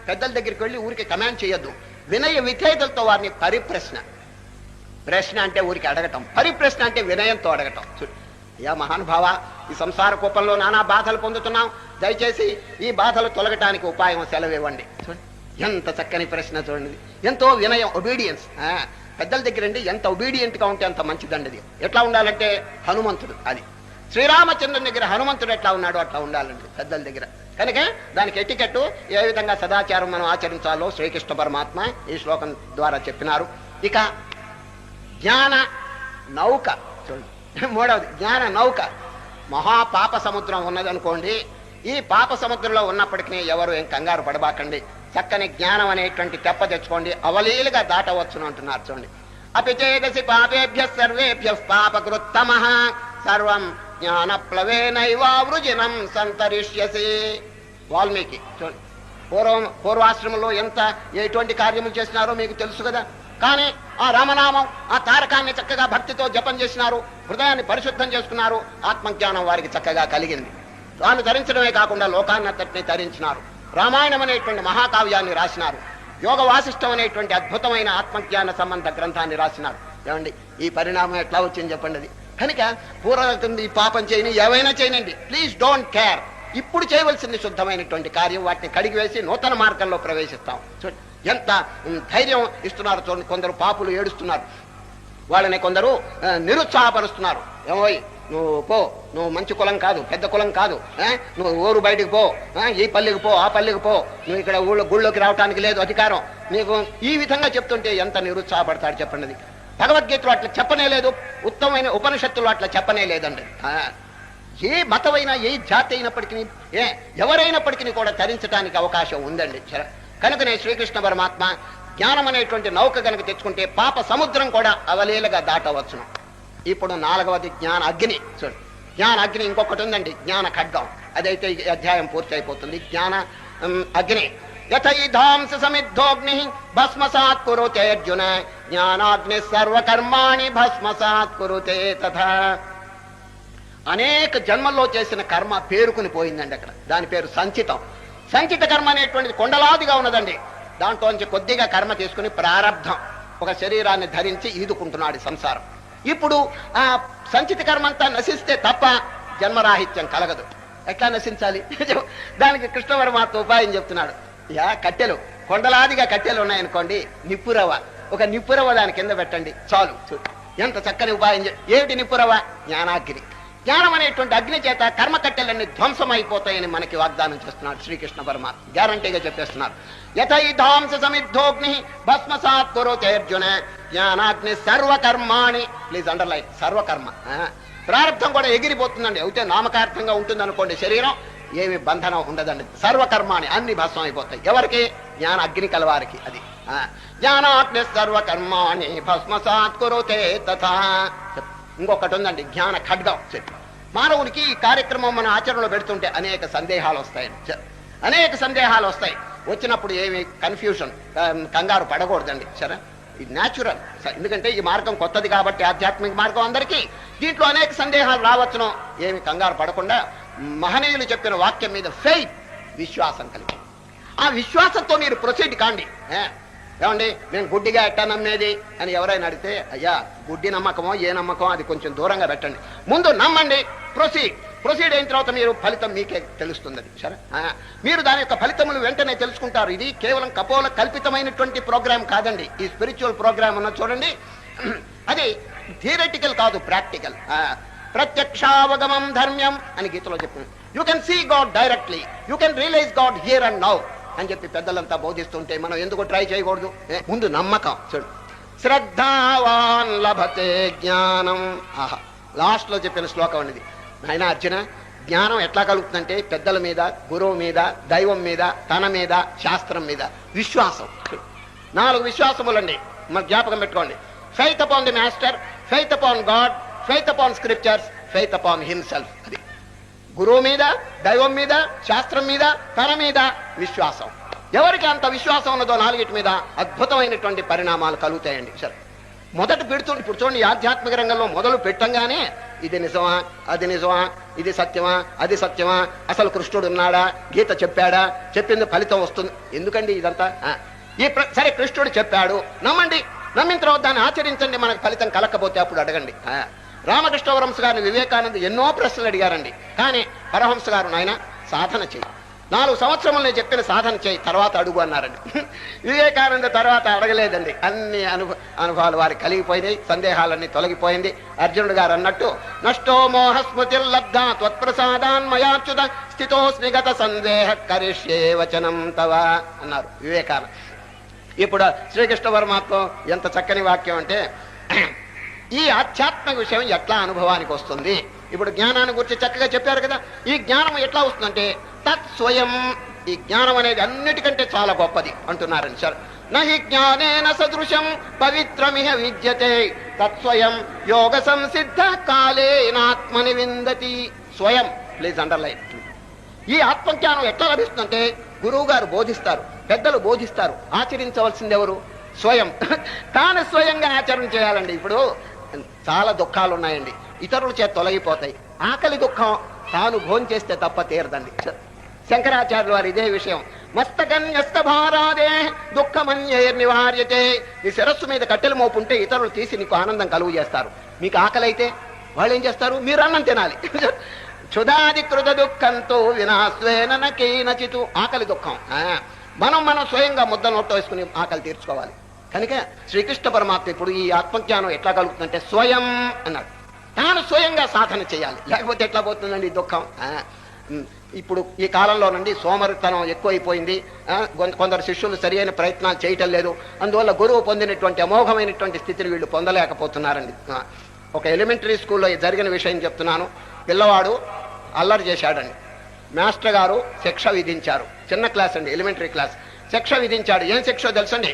పెద్దల దగ్గరికి వెళ్ళి ఊరికి కమాండ్ చేయొద్దు, వినయ విధేయతలతో వారిని ప్రశ్న అంటే ఊరికి అడగటం, పరిప్రశ్న అంటే వినయంతో అడగటం. యా మహానుభావ, ఈ సంసార కూపంలో నానా బాధలు పొందుతున్నాం, దయచేసి ఈ బాధలు తొలగటానికి ఉపాయం సెలవివ్వండి. చూడండి ఎంత చక్కని ప్రశ్న, చూడండి ఎంతో వినయం, ఒబీడియన్స్. పెద్దల దగ్గర అండి ఎంత ఒబీడియంట్ గా ఉంటే అంత మంచిదండి. అది ఎట్లా ఉండాలంటే హనుమంతుడు, అది శ్రీరామచంద్రుని దగ్గర హనుమంతుడు ఎట్లా ఉన్నాడో అట్లా ఉండాలండి పెద్దల దగ్గర. కనుక దానికి ఎటికెట్టు, ఏ విధంగా సదాచారం మనం ఆచరించాలో శ్రీకృష్ణ పరమాత్మ ఈ శ్లోకం ద్వారా చెప్పినారు. ఇక జ్ఞాన నౌక చూడండి, మూడవది జ్ఞాన నౌక. మహాపాప సముద్రం ఉన్నదనుకోండి, ఈ పాప సముద్రంలో ఉన్నప్పటికీ ఎవరు ఏం కంగారు పడబాకండి, చక్కని జ్ఞానం అనేటువంటి తెప్ప తెచ్చుకోండి, అవలీలుగా దాటవచ్చును అంటున్నారు. చూడండి, అపిచేదసి పాపేభ్య సర్వేభ్య పాపకృత్తమః సర్వం జ్ఞాన ప్లవేనైవావృజినం సంతరిష్యసి. వాల్మీకి చూడండి, పూర్వాశ్రమంలో ఎటువంటి కార్యములు చేసినారో మీకు తెలుసు కదా. కానీ ఆ రామనామం, ఆ తారకాన్ని చక్కగా భక్తితో జపం చేసినారు, హృదయాన్ని పరిశుద్ధం చేసుకున్నారు, ఆత్మజ్ఞానం వారికి చక్కగా కలిగింది. తాను ధరించడమే కాకుండా లోకాన్నంతటినీ ధరించినారు. రామాయణం అనేటువంటి మహాకావ్యాన్ని రాసినారు, యోగ వాసిష్టం అనేటువంటి అద్భుతమైన ఆత్మజ్ఞాన సంబంధ గ్రంథాన్ని రాసినారు. ఏమండి ఈ పరిణామం ఎట్లా వచ్చింది చెప్పండి. అది కనుక పూర్వరకం ఈ పాపం చేయని ఏవైనా చేయనండి, ప్లీజ్ డోంట్ కేర్. ఇప్పుడు చేయవలసింది శుద్ధమైనటువంటి కార్యం, వాటిని కడిగివేసి నూతన మార్గంలో ప్రవేశిస్తాం. చూడండి ఎంత ధైర్యం ఇస్తున్నారు చూడండి. కొందరు పాపులు ఏడుస్తున్నారు, వాళ్ళని కొందరు నిరుత్సాహపరుస్తున్నారు. ఏమోయ్ నువ్వు పో, నువ్వు మంచి కులం కాదు, పెద్ద కులం కాదు, నువ్వు ఊరు బయటికి పో, ఈ పల్లెకి పో, ఆ పల్లెకి పో, నువ్వు ఇక్కడ గుళ్ళోకి రావడానికి లేదు అధికారం నీకు. ఈ విధంగా చెప్తుంటే ఎంత నిరుత్సాహపడతాడు చెప్పండి. భగవద్గీతలో అట్లా చెప్పనే లేదు, ఉత్తమమైన ఉపనిషత్తులు అట్లా చెప్పనే లేదండి. ఏ మతమైనా, ఏ జాతి అయినప్పటికీ, ఎవరైనప్పటికీ కూడా తరించడానికి అవకాశం ఉందండి. కనుకనే శ్రీకృష్ణ పరమాత్మ జ్ఞానం అనేటువంటి నౌక కనుక తెచ్చుకుంటే పాప సముద్రం కూడా అవలీలగా దాటవచ్చును. ఇప్పుడు నాలుగవది జ్ఞాన అగ్ని. చూడండి జ్ఞాన అగ్ని ఇంకొకటి ఉందండి, జ్ఞాన ఖడ్గం. అదైతే ఈ అధ్యాయం పూర్తి అయిపోతుంది. జ్ఞాన అగ్ని యథైధాంస సమిద్ధోగ్ని భస్మసాత్ కురుతే అర్జున జ్ఞానాగ్ని సర్వకర్మాణి భస్మసాత్ కురుతే తథా. అనేక జన్మల్లో చేసిన కర్మ పేరుకుని పోయిందండి అక్కడ, దాని పేరు సంచితం. సంచిత కర్మ అనేటువంటిది కొండలాదిగా ఉన్నదండి. దాంట్లోంచి కొద్దిగా కర్మ తీసుకుని ప్రారబ్ధం ఒక శరీరాన్ని ధరించి ఈదుకుంటున్నాడు సంసారం. ఇప్పుడు ఆ సంచిత కర్మ అంతా నశిస్తే తప్ప జన్మరాహిత్యం కలగదు. ఎట్లా నశించాలి? దానికి కృష్ణ పరమాత్మ ఉపాయం చెప్తున్నాడు. కట్టెలు, కొండలాదిగా కట్టెలు ఉన్నాయనుకోండి, నిప్పురవ, ఒక నిప్పురవ దాని కింద పెట్టండి చాలు. ఎంత చక్కని ఉపాయం. ఏమిటి నిప్పురవ? జ్ఞానాగ్ని. జ్ఞానం అనేటువంటి అగ్ని చేత కర్మ కట్టెలన్నీ ధ్వంసం అయిపోతాయని మనకి వాగ్దానం చేస్తున్నాడు శ్రీకృష్ణ పరమాత్మ. గ్యారంటీగా చెప్పేస్తున్నారు. యథైధాంస సమిద్ధోగ్ని భస్మసాత్ కురుతే అర్జున జ్ఞానాగ్ని సర్వకర్మాణి. Please underline, సర్వకర్మ. ప్రారంభం కూడా ఎగిరిపోతుందండి. అయితే నామకార్థంగా ఉంటుంది అనుకోండి శరీరం, ఏమి బంధనం ఉండదండి. సర్వకర్మాణి అన్ని భస్మం అయిపోతాయి. ఎవరికి? జ్ఞాన అగ్ని కలవారికి. అది జ్ఞానాగ్ని సర్వకర్మాణి భస్మసాత్ కురుతే తథా. ఇంకొకటి ఉందండి జ్ఞాన ఖడ్గం. మానవునికి ఈ కార్యక్రమం మన ఆచరణలో పెడుతుంటే అనేక సందేహాలు వస్తాయండి. అనేక సందేహాలు వస్తాయి. వచ్చినప్పుడు ఏమి కన్ఫ్యూషన్, కంగారు పడకూడదండి. సరే, ఇది న్యాచురల్. ఎందుకంటే ఈ మార్గం కొత్తది కాబట్టి, ఆధ్యాత్మిక మార్గం అందరికీ. దీంట్లో అనేక సందేహాలు రావచ్చును. ఏమి కంగారు పడకుండా మహనీయులు చెప్పిన వాక్యం మీద ఫెయిత్, విశ్వాసం కలిగి, ఆ విశ్వాసంతో మీరు ప్రొసీడ్ కాండి. ఏమండి మేము గుడ్డిగా ఎట్టా నమ్మేది అని ఎవరైనా అడిగితే, అయ్యా గుడ్డి నమ్మకమో ఏ నమ్మకమో అది కొంచెం దూరంగా పెట్టండి, ముందు నమ్మండి, ప్రొసీడ్ అయిన తర్వాత మీరు ఫలితం మీకే తెలుస్తుంది. సరే, మీరు దాని యొక్క ఫలితములు వెంటనే తెలుసుకుంటారు. ఇది కేవలం కపోల కల్పితమైనటువంటి ప్రోగ్రామ్ కాదండి. ఈ స్పిరిచువల్ ప్రోగ్రామ్ ఉన్న చూడండి, అది థియరిటికల్ కాదు, ప్రాక్టికల్. ప్రత్యక్షావగమం ధర్మ్యం అని గీతలో చెప్పింది. You can see God directly, you can realise God here and now అని చెప్పి పెద్దలంతా బోధిస్తుంటే మనం ఎందుకు ట్రై చేయకూడదు? ముందు నమ్మకం. చూడు, శ్రద్ధావాన్ లభతే జ్ఞానం. ఆహా, లాస్ట్ లో చెప్పిన శ్లోకం అనేది. నాయన అర్జున, జ్ఞానం ఎట్లా కలుగుతుందంటే పెద్దల మీద, గురువు మీద, దైవం మీద, తన మీద, శాస్త్రం మీద విశ్వాసం. 4 విశ్వాసములండి, మన జ్ఞాపకం పెట్టుకోండి. Faith upon the master, faith upon God, faith upon scriptures, faith upon himself. అది గురువు మీద, దైవం మీద, శాస్త్రం మీద, తన మీద విశ్వాసం. ఎవరికి అంత విశ్వాసం ఉన్నదో 4 మీద అద్భుతమైనటువంటి పరిణామాలు కలుగుతాయండి. సరే, మొదట పెడుతుంది. ఇప్పుడు చూడండి, ఆధ్యాత్మిక రంగంలో మొదలు పెట్టంగానే ఇది నిజమా, అది నిజమా, ఇది సత్యమా, అది సత్యమా, అసలు కృష్ణుడు ఉన్నాడా, గీత చెప్పాడా, చెప్పింది ఫలితం వస్తుంది. ఎందుకండి ఇదంతా? సరే, కృష్ణుడు చెప్పాడు, నమ్మండి, నమ్మిన తర్వాత దాన్ని ఆచరించండి. మనకు ఫలితం కలకపోతే అప్పుడు అడగండి. రామకృష్ణ పరమహంస గారిని వివేకానంద ఎన్నో ప్రశ్నలు అడిగారండి. కానీ పరమహంస గారు, నాయన సాధన చేయి, 4 సంవత్సరములు నేను చెప్పిన సాధన చేయి, తర్వాత అడుగు అన్నారండి. వివేకానంద తర్వాత అడగలేదండి. అన్ని అనుభవాలు వారికి కలిగిపోయినాయి, సందేహాలన్నీ తొలగిపోయింది. అర్జునుడు గారు అన్నట్టు, నష్టో మోహ స్మృతిర్లబ్ధ త్వత్ప్రసాదాన్మయాచ్యుత స్థితోస్మి గత సందేహ కరిష్యే వచనం తవ అన్నారు వివేకానంద. ఇప్పుడు శ్రీకృష్ణ పరమాత్మ ఎంత చక్కని వాక్యం అంటే, ఈ ఆధ్యాత్మిక విషయం ఎట్లా అనుభవానికి వస్తుంది? ఇప్పుడు జ్ఞానాన్ని గురించి చక్కగా చెప్పారు కదా. ఈ జ్ఞానం ఎట్లా వస్తుందంటే తత్ స్వయం. ఈ జ్ఞానం అనేది అన్నిటికంటే చాలా గొప్పది అంటున్నారని సార్. నహి జ్ఞానేన సదృశం పవిత్రమిహ విద్యతే తత్స్వయం యోగ సంసిద్ధ కాలేనాత్మని విందతి. స్వయం, ప్లీజ్ అండర్లైన్. ఈ ఆత్మజ్ఞానం ఎట్లా లభిస్తుందంటే గురువు గారు బోధిస్తారు, పెద్దలు బోధిస్తారు. ఆచరించవలసింది ఎవరు? స్వయం. తాను స్వయంగా ఆచరణ చేయాలండి. ఇప్పుడు చాలా దుఃఖాలు ఉన్నాయండి, ఇతరుల చేత తొలగిపోతాయి. ఆకలి దుఃఖం తాను భోంచేస్తే తప్ప తీరదండి. శంకరాచార్యులు వారు ఇదే విషయం, మస్తకన్యస్త భారాదే దుఃఖమన్యే నివార్యతే. నీ శిరస్సు మీద కట్టెలు మోపుంటే ఇతరులు తీసి నీకు ఆనందం కలుగు చేస్తారు. మీకు ఆకలి అయితే వాళ్ళు ఏం చేస్తారు? మీరు అన్నం తినాలి. క్షుధాదికృత దుఃఖంతో వినాశ్వేన నచితు. ఆకలి దుఃఖం మనం స్వయంగా ముద్ద నోట్లో వేసుకుని ఆకలి తీర్చుకోవాలి. కనుక శ్రీకృష్ణ పరమాత్మ ఇప్పుడు ఈ ఆత్మజ్ఞానం ఎట్లా కలుగుతుందంటే స్వయం అన్నాడు. తాను స్వయంగా సాధన చేయాలి, లేకపోతే ఎట్లా పోతుందండి ఈ దుఃఖం. ఇప్పుడు ఈ కాలంలో నుండి సోమరితనం ఎక్కువైపోయింది. కొందరు శిష్యులు సరి అయిన ప్రయత్నాలు చేయటం లేదు. అందువల్ల గురువు పొందినటువంటి అమోఘమైనటువంటి స్థితిని వీళ్ళు పొందలేకపోతున్నారండి. ఒక ఎలిమెంటరీ స్కూల్లో జరిగిన విషయం చెప్తున్నాను. పిల్లవాడు అల్లరి చేశాడండి. మాస్టర్ గారు శిక్ష విధించారు. చిన్న క్లాస్ అండి, ఎలిమెంటరీ క్లాస్. శిక్ష విధించాడు. ఏం శిక్ష తెలుసండి?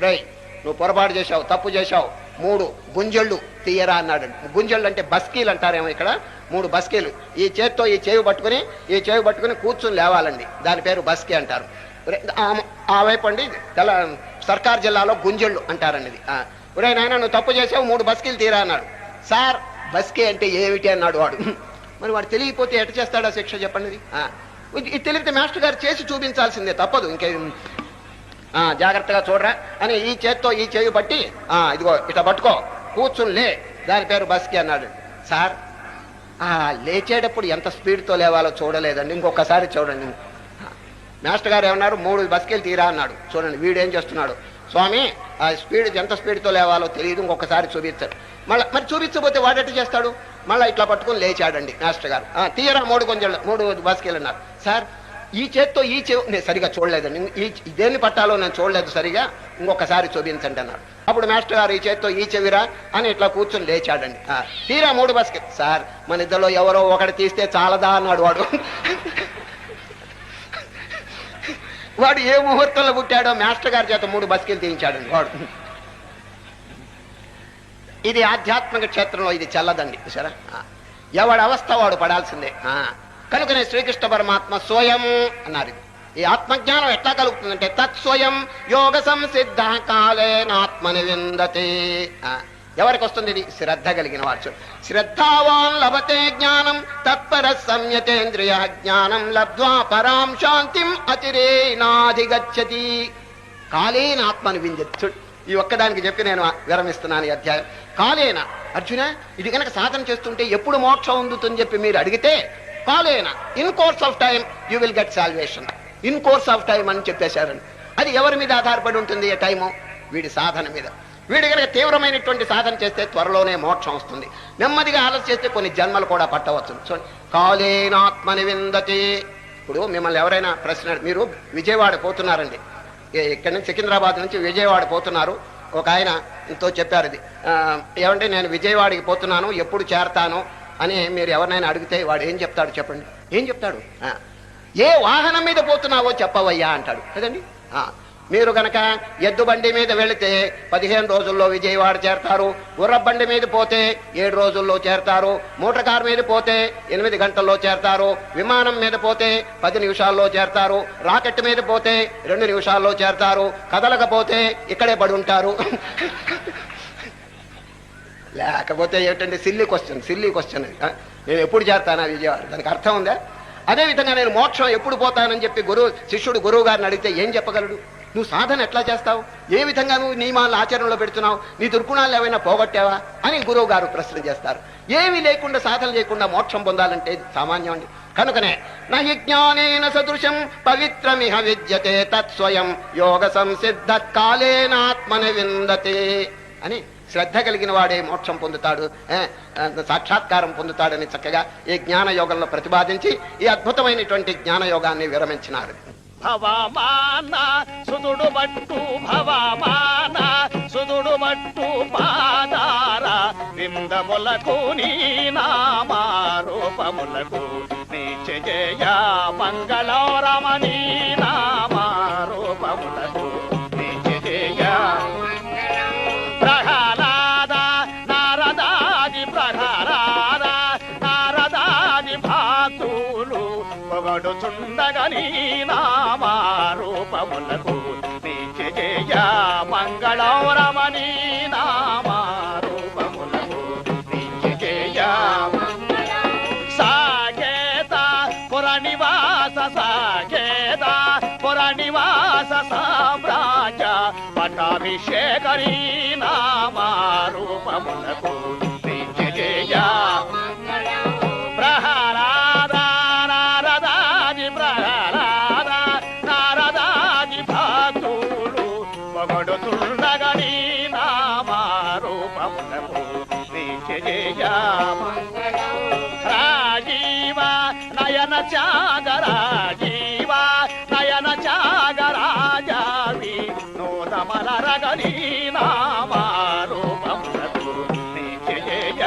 రై, నువ్వు పొరపాటు చేశావు, తప్పు చేశావు, 3 గుంజళ్ళు తీయరా అన్నాడు. గుంజళ్ళు అంటే బస్కీలు అంటారేమో ఇక్కడ. 3 బస్కీలు ఈ చేత్తో ఈ చేయి పట్టుకుని కూర్చుని లేవాలండి. దాని పేరు బస్కీ అంటారు. ఆ వైపు అండి సర్కార్ జిల్లాలో గుంజళ్ళు అంటారండి ఇది. ఒరే నాయన, నువ్వు తప్పు చేసావు, 3 బస్కీలు తీరా అన్నాడు. సార్, బస్కీ అంటే ఏమిటి అన్నాడు వాడు. మరి వాడు తెలియకపోతే ఎట చేస్తాడా శిక్ష చెప్పండి? ఇది తెలిపితే మాస్టర్ గారు చేసి చూపించాల్సిందే, తప్పదు. ఇంకే జాగ్రత్తగా చూడరా అని ఈ చేత్తో ఈ చేయి పట్టి, ఇదిగో ఇట్లా పట్టుకో, కూర్చుని లే, దాని పేరు బస్కి అన్నాడు. సార్, లేచేటప్పుడు ఎంత స్పీడ్తో లేవాలో చూడలేదండి, ఇంకొకసారి చూడండి. మాస్టర్ గారు ఏమన్నారు? 3 బస్కీలు తీరా అన్నాడు. చూడండి వీడేం చేస్తున్నాడు. స్వామి, ఆ స్పీడ్ ఎంత స్పీడ్తో లేవాలో తెలియదు, ఇంకొకసారి చూపించాడు. మరి చూపించబోతే వాడెట్ట చేస్తాడు? మళ్ళీ ఇట్లా పట్టుకుని లేచాడండి మాస్టర్ గారు. తీయరా 3 బస్కీలు అన్నారు. సార్, ఈ చేత్తో ఈ చెవి నేను సరిగా చూడలేదండి, దేన్ని పట్టాలో నేను చూడలేదు సరిగా, ఇంకొకసారి చూపించండి అన్నాడు. అప్పుడు మాస్టర్ గారు ఈ చేత్తో ఈ చెవిరా అని ఇట్లా కూర్చొని లేచాడండి. తీరా 3 బస్కీలు. సార్, మన ఇద్దరిలో ఎవరో ఒకటి తీస్తే చాలదా అన్నాడు వాడు. వాడు ఏ ముహూర్తంలో పుట్టాడో మాస్టర్ గారి చేత 3 బస్కీలు తీయించాడండి వాడు. ఇది ఆధ్యాత్మిక క్షేత్రంలో ఇది చెల్లదండి. సరే, ఎవడి అవస్థ వాడు పడాల్సిందే. కనుకనే శ్రీకృష్ణ పరమాత్మ స్వయం అన్నారు. ఈ ఆత్మజ్ఞానం ఎట్లా కలుగుతుందంటే తత్స్వయం యోగ సంసిద్ధ కాలేనాత్మని విందతే. ఎవరికి వస్తుంది ఇది? శ్రద్ధ కలిగిన వాడు. శ్రద్ధావాన్ లభతే జ్ఞానం తత్పర సంయతేంద్రియ జ్ఞానం లబ్ధ్వా పరాం శాంతిం అతిరేనాధిగచ్చతి. కాలేనాత్మని విందతి. ఈ ఒక్కదానికి చెప్పి నేను విరమిస్తున్నాను ఈ అధ్యాయం. కాలేన అర్జున, ఇది కనుక సాధన చేస్తుంటే ఎప్పుడు మోక్షం ఉందుతుందని చెప్పి మీరు అడిగితే, కాలేన in course of time you will get salvation. In course of time అని చెప్పేశారని. అది ఎవరి మీద ఆధారపడి ఉంటుంది? ఏ టైము? వీడి సాధన మీద. వీడి కనుక తీవ్రమైనటువంటి సాధన చేస్తే త్వరలోనే మోక్షం వస్తుంది. నెమ్మదిగా ఆలోచన చేస్తే కొన్ని జన్మలు కూడా పట్టవచ్చు. చూడండి, కాలేనాత్మని విందతి. ఇప్పుడు మిమ్మల్ని ఎవరైనా ప్రశ్న, మీరు విజయవాడ పోతున్నారండి, ఇక్కడి నుంచి సికింద్రాబాద్ నుంచి విజయవాడ పోతున్నారు. ఒక ఆయనతో చెప్పారు ఇది, ఏమంటే నేను విజయవాడకి పోతున్నాను, ఎప్పుడు చేరతాను అని మీరు ఎవరినైనా అడిగితే వాడు ఏం చెప్తాడు చెప్పండి? ఏం చెప్తాడు? ఏ వాహనం మీద పోతున్నావో చెప్పవయ్యా అంటాడు కదండి. మీరు గనక ఎద్దు బండి మీద వెళితే 15 రోజుల్లో విజయవాడ చేరతారు. గుర్ర బండి మీద పోతే 7 రోజుల్లో చేరతారు. మోటార్ కార్ మీద పోతే 8 గంటల్లో చేరతారు. విమానం మీద పోతే 10 నిమిషాల్లో చేరతారు. రాకెట్ మీద పోతే 2 నిమిషాల్లో చేరతారు. కదలకపోతే ఇక్కడే పడి ఉంటారు. లేకపోతే ఏంటంటే సిల్లీ క్వశ్చన్ నేను ఎప్పుడు చేరతానా విజయవాడ? దానికి అర్థం ఉందా? అదేవిధంగా నేను మోక్షం ఎప్పుడు పోతానని చెప్పి శిష్యుడు గురువు గారిని అడిగితే ఏం చెప్పగలడు? నువ్వు సాధన ఎట్లా చేస్తావు? ఏ విధంగా నువ్వు నియమాలను ఆచరణలో పెడుతున్నావు? నీ దుర్గుణాలు ఏమైనా పోగొట్టావా అని గురువు గారు ప్రశ్న చేస్తారు. ఏమీ లేకుండా, సాధన చేయకుండా మోక్షం పొందాలంటే సామాన్యం అండి. కనుకనే నహి జ్ఞానేన సదృశం పవిత్రమిహ విద్యతే తత్స్వయం యోగ సంసిద్ధ కాలేనాత్మని విందతే అని శ్రద్ధ కలిగిన వాడే మోక్షం పొందుతాడు, సాక్షాత్కారం పొందుతాడని చక్కగా ఈ జ్ఞాన యోగంలో ప్రతిపాదించి ఈ అద్భుతమైనటువంటి జ్ఞాన యోగాన్ని విరమించినారు. భవమాన సుదుడు మట్టు భవమాన సుదుడు మట్టు పాదార విందములకు నీ నామారూపములకు నీచ జయ మంగళరమణీ నామారూపములకు నీచ జయ ప్రహ్లాద నారదాది భాతులు పొగడుచుండగని నామారూపములకు నీచ జయ మంగళరమణీ నామారూపములకు నీచ జయ సాకేత పురనివాస సామ్రాజ్య పట్టాభిషేకరీ నామారూపములకు నీచ జయ ప్రహ్లాద నారదాది భక్తులు పొగడుచుండగని నామారూపములకు నీచ జయ రాజీవ నయన చాగరాజావి నోదమలరగని నామారూపములకు నీచ జయ